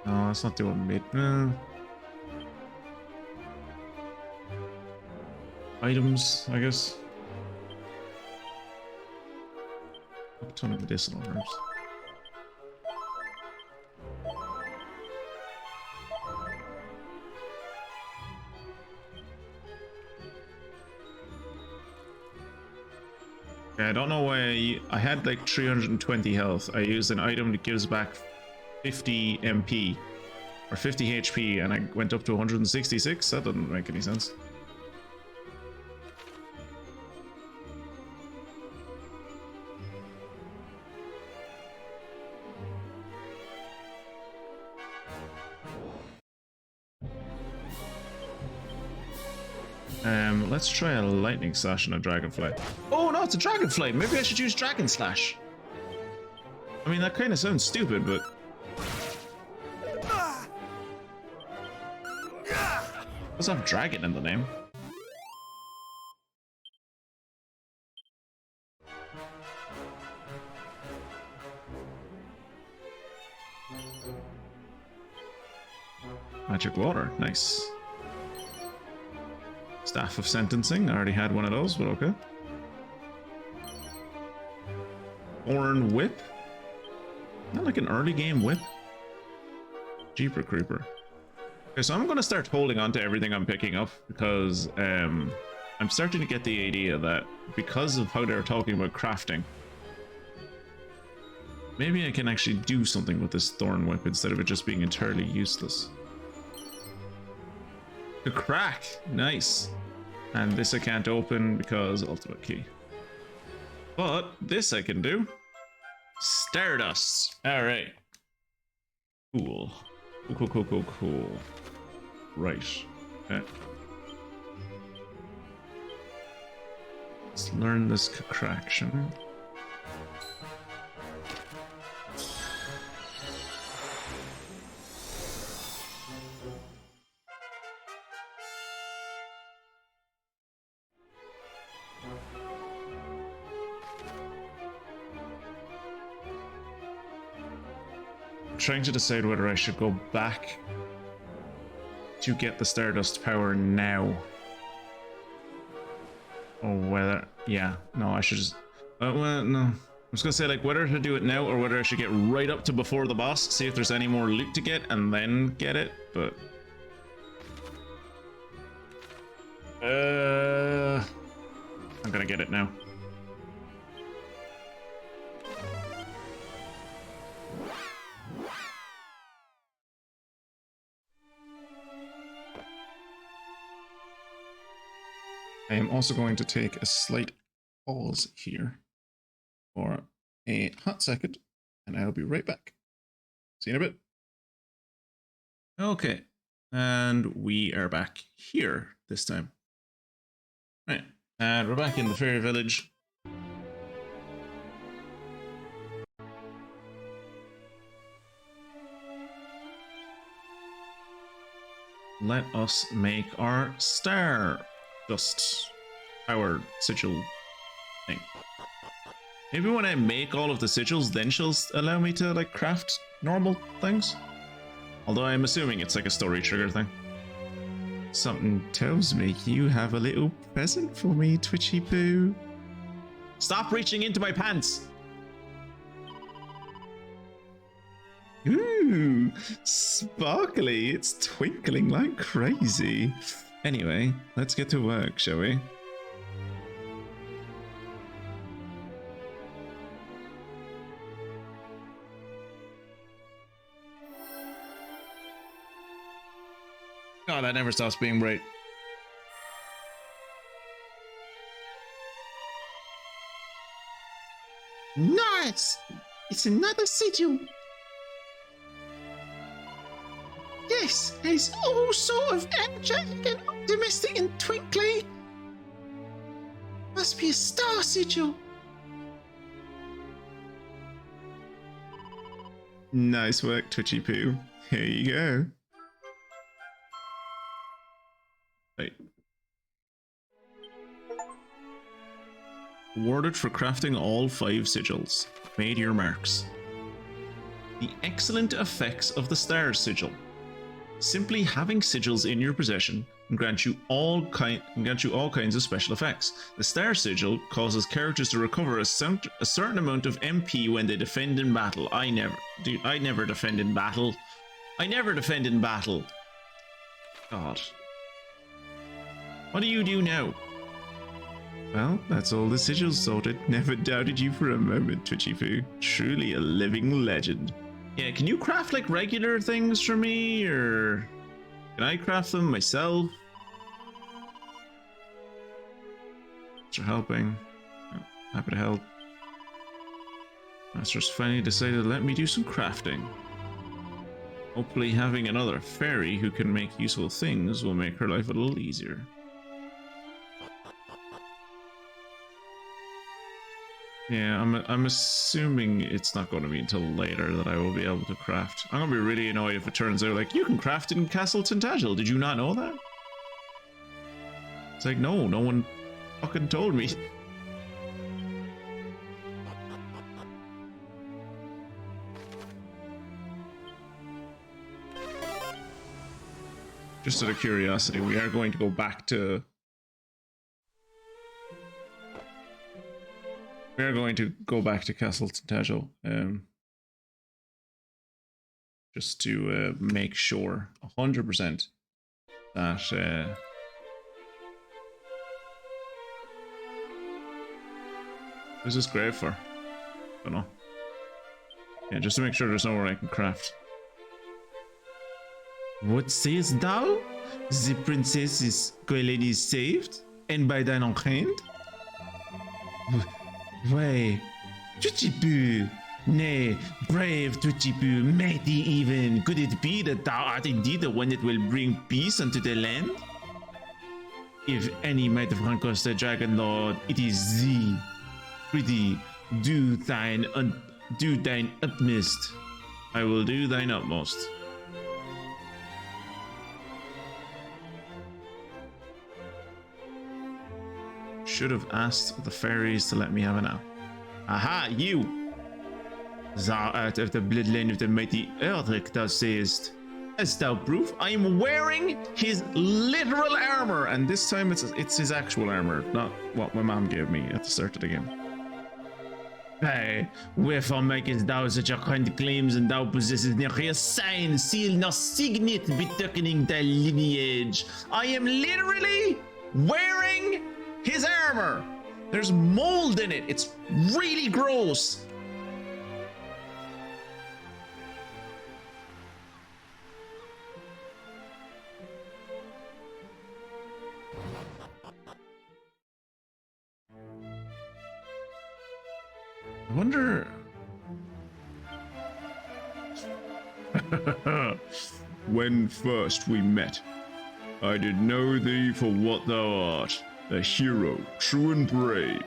Speaker 1: No, that's not doing mid. Items, I guess. A ton of medicinal herbs. Yeah, I don't know why I had like 320 health. I used an item that gives back 50 MP or 50 HP and I went up to 166. That doesn't make any sense. Let's try a lightning slash and a dragonfly. Oh no, it's a dragonfly. Maybe I should use dragon slash. I mean, that kind of sounds stupid, but does have dragon in the name. Magic water, nice. Staff of sentencing, I already had one of those, but okay. Thorn whip. Not like an early game whip. Jeeper creeper. Okay, so I'm gonna start holding on to everything I'm picking up because I'm starting to get the idea that because of how they're talking about crafting, maybe I can actually do something with this thorn whip instead of it just being entirely useless. A crack, nice. And this I can't open because ultimate key. But this I can do. Stardust. All right. Cool. Cool. Right. Okay. Let's learn this contraction. Trying to decide whether I should go back to get the Stardust power now. Or whether... Yeah, no, I should just... well, no. I was gonna say, like, whether to do it now or whether I should get right up to before the boss, see if there's any more loot to get, and then get it, but... I'm gonna get it now. I am also going to take a slight pause here for a hot second, and I'll be right back. See you in a bit. Okay, and we are back here this time. Right, and we're back in the fairy village. Let us make our star dust power sigil thing. Maybe when I make all of the sigils, then she'll allow me to like craft normal things. Although I'm assuming it's like a story trigger thing. Something tells me you have a little present for me, Twitchy Poo. Stop reaching into my pants! Ooh, sparkly. It's twinkling like crazy. Anyway, let's get to work, shall we? Oh, that never stops being bright.
Speaker 3: Nice! It's another sigil. Yes, and it's all sort of angelic and optimistic and twinkly. Must be a star sigil.
Speaker 1: Nice work, Twitchy Poo. Here you go. Right. Awarded for crafting all 5 sigils. Made your marks. The excellent effects of the star sigil. Simply having sigils in your possession can grant you all kinds of special effects. The star sigil causes characters to recover a certain amount of MP when they defend in battle. I never defend in battle. I never defend in battle. God. What do you do now? Well, that's all the sigils sorted. Never doubted you for a moment, Twitchy Poo. Truly a living legend. Yeah, can you craft like regular things for me, or can I craft them myself? Thanks for helping. Oh, happy to help. Master's finally decided to let me do some crafting. Hopefully having another fairy who can make useful things will make her life a little easier. Yeah, I'm assuming it's not going to be until later that I will be able to craft. I'm going to be really annoyed if it turns out like, you can craft in Castle Tintagel. Did you not know that? It's like, no one fucking told me. Just out of curiosity, we are going to go back to... We are going to go back to Castle Tintagel, just to make sure 100% that what's this grave for? Don't know. Yeah, just to make sure there's nowhere I can craft. What sayest thou? The princess Golem is saved, and by thine own hand? Why, Twitchy Poo, nay, brave Twitchy Poo, mighty even, could it be that thou art indeed the one that will bring peace unto the land? If any might have conquered the Dragon Lord, it is thee. Prithee, do thine utmost. I will do thine utmost. Should have asked the fairies to let me have an apple. Aha, you! Thou art of the bloodline of the mighty Erdrick, thou sayest. As thou proof, I am wearing his literal armor, and this time it's his actual armor, not what my mom gave me at the start of the game. Hey, wherefore makest thou such a kind claims, and thou possessest neither a sign, seal, nor signet betokening thy lineage? I am literally wearing his armor. There's mold in it. It's really gross. I wonder.
Speaker 4: When first we met, I did know thee for what thou art. A hero, true and brave.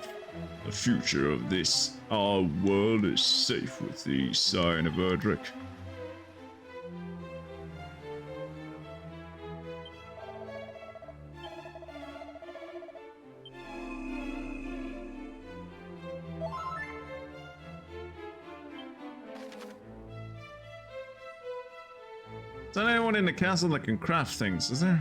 Speaker 4: The future of this, our world, is safe with thee, Scion of Erdrick.
Speaker 1: Is there anyone in the castle that can craft things, is there?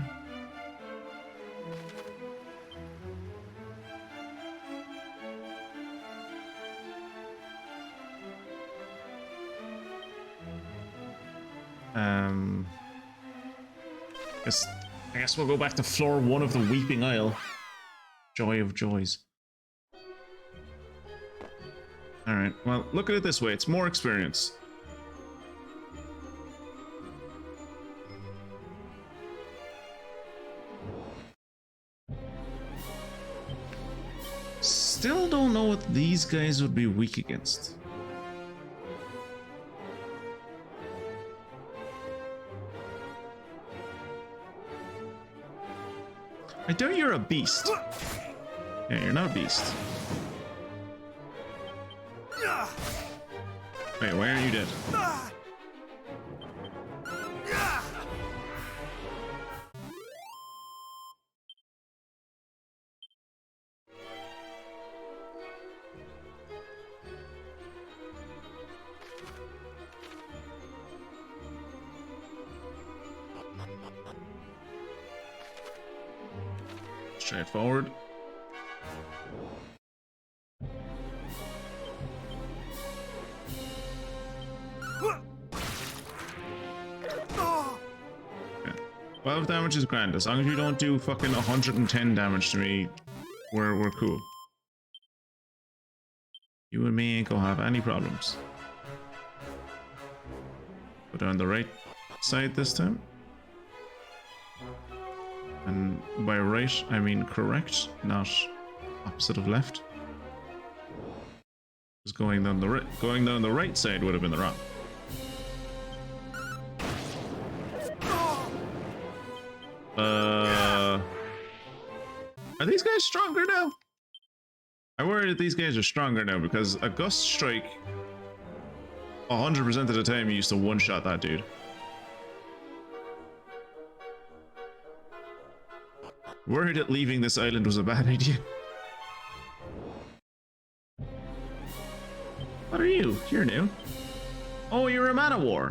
Speaker 1: I guess we'll go back to floor 1 of the Weeping Isle. Joy of joys. Alright, well, look at it this way. It's more experience. still don't know what these guys would be weak against. I doubt you're a beast. Yeah, you're not a beast. Wait, why aren't you dead? Straightforward. Okay. 12 damage is grand. As long as you don't do fucking 110 damage to me, we're cool. You and me ain't gonna have any problems. Go down the right side this time. And by right, I mean correct, not opposite of left. Because going down the right side would have been the wrong. Are these guys stronger now? I worry that these guys are stronger now because a gust strike 100% of the time you used to one-shot that dude. Worried that leaving this island was a bad idea. What are you? You're new. Oh, you're a man of war.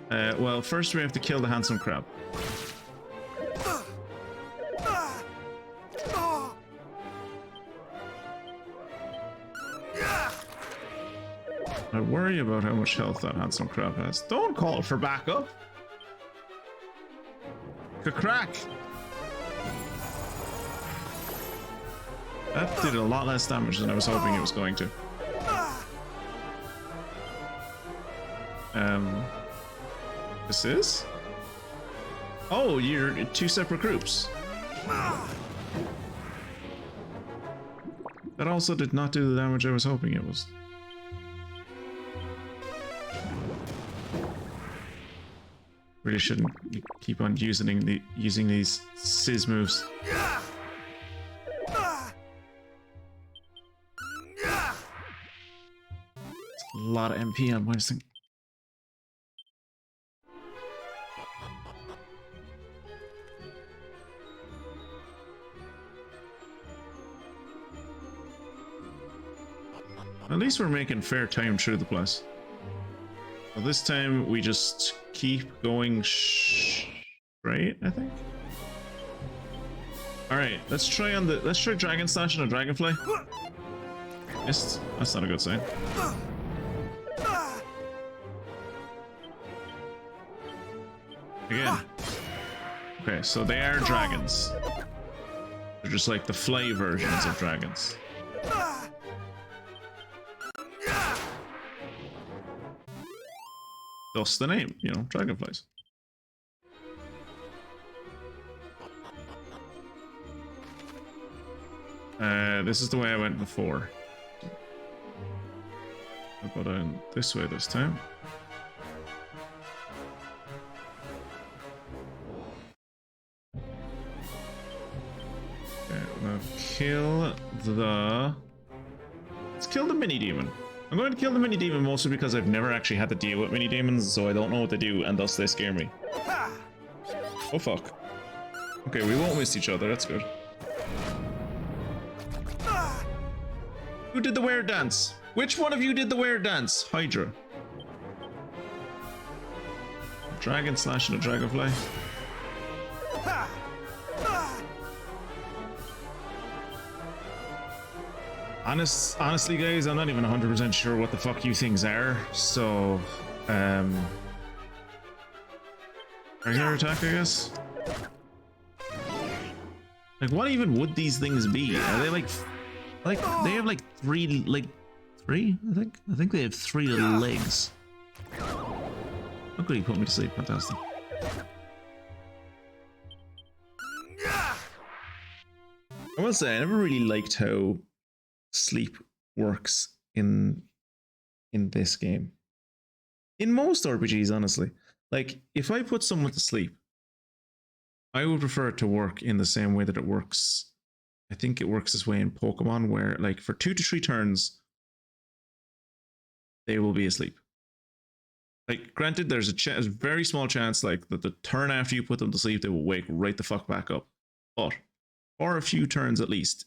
Speaker 1: Well, first we have to kill the handsome crab. I worry about how much health that handsome crab has. Don't call for backup. Crack. That did a lot less damage than I was hoping it was going to. This is? Oh, you're two separate groups. That also did not do the damage I was hoping it was. Really shouldn't keep on using these sizz moves. A lot of MP I'm wasting. At least we're making fair time through the place. Well, this time we just keep going straight, I think. All right, let's try Dragon Slash and a Dragonfly. Missed. That's not a good sign. Again. Okay, so they are dragons. They're just like the fly versions of dragons. Thus the name, you know, dragonflies. This is the way I went before. I'll go down this way this time. Okay, we'll kill the... Let's kill the mini demon. I'm going to kill the mini demon mostly because I've never actually had to deal with mini demons, so I don't know what they do, and thus they scare me. Oh fuck. Okay, we won't miss each other, that's good. Who did the weird dance? Which one of you did the weird dance? Hydra. A dragon slash and a dragonfly. Honestly, guys, I'm not even 100% sure what the fuck you things are, so, regular attack, I guess? Like, what even would these things be? Are they like, they have like three, I think they have 3 little legs. Oh good, he put me to sleep, fantastic. I will say I never really liked how sleep works in this game. In most RPGs, honestly. Like, if I put someone to sleep, I would prefer it to work in the same way that it works. I think it works this way in Pokemon, where like for 2 to 3 turns, they will be asleep. Like, granted, there's a very small chance like that the turn after you put them to sleep, they will wake right the fuck back up. But for a few turns at least,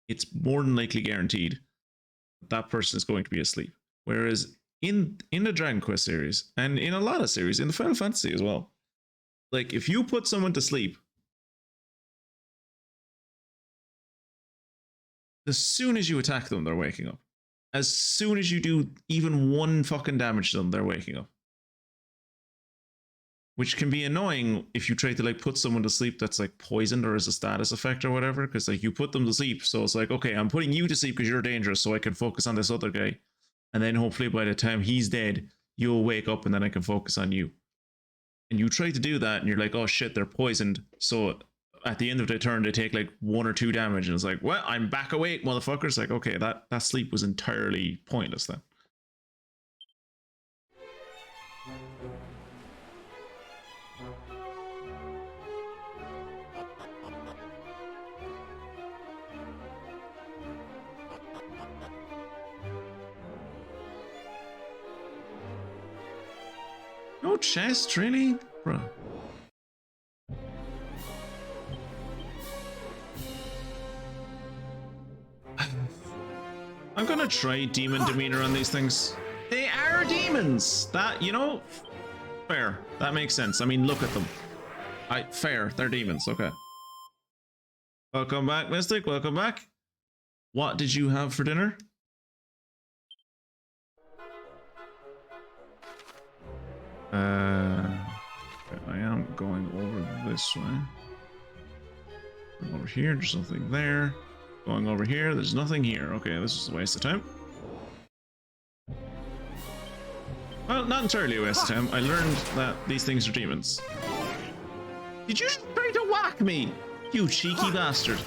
Speaker 1: it's more than likely guaranteed that person is going to be asleep. Whereas in the Dragon Quest series, and in a lot of series, in the Final Fantasy as well, like if you put someone to sleep, as soon as you attack them, they're waking up. As soon as you do even 1 fucking damage to them, they're waking up. Which can be annoying if you try to like put someone to sleep that's like poisoned or as a status effect or whatever, because like you put them to sleep, so it's like, okay, I'm putting you to sleep because you're dangerous, so I can focus on this other guy. And then hopefully by the time he's dead, you'll wake up and then I can focus on you. And you try to do that and you're like, oh shit, they're poisoned. So at the end of the turn, they take like 1 or 2 damage and it's like, well, I'm back awake, motherfuckers. Like, okay, that sleep was entirely pointless then. No chest, really? Bro. I'm gonna try demon demeanor on these things. They are demons! That, you know, fair. That makes sense. I mean, look at them. Fair, they're demons, okay. Welcome back, Mystic, welcome back. What did you have for dinner? I am going over this way. Going over here, there's nothing there. Going over here, there's nothing here. Okay, this is a waste of time. Well, not entirely a waste of time. I learned that these things are demons. Did you just try to whack me? You cheeky bastard.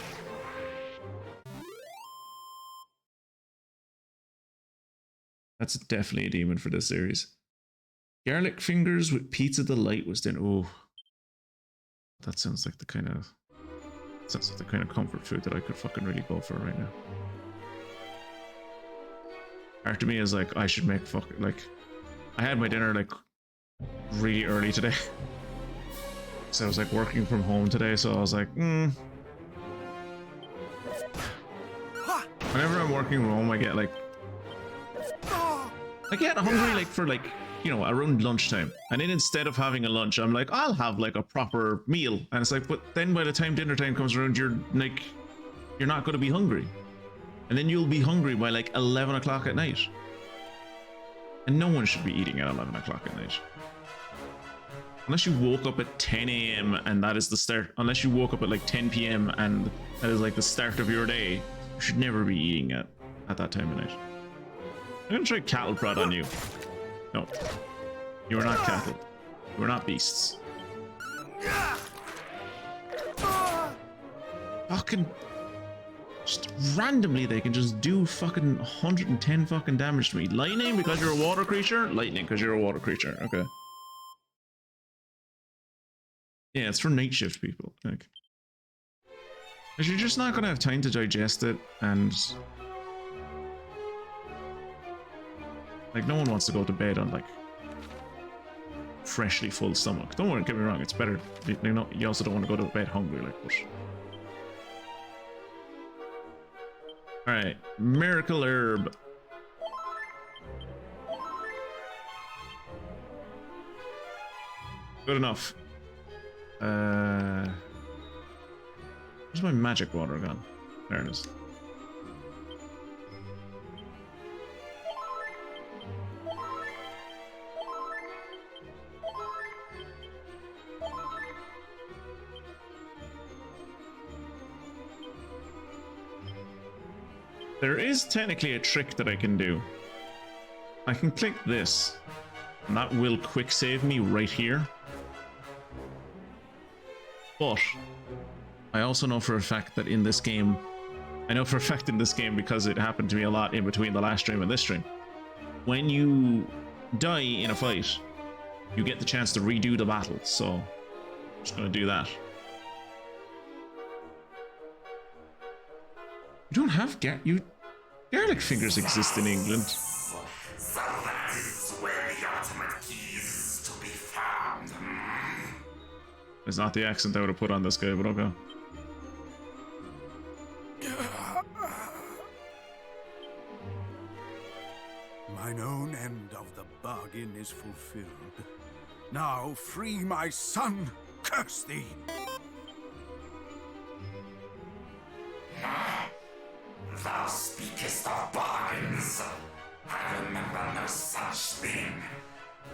Speaker 1: That's definitely a demon for this series. Garlic fingers with pizza delight was then. Oh, that sounds like the kind of comfort food that I could fucking really go for right now. Part of me is like, I should make fucking like. I had my dinner like really early today, so I was like working from home today. So I was like, Whenever I'm working from home, I get hungry like for like, you know, around lunchtime, and then instead of having a lunch, I'm like, I'll have like a proper meal, and it's like, but then by the time dinner time comes around, you're not going to be hungry, and then you'll be hungry by like 11 o'clock at night, and no one should be eating at 11 o'clock at night, unless you woke up at 10 a.m. and that is the start. Unless you woke up at like 10 p.m. and that is like the start of your day, you should never be eating at that time of night. I'm gonna try cattle prod on you. No, you are not cattle. You are not beasts. Fucking, just randomly they can just do fucking 110 fucking damage to me. Lightning because you're a water creature? Lightning because you're a water creature. Okay. Yeah, it's for night shift people. Like, because you're just not gonna have time to digest it, and like, no one wants to go to bed on like freshly full stomach. Don't worry, get me wrong, it's better. You also don't want to go to bed hungry, like, but... Alright, miracle herb. Good enough. Where's my magic water gone? There it is. There is technically a trick that I can do. I can click this, and that will quick save me right here. But I also know for a fact that in this game, because it happened to me a lot in between the last stream and this stream, when you die in a fight, you get the chance to redo the battle, so I'm just gonna do that. You don't have garlic fingers exist in England.
Speaker 5: So that is where the ultimate key is to be found.
Speaker 1: It's not the accent I would have put on this guy, but okay.
Speaker 7: Mine own end of the bargain is fulfilled. Now free my son, curse thee!
Speaker 5: Thou speakest of bargains. I remember no such thing.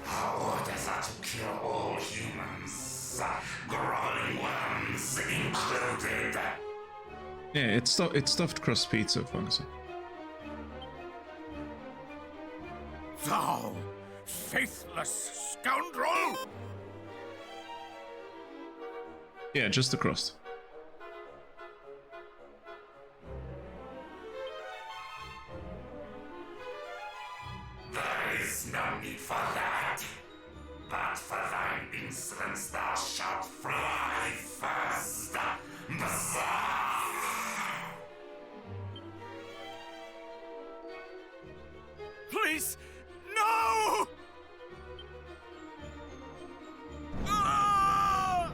Speaker 5: Our orders are to kill all humans, growing worms included.
Speaker 1: Yeah, it's stuffed crust pizza, fungus.
Speaker 7: Thou faithless scoundrel!
Speaker 1: Yeah, just the crust.
Speaker 5: There is no need for that. But for thine insolence thou shalt fly first. Bazaar!
Speaker 7: Please, no! Ah!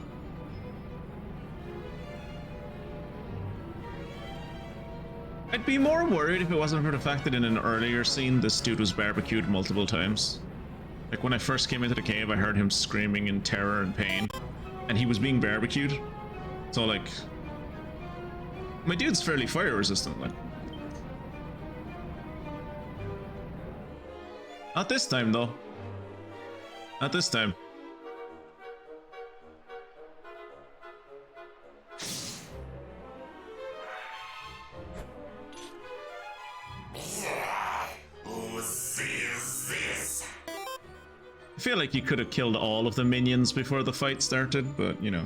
Speaker 1: I'd be more worried if it wasn't for the fact that in an earlier scene, this dude was barbecued multiple times. Like when I first came into the cave, I heard him screaming in terror and pain, and he was being barbecued. So like, my dude's fairly fire resistant, like. Not this time, though. Not this time.
Speaker 5: Who sees this?
Speaker 1: I feel like you could have killed all of the minions before the fight started, but you know.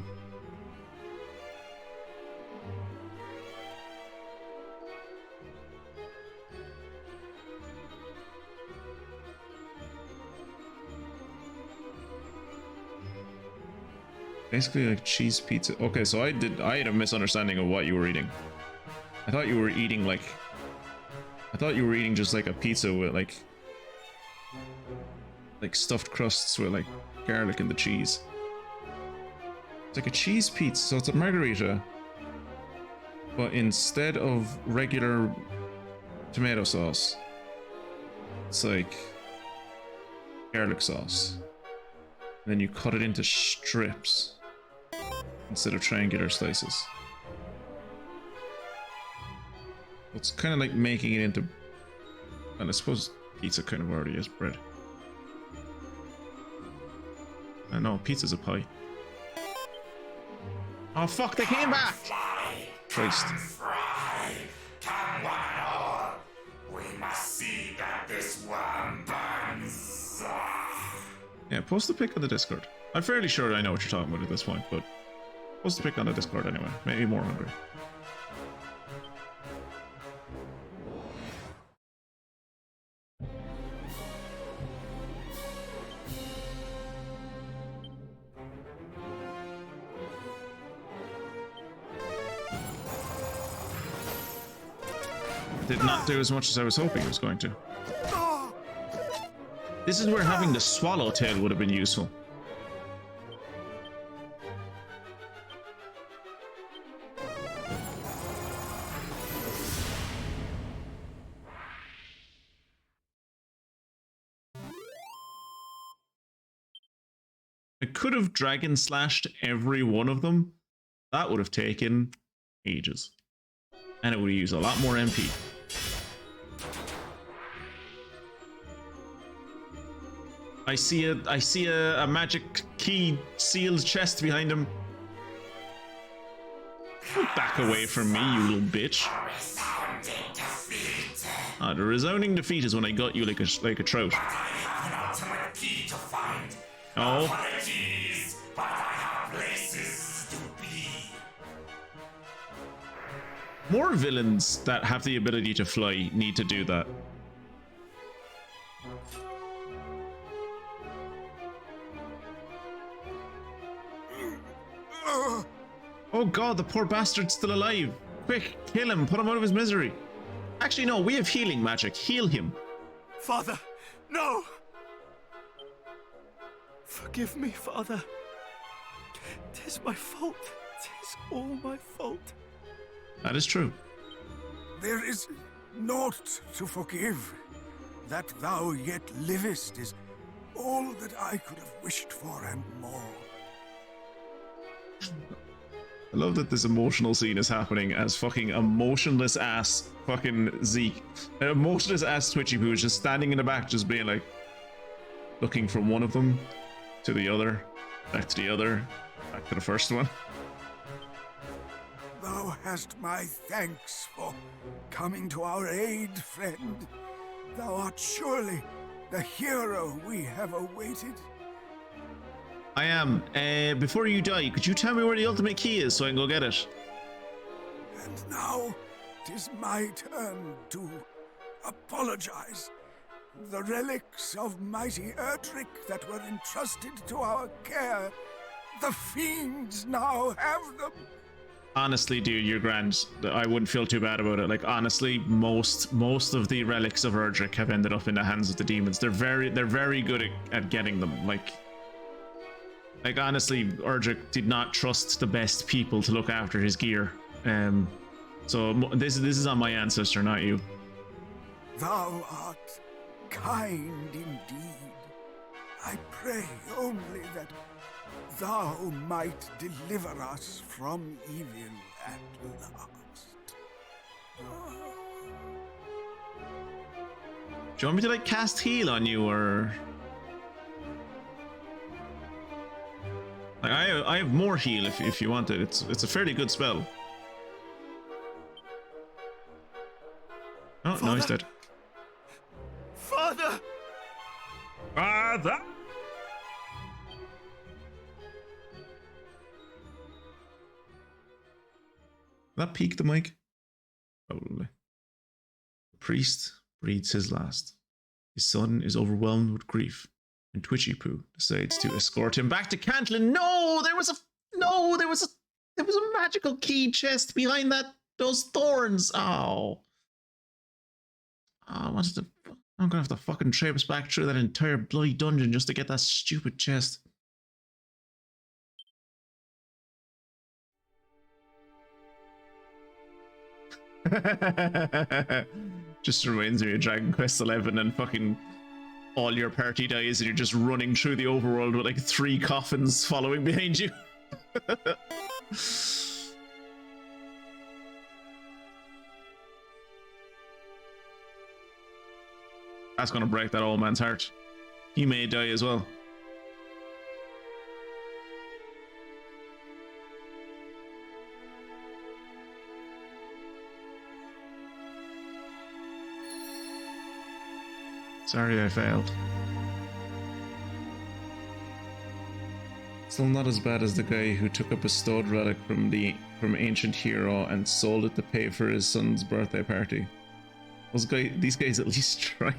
Speaker 1: Basically like cheese pizza. Okay, so I had a misunderstanding of what you were eating. I thought you were eating just like a pizza with like stuffed crusts with like garlic and the cheese. It's like a cheese pizza, so it's a margarita, but instead of regular tomato sauce, it's like garlic sauce. And then you cut it into strips instead of triangular slices. It's kind of like making it into, and I suppose pizza kind of already is bread. I know, pizza's a pie. Oh fuck, they came back! Christ.
Speaker 5: Fry! Come one and all! We must see that this worm burns!
Speaker 1: Yeah, post a pic on the Discord. I'm fairly sure I know what you're talking about at this point, but post a pic on the Discord anyway. Maybe more hungry. Did not do as much as I was hoping it was going to. This is where having the swallowtail would have been useful. I could have dragon slashed every one of them. That would have taken ages. And it would have used a lot more MP. I see a magic key sealed chest behind him. Back away from me, you little bitch. The resounding defeat is when I got you like a trout.
Speaker 5: Oh. Apologies, but I have places to be.
Speaker 1: More villains that have the ability to fly need to do that. Oh god, the poor bastard's still alive. Quick, kill him, put him out of his misery. Actually, no, we have healing magic. Heal him.
Speaker 8: Father, no! Forgive me, Father. 'Tis my fault. 'Tis all my fault.
Speaker 1: That is true.
Speaker 7: There is naught to forgive. That thou yet livest is all that I could have wished for and more.
Speaker 1: I love that this emotional scene is happening as fucking emotionless ass fucking Zeke. An emotionless ass Twitchy who is just standing in the back just being like, looking from one of them to the other, back to the other, back to the first one.
Speaker 7: Thou hast my thanks for coming to our aid, friend. Thou art surely the hero we have awaited.
Speaker 1: I am. Before you die, could you tell me where the ultimate key is so I can go get it?
Speaker 7: And now 'tis my turn to apologize. The relics of mighty Erdrick that were entrusted to our care, the fiends now have them.
Speaker 1: Honestly, dude, you're grand. I wouldn't feel too bad about it. Like, honestly, most of the relics of Erdrick have ended up in the hands of the demons. They're very good at getting them. Like honestly, Erdrick did not trust the best people to look after his gear. So this is on my ancestor, not you.
Speaker 7: Thou art kind indeed. I pray only that thou might deliver us from evil at last.
Speaker 1: Do you want me to like cast heal on you, or like I have more heal if you want it. It's a fairly good spell. Oh, no, he's dead.
Speaker 8: Father!
Speaker 6: Father!
Speaker 1: That peaked the mic? Probably. The priest breathes his last. His son is overwhelmed with grief, and Twitchy Poo decides to escort him back to Cantlin. No, there was a magical key chest behind those thorns. Oh, I'm gonna have to fucking traipse back through that entire bloody dungeon just to get that stupid chest. Just reminds me of Dragon Quest XI and fucking all your party dies and you're just running through the overworld with like 3 coffins following behind you. That's gonna break that old man's heart. He may die as well. Sorry I failed. Still not as bad as the guy who took a bestowed relic from Ancient Hero and sold it to pay for his son's birthday party. These guys at least try.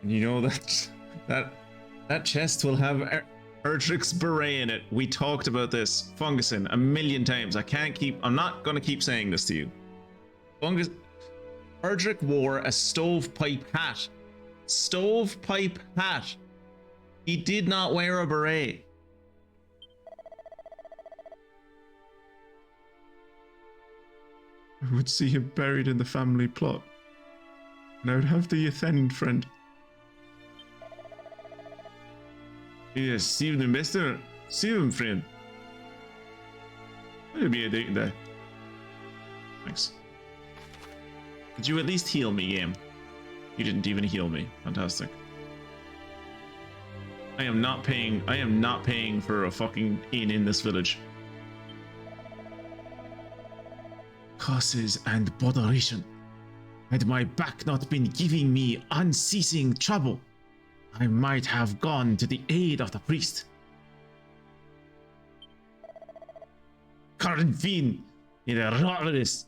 Speaker 1: And you know that chest will have Erdrick's beret in it. We talked about this, Fungusin, a million times. I'm not gonna keep saying this to you. Erdrick wore a stovepipe hat. Stovepipe hat. He did not wear a beret. I would see him buried in the family plot, and I would have to offend friend. Yes, Steven the Mister. Steven, friend. That'll be a date there. Thanks. Did you at least heal me, game? You didn't even heal me. Fantastic. I am not paying for a fucking inn in this village. Curses and botheration. Had my back not been giving me unceasing trouble, I might have gone to the aid of the priest.
Speaker 2: current fiend in a rottless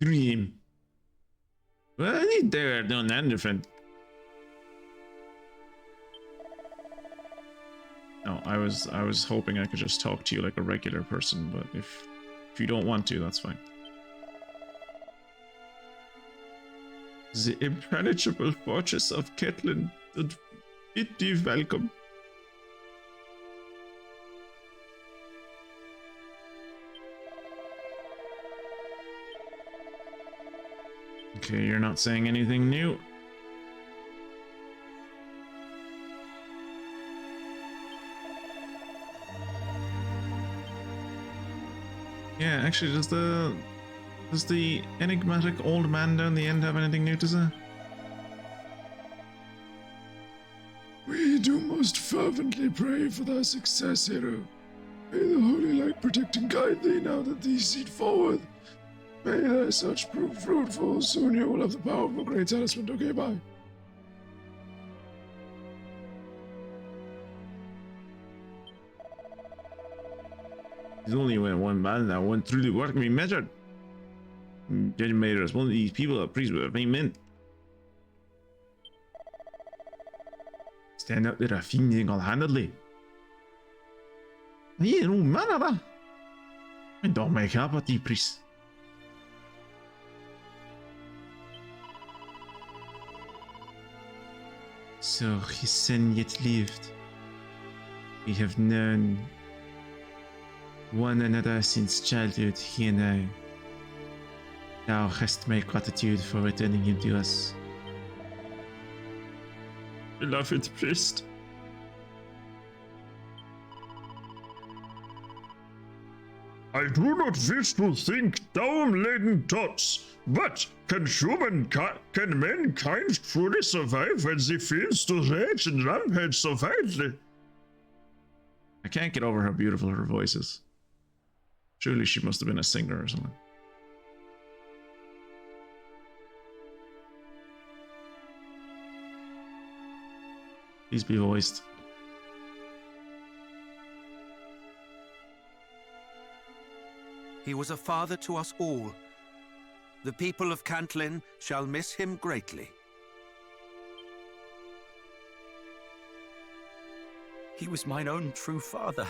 Speaker 2: dream. Well, I think they're doing that different.
Speaker 1: No, I was hoping I could just talk to you like a regular person, but if you don't want to, that's fine. The impenetrable fortress of Cantlin did bid you welcome. Okay, you're not saying anything new. Yeah, actually, does the enigmatic old man down the end have anything new to say?
Speaker 4: We do most fervently pray for thy success, hero. May the holy light protect and guide thee now that thee seed forward. May thy search prove fruitful. Soon you will have the power of a great talisman. Okay, bye.
Speaker 2: There's only one man that went through the work we measured. Judge made us one of these people, a priest with a fine men. Stand up there, a fiend single-handedly. Yeah, no matter that. I don't make up with the priest. So his son yet lived. We have known one another since childhood, he and I. Thou hast my gratitude for returning him to us.
Speaker 6: Beloved priest. I do not wish to think down-laden thoughts, but can mankind truly survive when they feels to rage and rampage so wildly?
Speaker 1: I can't get over how beautiful her voice is. Surely she must have been a singer or something. Please be voiced.
Speaker 9: He was a father to us all. The people of Cantlin shall miss him greatly.
Speaker 8: He was mine own true father.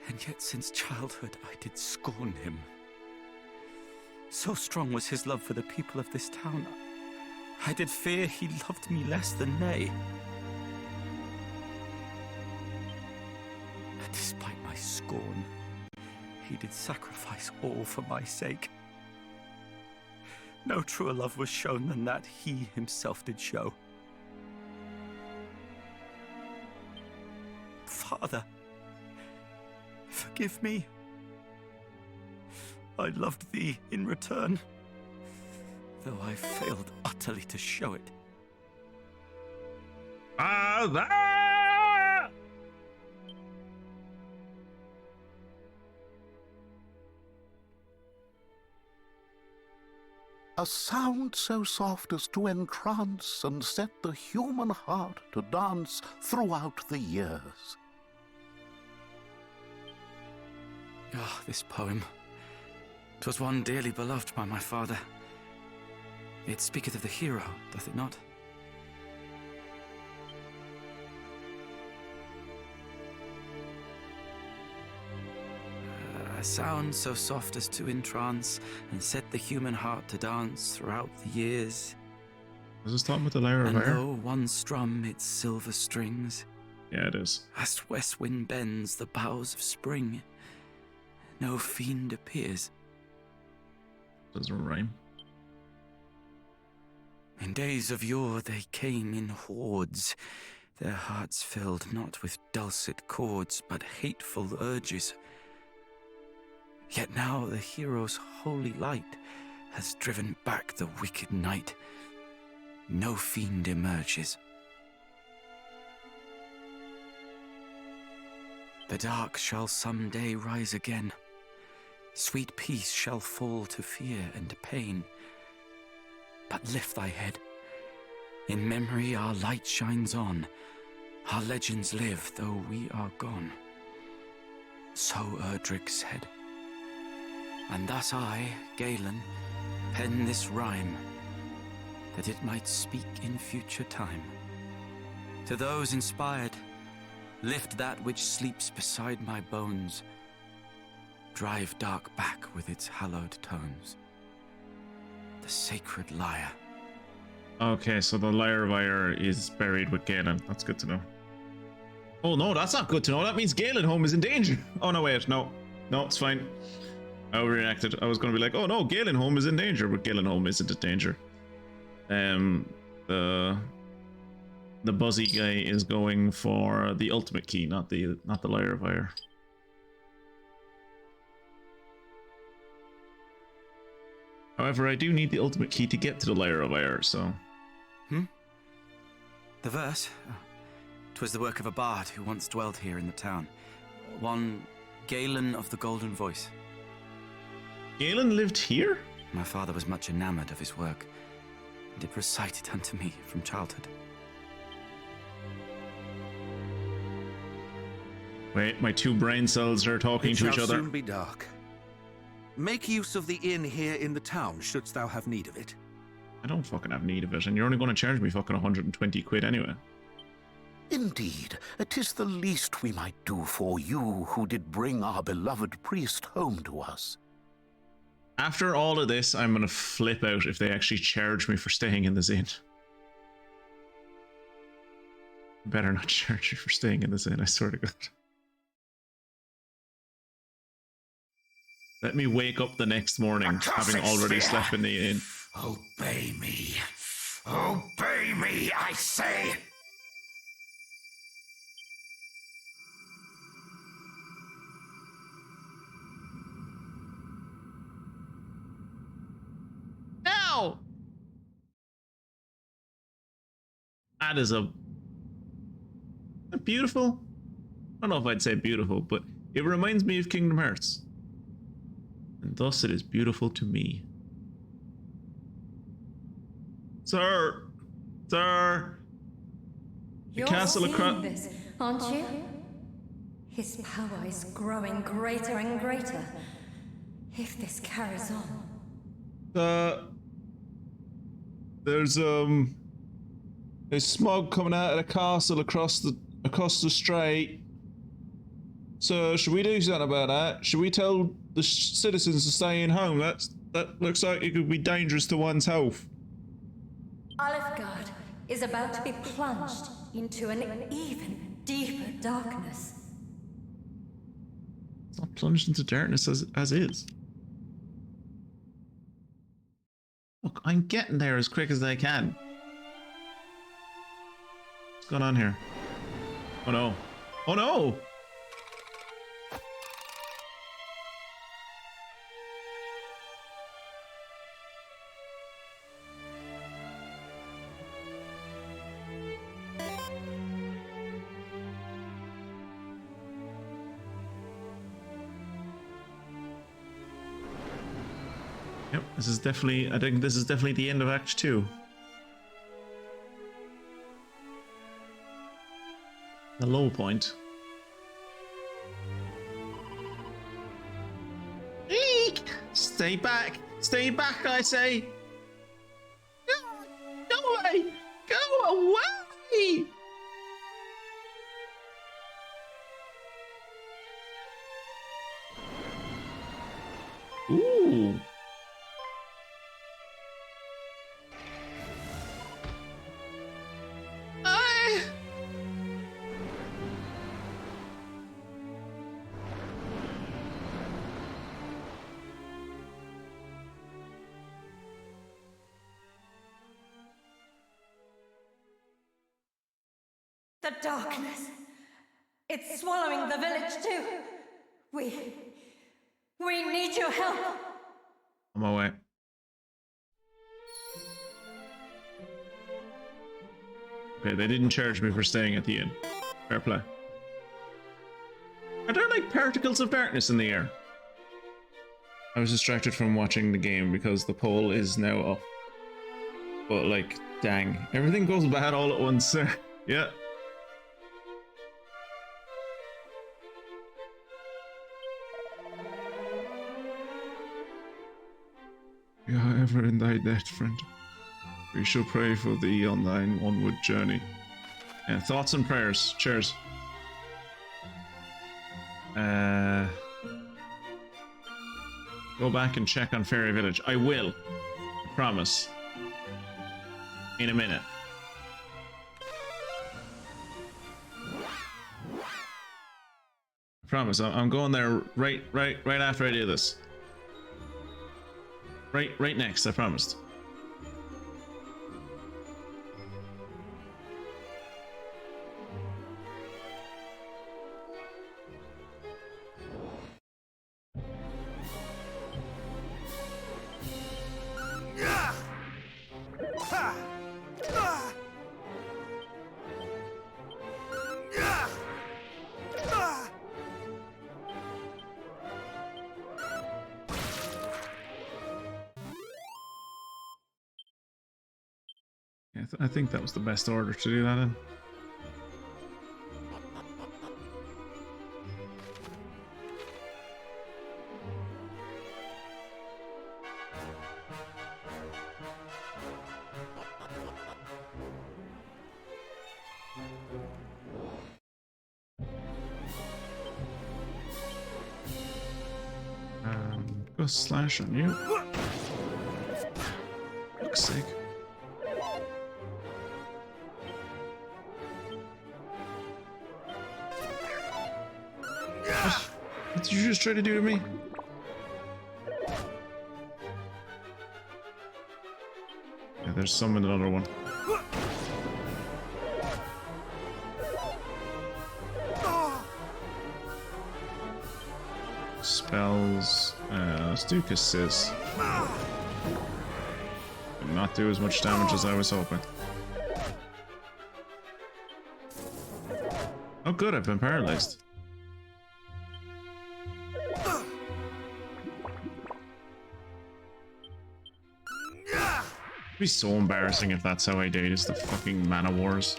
Speaker 8: And yet since childhood I did scorn him. So strong was his love for the people of this town, I did fear he loved me less than they. And despite my scorn, he did sacrifice all for my sake. No truer love was shown than that he himself did show. Father, forgive me. I loved thee in return, though I failed utterly to show it.
Speaker 6: Father!
Speaker 10: A sound so soft as to entrance and set the human heart to dance throughout the years.
Speaker 8: Ah, this poem. 'Twas one dearly beloved by my father. It speaketh of the hero, doth it not? A sound so soft as to entrance and set the human heart to dance throughout the years.
Speaker 1: Was this talking about the Lyre of
Speaker 8: And
Speaker 1: Fire?
Speaker 8: though one strum its silver strings,
Speaker 1: Yeah, it is.
Speaker 8: as west wind bends the boughs of spring, no fiend appears.
Speaker 1: Doesn't rhyme.
Speaker 8: In days of yore they came in hordes, their hearts filled not with dulcet chords, but hateful urges. Yet now the hero's holy light has driven back the wicked night. No fiend emerges. The dark shall some day rise again. Sweet peace shall fall to fear and pain. But lift thy head. In memory our light shines on. Our legends live, though we are gone. So Erdrick said. And thus I, Galen, pen this rhyme, that it might speak in future time. To those inspired, lift that which sleeps beside my bones, drive dark back with its hallowed tones. The sacred lyre.
Speaker 1: Okay, so the Lyre of Ire is buried with Galen. That's good to know. Oh no, that's not good to know. That means Galen home is in danger. Oh no, wait, no. No, it's fine. I overreacted. I was going to be like, oh no, Galen home is in danger, but Galen home isn't in danger. The Buzzy guy is going for the ultimate key, not the Lyre of Ire. However, I do need the ultimate key to get to the Lyre of Ire, so...
Speaker 8: The verse? 'Twas the work of a bard who once dwelt here in the town. One Galen of the Golden Voice.
Speaker 1: Galen lived here?
Speaker 8: My father was much enamored of his work, and it recited unto me from childhood.
Speaker 1: Wait, my two brain cells are talking to each other.
Speaker 9: It shall soon be dark. Make use of the inn here in the town, shouldst thou have need of it.
Speaker 1: I don't fucking have need of it, and you're only going to charge me fucking 120 quid anyway.
Speaker 10: Indeed, 'tis the least we might do for you who did bring our beloved priest home to us.
Speaker 1: After all of this, I'm going to flip out if they actually charge me for staying in this inn. Better not charge me for staying in this inn, I swear to God. Let me wake up the next morning, having already slept in the inn.
Speaker 5: Obey me. Obey me, I say.
Speaker 1: No! That is a beautiful. I don't know if I'd say beautiful, but it reminds me of Kingdom Hearts. And thus it is beautiful to me. Sir! Sir! The
Speaker 11: You're
Speaker 1: castle
Speaker 11: seeing
Speaker 1: across...
Speaker 11: this, aren't you? His power is growing greater and greater. If this carries on.
Speaker 1: There's smog coming out of the castle across the strait. So should we do something about that? Should we tell the citizens to stay in home? That looks like it could be dangerous to one's health.
Speaker 11: Alifgard is about to be plunged into an even deeper darkness.
Speaker 1: It's not plunged into darkness as is. Look, I'm getting there as quick as I can. What's going on here? Oh no. Oh no! Yep, this is definitely, I think this is definitely the end of Act 2. The low point. Eek! Stay back! Stay back, I say! Go away! Go away! Ooh!
Speaker 11: The darkness. It's swallowing the village too. We need your help.
Speaker 1: On my way. Okay, they didn't charge me for staying at the inn. Fair play. Are there like particles of darkness in the air? I was distracted from watching the game because the poll is now up. But like, dang. Everything goes bad all at once. Yeah.
Speaker 4: Yeah, ever in thy debt, friend. We shall pray for thee on thine onward journey.
Speaker 1: Yeah, thoughts and prayers. Cheers. Go back and check on Fairy Village. I will. I promise. In a minute. I promise. I'm going there right after I do this. Right next. I promised. I think that was the best order to do that in. Go slash on you. Fuck's sake. What did you just try to do to me? Yeah, there's some in another one. Spells. Let's do Cassis. Did not do as much damage as I was hoping. Oh good, I've been paralyzed. It'd be so embarrassing if that's how I died, is the fucking mana wars.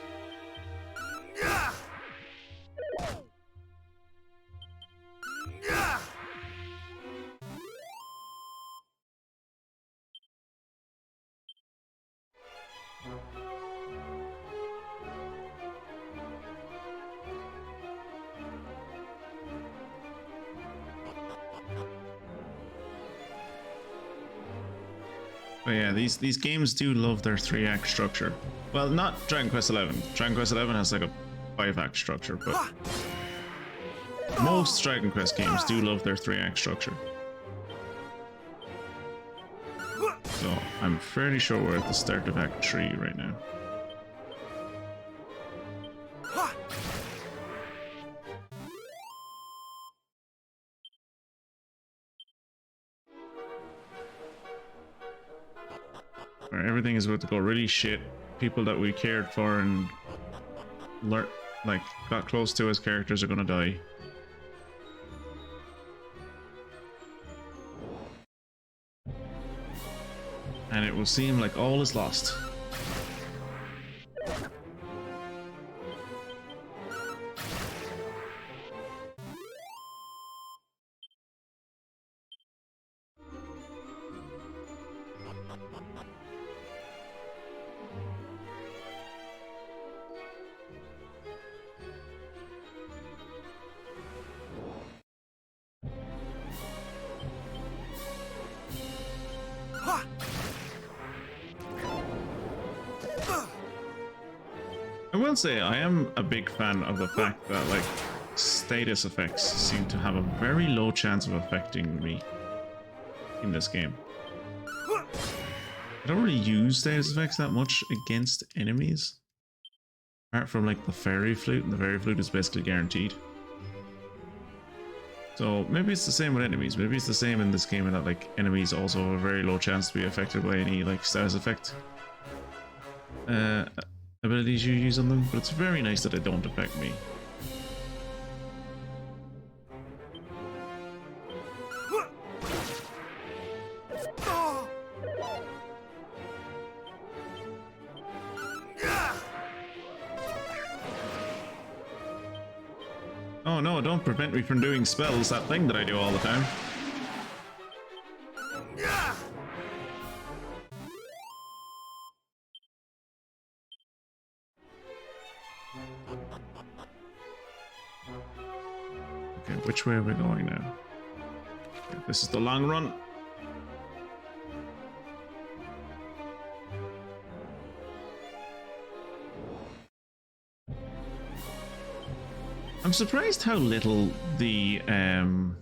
Speaker 1: But yeah, these games do love their 3-act structure. Well, not Dragon Quest XI. Dragon Quest XI has like a 5-act structure, but most Dragon Quest games do love their 3-act structure. So I'm fairly sure we're at the start of Act 3 right now. Everything is about to go really shit. People that we cared for and got close to as characters are gonna die. And it will seem like all is lost. I will say I am a big fan of the fact that like status effects seem to have a very low chance of affecting me in this game. I don't really use status effects that much against enemies, apart from like the fairy flute, and the fairy flute is basically guaranteed. So maybe it's the same with enemies. Maybe it's the same in this game in that like enemies also have a very low chance to be affected by any like status effect abilities you use on them, but it's very nice that they don't affect me. Oh no, don't prevent me from doing spells, that thing that I do all the time. Okay, which way are we going now? Okay, this is the long run. I'm surprised how little the I'll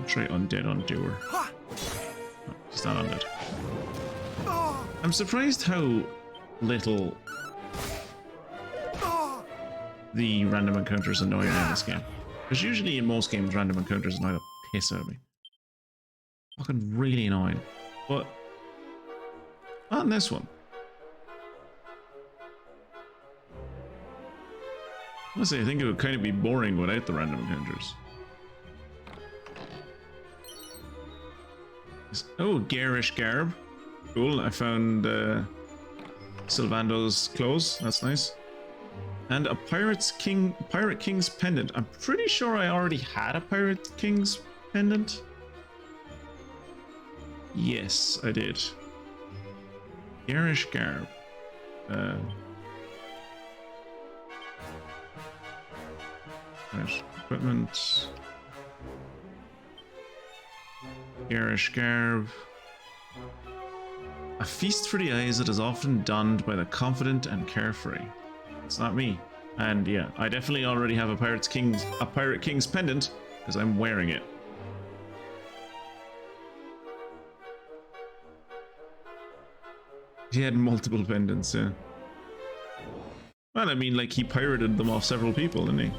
Speaker 1: try undead undoer. Oh, he's not undead. I'm surprised how little the random encounters annoy me in this game. Because usually in most games random encounters annoy the piss out of me. Fucking really annoying. But not in this one. Honestly, I think it would kind of be boring without the random encounters. Oh, garish garb. Cool, I found Sylvando's clothes. That's nice. And a Pirate King's pendant. I'm pretty sure I already had a Pirate King's pendant. Yes, I did. Garish garb. Right, equipment. Garish garb. A feast for the eyes that is often donned by the confident and carefree. It's not me. And yeah, I definitely already have a Pirate King's pendant because I'm wearing it. He had multiple pendants, yeah. Well, I mean, like, he pirated them off several people, didn't he?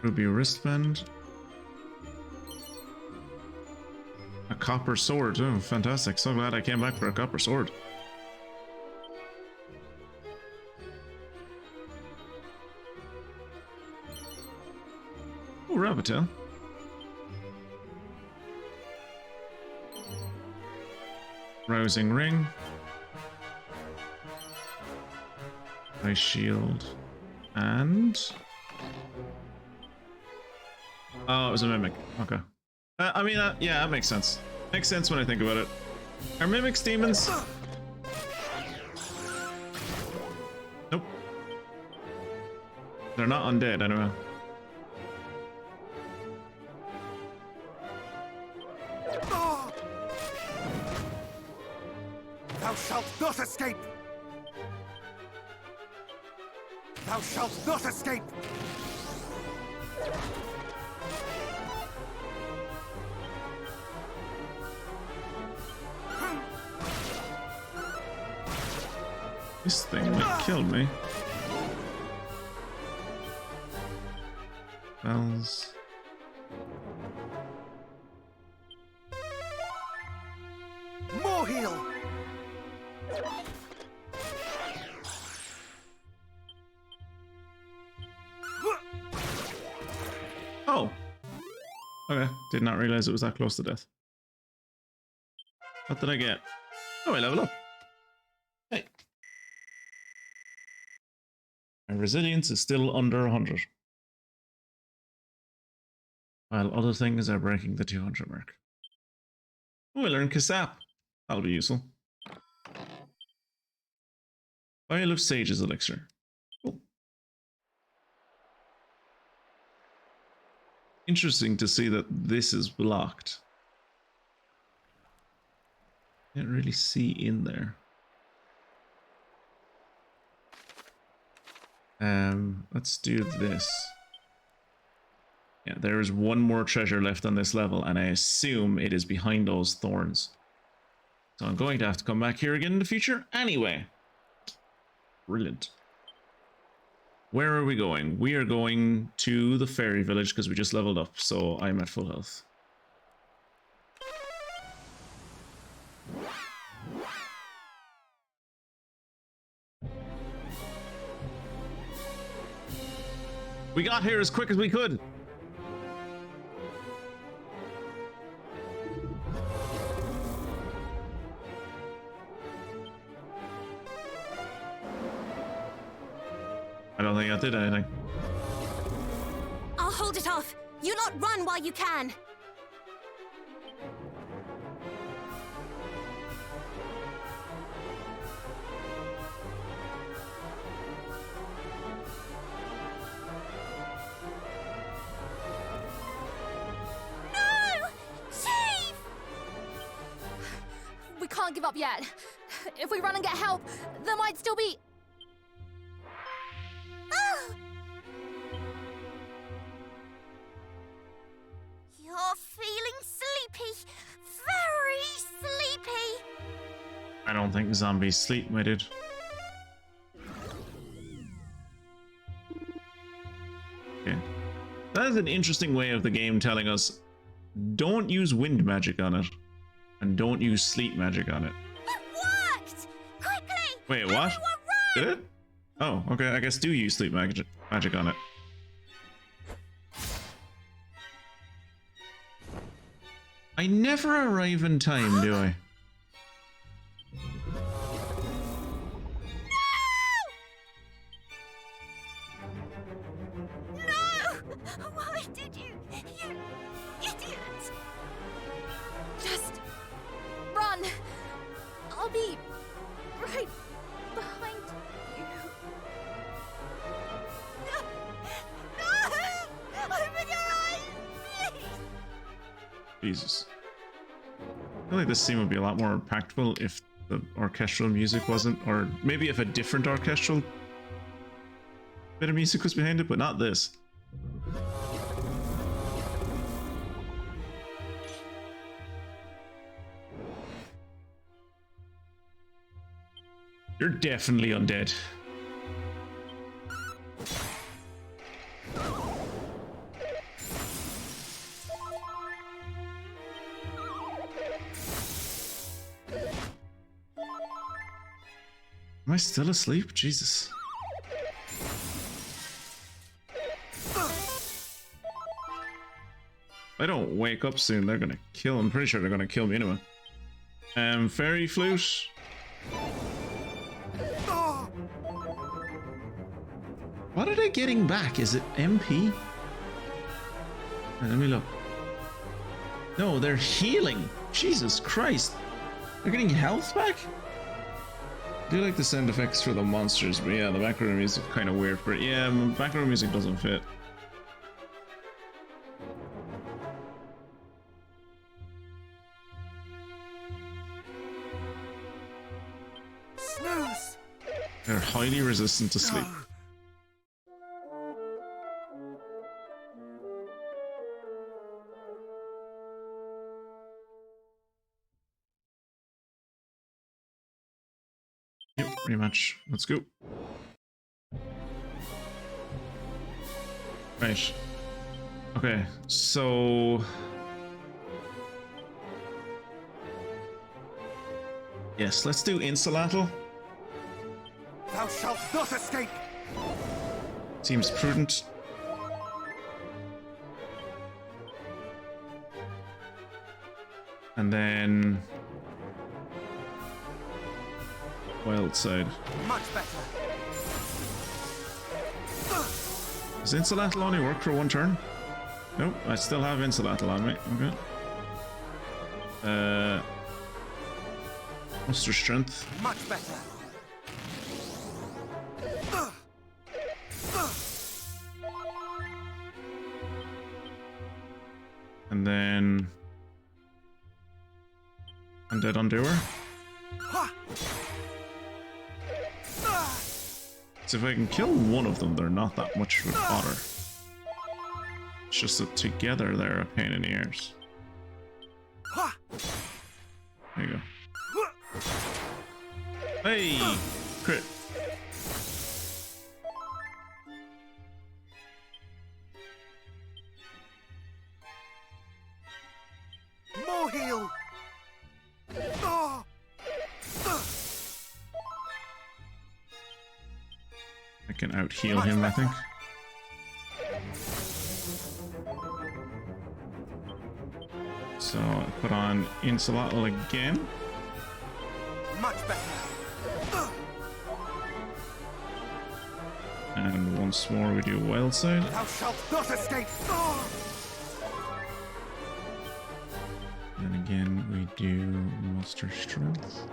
Speaker 1: Ruby wristband. A copper sword. Oh, fantastic. So glad I came back for a copper sword. Oh, rabbit tail. Rousing ring. Ice shield. And... oh, it was a mimic. Okay. I mean, yeah, that makes sense. Makes sense when I think about it. Are mimics demons? Nope. They're not undead, anyway.
Speaker 7: Thou shalt not escape! Thou shalt not escape!
Speaker 1: This thing might kill me. Bells.
Speaker 7: More heal!
Speaker 1: Oh. Okay. Did not realize it was that close to death. What did I get? Oh, I leveled up. Hey. My resilience is still under 100. While other things are breaking the 200 mark. Oh, I learned Kasap. That'll be useful. Vial of Sage's elixir. Cool. Interesting to see that this is blocked. Can't really see in there. Let's do this. Yeah, there is one more treasure left on this level, and I assume it is behind those thorns. So I'm going to have to come back here again in the future anyway. Brilliant. Where are we going? We are going to the fairy village because we just leveled up, so I'm at full health. We got here as quick as we could. I don't think I did anything.
Speaker 12: I'll hold it off. You lot run while you can.
Speaker 13: No! Chief! We can't give up yet. If we run and get help, there might still be...
Speaker 12: Oh! You're feeling sleepy. Very sleepy.
Speaker 1: I don't think zombies sleep, my dude. Okay. That is an interesting way of the game telling us don't use wind magic on it and don't use sleep magic on it.
Speaker 12: It worked! Quickly!
Speaker 1: Wait, what? Did it? Oh, okay, I guess do use sleep magic on it. I never arrive in time, do I?
Speaker 12: No! Why did you? You idiot!
Speaker 13: Just... run! I'll be... right behind you.
Speaker 12: No! Open your eyes, please!
Speaker 1: Jesus. I feel like this scene would be a lot more impactful if the orchestral music wasn't, or maybe if a different orchestral bit of music was behind it, but not this. You're definitely undead. Am I still asleep? Jesus. If I don't wake up soon, they're gonna kill. I'm pretty sure they're gonna kill me anyway. Fairy flute. What are they getting back? Is it MP? Let me look. No, they're healing. Jesus Christ. They're getting health back? I do like the sound effects for the monsters, but yeah, the background music kind of weird for it. Yeah, background music doesn't fit.
Speaker 12: Snooze!
Speaker 1: They're highly resistant to sleep. Yep, pretty much. Let's go. Right. Okay, so... yes, let's do Insulatl.
Speaker 9: Thou shalt not escape!
Speaker 1: Seems prudent. And then... wild side.
Speaker 9: Much better.
Speaker 1: Does Insulatl only work for one turn? Nope, I still have Insulatl on me. Okay. Monster strength.
Speaker 9: Much better.
Speaker 1: And then... Undead Undoer. So if I can kill one of them, they're not that much of a bother. It's just that together they're a pain in the ears. There you go. Hey! Crit.
Speaker 9: More heal!
Speaker 1: I can out-heal him, I think. So I put on Insulatl again.
Speaker 9: Much better.
Speaker 1: And once more we do wild side.
Speaker 7: Thou shalt not escape! Ah!
Speaker 1: And again we do muster strength.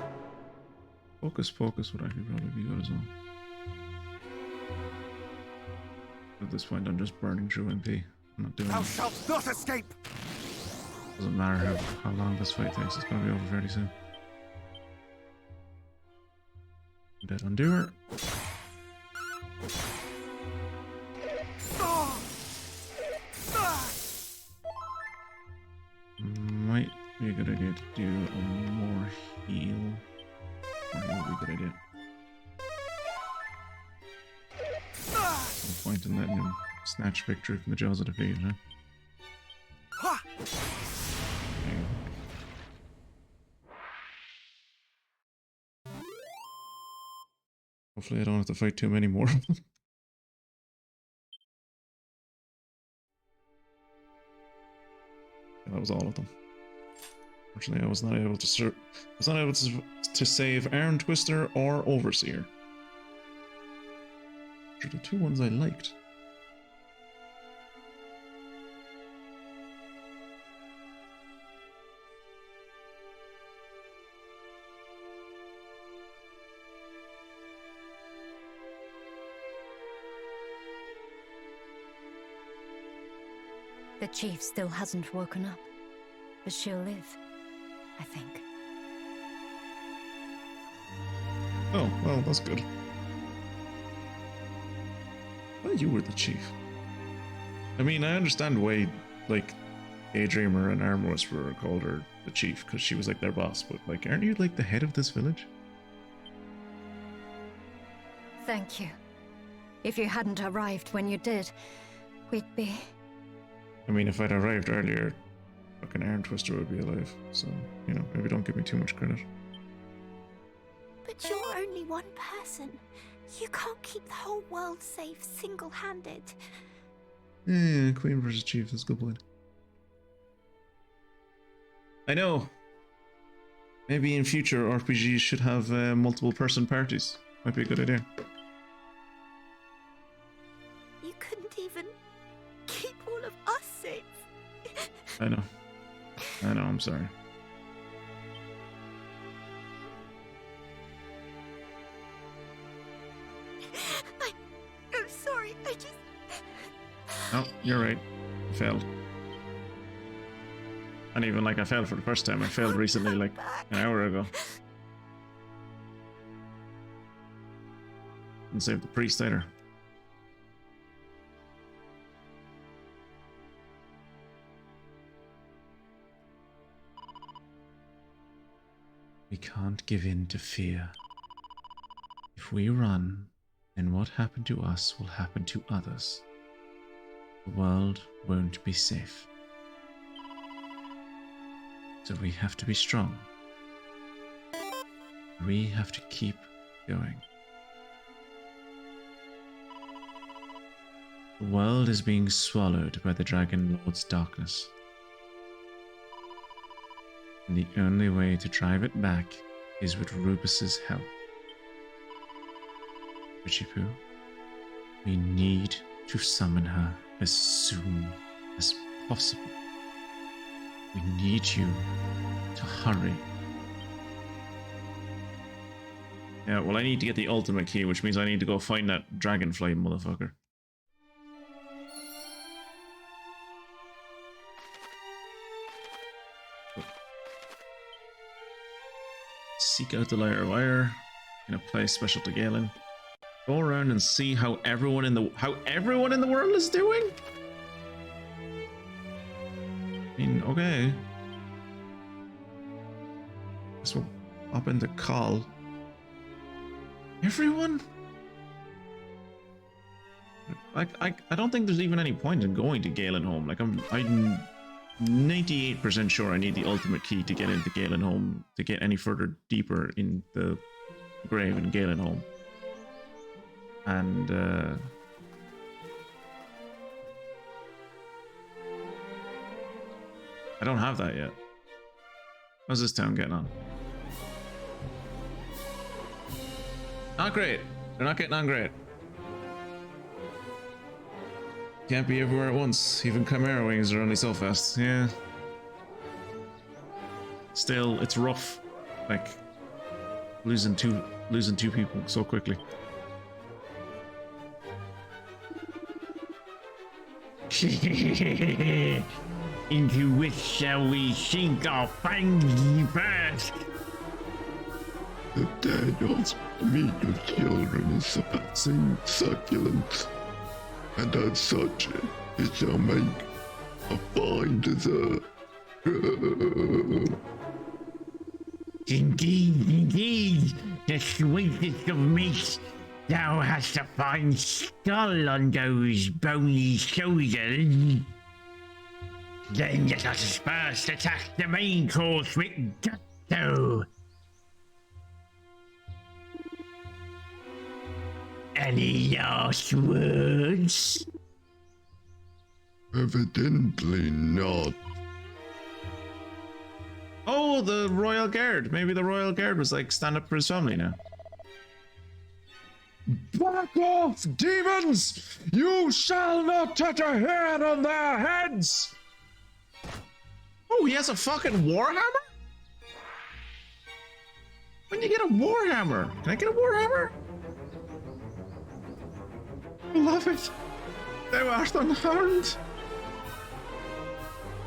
Speaker 1: Focus would actually probably be good as well. At this point I'm just burning through MP. I'm not doing
Speaker 7: Thou
Speaker 1: it.
Speaker 7: shalt not escape!
Speaker 1: Doesn't matter how long this fight takes, it's gonna be over fairly soon. Dead Undoer. Might be a good idea to do a more heal. Or heal would be a good idea. No point in letting him snatch victory from the jaws of defeat, huh? Okay. Hopefully I don't have to fight too many more of them. Yeah, that was all of them. Unfortunately, I was not able to save Arm Twister or Overseer. Which are the two ones I liked.
Speaker 11: The chief still hasn't woken up, but she'll live, I think.
Speaker 1: Oh, well, that's good. Well, you were the chief. I mean, I understand why, like, Daydreamer and Armor Whisperer called her the chief, because she was, like, their boss, but, like, aren't you, like, the head of this village?
Speaker 11: Thank you. If you hadn't arrived when you did, we'd be...
Speaker 1: I mean, if I'd arrived earlier, fucking Arm Twister would be alive, so, you know, maybe don't give me too much credit.
Speaker 12: But you're only one person. You can't keep the whole world safe single-handed.
Speaker 1: Yeah, Queen versus Chief, that's a good point. I know. Maybe in future RPGs should have multiple person parties. Might be a good idea.
Speaker 12: You couldn't even keep all of us safe.
Speaker 1: I know, I'm sorry.
Speaker 12: I'm sorry, I just...
Speaker 1: Oh, you're right. I failed. And even like I failed for the first time. I failed recently, like an hour ago. And saved the priest either. We can't give in to fear. If we run, then what happened to us will happen to others. The world won't be safe. So we have to be strong. We have to keep going. The world is being swallowed by the Dragon Lord's darkness. And the only way to drive it back is with Rubus's help. Richipu, we need to summon her as soon as possible. We need you to hurry. Yeah, well, I need to get the ultimate key, which means I need to go find that dragonfly motherfucker. Seek out the Liar Wire. Gonna play special to Galen. Go around and see how everyone in the world is doing. I mean, okay. Guess we'll hop into call. Everyone? I don't think there's even any point in going to Galen home. Like I'm 98% sure I need the ultimate key to get into Galen home to get any further deeper in the grave in Galen home. And I don't have that yet. How's this town getting on? Not great. They're not getting on great. Can't be everywhere at once. Even Chimera wings are only so fast. Yeah. Still, it's rough. Like losing two people so quickly.
Speaker 2: Into which shall we sink our fangs first?
Speaker 4: The dead of meat of children is surpassing succulent, and as such it shall make a fine dessert.
Speaker 2: Indeed, the sweetest of meats. Thou hast a fine skull on those bony shoulders. Then let us first attack the main course with gusto. Any last words?
Speaker 4: Evidently not.
Speaker 1: Oh, the Royal Guard. Maybe the Royal Guard was like, stand up for his family now.
Speaker 6: Back off, demons! You shall not touch a hair on their heads!
Speaker 1: Oh, he has a fucking warhammer? When do you get a warhammer? Can I get a warhammer? Beloved, thou art unharmed.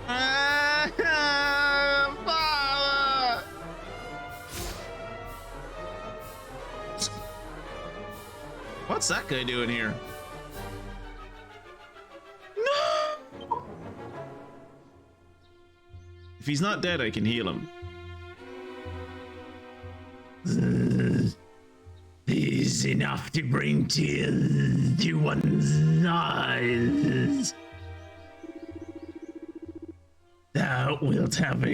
Speaker 1: Father! What's that guy doing here? No! If he's not dead, I can heal him.
Speaker 2: Is enough to bring tears to one's eyes. Thou wilt have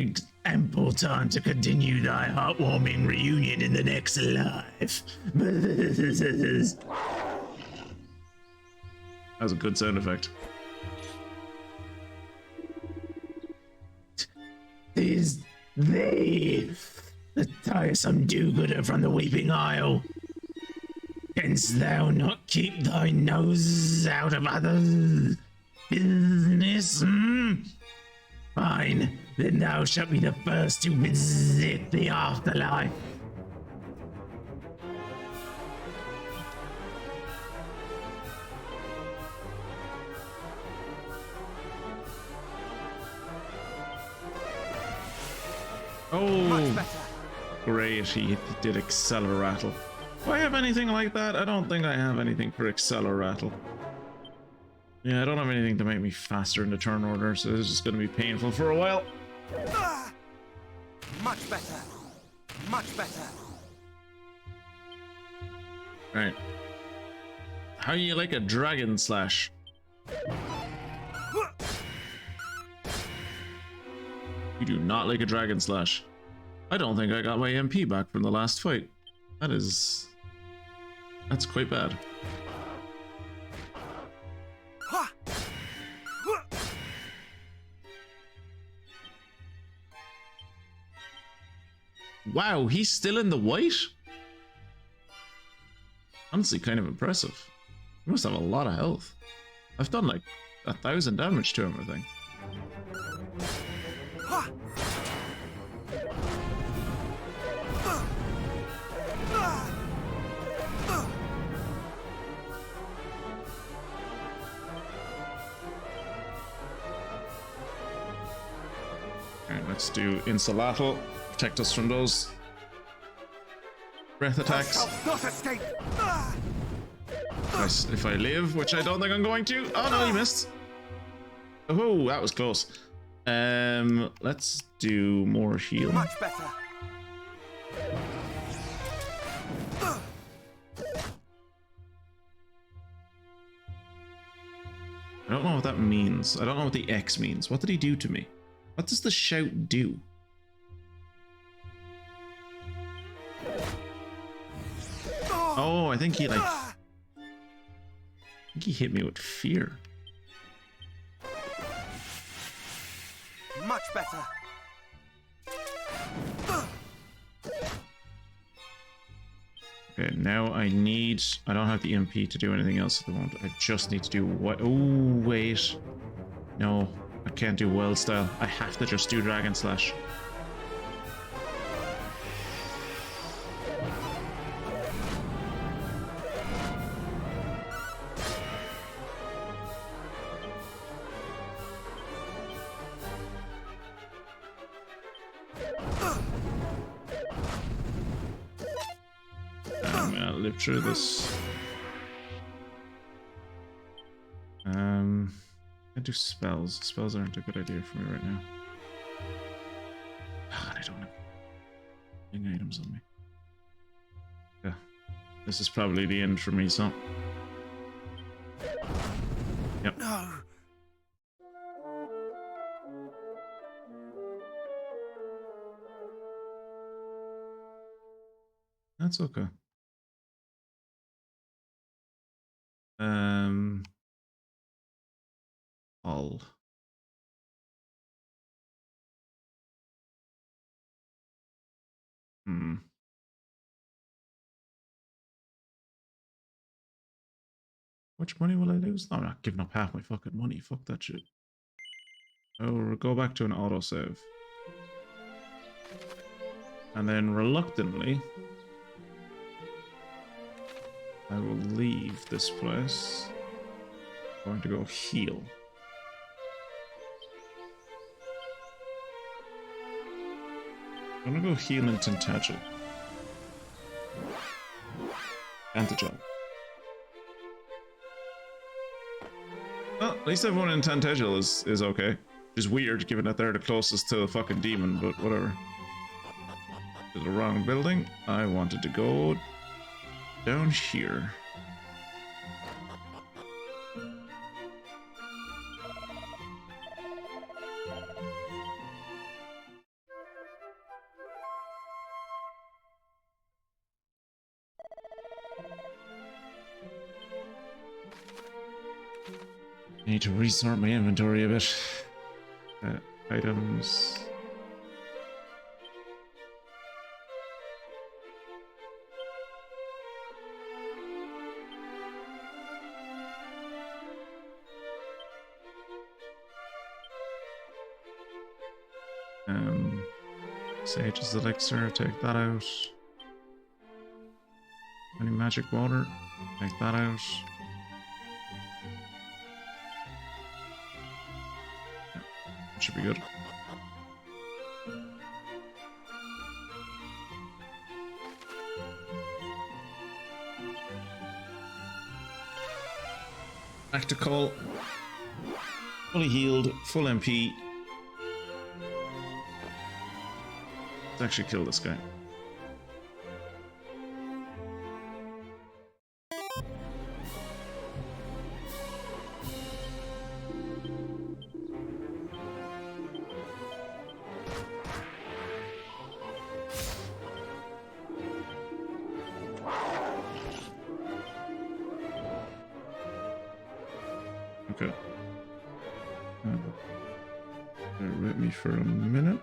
Speaker 2: ample time to continue thy heartwarming reunion in the next life.
Speaker 1: That was a good sound effect.
Speaker 2: Is they, the tiresome do-gooder from the Weeping Isle? Canst thou not keep thy nose out of others' business? Fine, then thou shalt be the first to visit the afterlife.
Speaker 1: Oh, great, he did Acceleratle. Do I have anything like that? I don't think I have anything for Acceleratle. Yeah, I don't have anything to make me faster in the turn order, so this is going to be painful for a while.
Speaker 9: Much better. Much better.
Speaker 1: Right. How do you like a dragon slash? You do not like a dragon slash. I don't think I got my MP back from the last fight. That's quite bad. Wow, he's still in the white? Honestly, kind of impressive. He must have a lot of health. I've done like 1,000 damage to him, I think. Alright, let's do Insulattle. Protect us from those breath attacks. If I live, which I don't think I'm going to. Oh no, he missed. Oh, that was close. Let's do more heal.
Speaker 9: Much better.
Speaker 1: I don't know what that means. I don't know what the X means. What did he do to me? What does the shout do? Oh, I think he like... I think he hit me with fear.
Speaker 9: Much better.
Speaker 1: Okay, now I don't have the MP to do anything else at the moment. I just need to do what? Oh, wait. No, I can't do Wild Style. I have to just do Dragon Slash. Live through this. I do spells. Spells aren't a good idea for me right now. God, I don't have any items on me. Yeah, this is probably the end for me, so. Yep.
Speaker 9: No.
Speaker 1: That's okay. All. Which money will I lose? No, I'm not giving up half my fucking money. Fuck that shit. Oh, we'll go back to an autosave. And then reluctantly, I will leave this place. I'm going to go heal. I'm gonna go heal in Tintagel. Antigel. Well, at least everyone in Tintagel is okay. It's weird given that they're the closest to the fucking demon, but whatever. To the wrong building. I wanted to go down here. I need to resort my inventory a bit. Items. Sage's elixir, take that out. Any magic water, take that out. Should be good. Back to call. Fully healed, full MP. Let's actually kill this guy. Okay. Bear with me for a minute.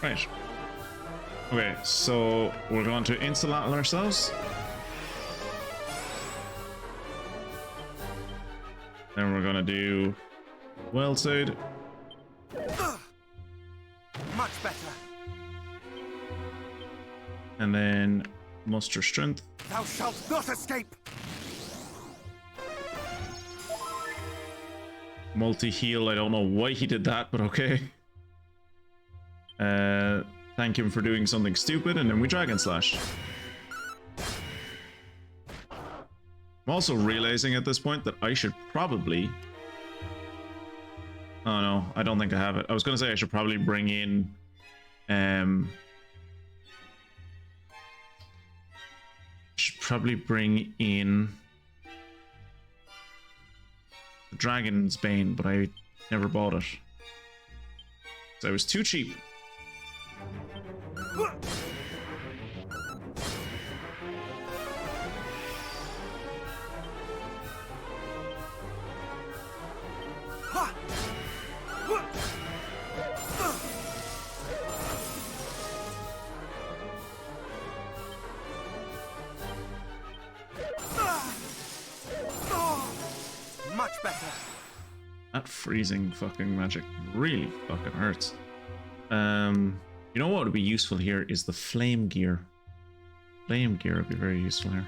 Speaker 1: Right. Okay, so we're going to insulattle ourselves. Then we're going to do Wild Side.
Speaker 9: Much better.
Speaker 1: And then muster strength.
Speaker 9: Thou shalt not escape.
Speaker 1: Multi-heal, I don't know why he did that, but okay. Thank him for doing something stupid, and then we Dragon Slash. I'm also realizing at this point that I should probably... Oh no, I don't think I have it. I was going to say I should probably bring in... should probably bring in... the Dragon's Bane, but I never bought it. So it was too cheap.
Speaker 9: better.
Speaker 1: That freezing fucking magic really fucking hurts. You know what would be useful here is the flame gear. Flame gear would be very useful here.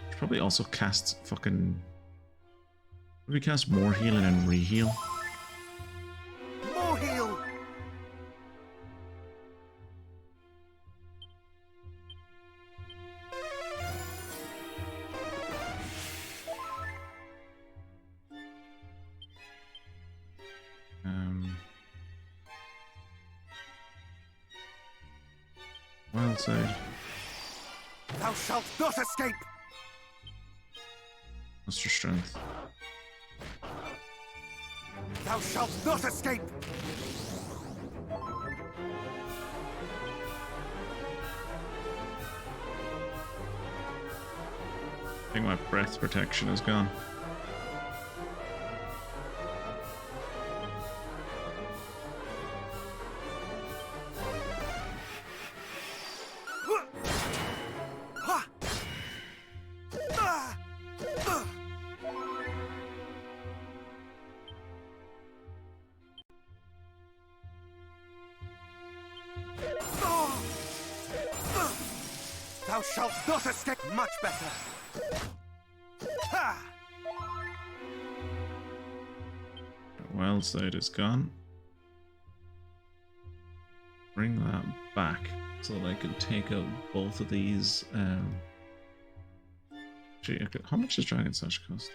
Speaker 1: Should probably also cast fucking... Would we cast more healing and re-heal?
Speaker 9: More heal.
Speaker 1: Wild side.
Speaker 9: Thou shalt not escape.
Speaker 1: What's your strength?
Speaker 9: Thou shalt not escape.
Speaker 1: I think my breath protection is gone.
Speaker 9: Thou shalt not escape. Much better. Ha!
Speaker 1: Wild side is gone. Bring that back so that I can take out both of these. Actually, okay, how much does Dragon Slash cost?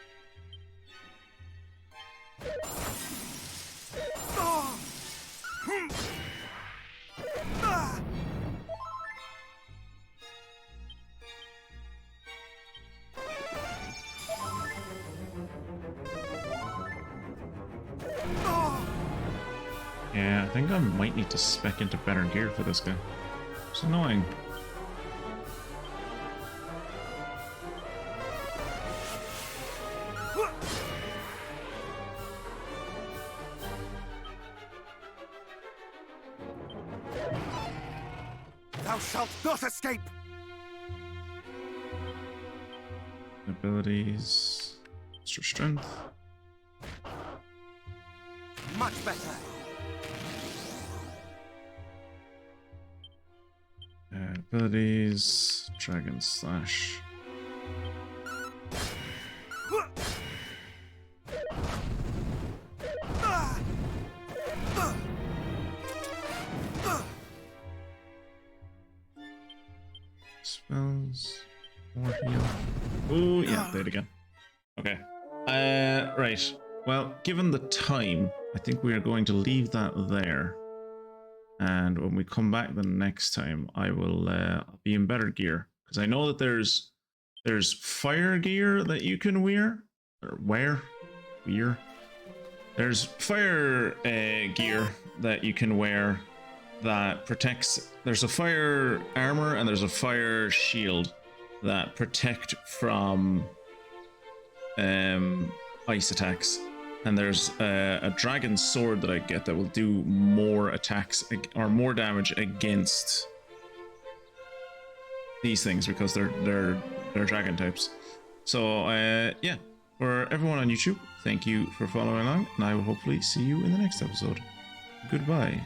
Speaker 1: Yeah, I think I might need to spec into better gear for this guy. It's annoying.
Speaker 9: Thou shalt not escape.
Speaker 1: Abilities, extra strength.
Speaker 9: Much better.
Speaker 1: Abilities, Dragon Slash. Spells, more heal. Oh yeah, there it again. Okay. Right. Well, given the time, I think we are going to leave that there. And when we come back the next time, I will be in better gear, because I know that there's fire gear that you can wear. There's fire gear that you can wear that protects. There's a fire armor and there's a fire shield that protect from ice attacks. And there's a dragon sword that I get that will do more attacks or more damage against these things because they're dragon types. So yeah, for everyone on YouTube, thank you for following along, and I will hopefully see you in the next episode. Goodbye.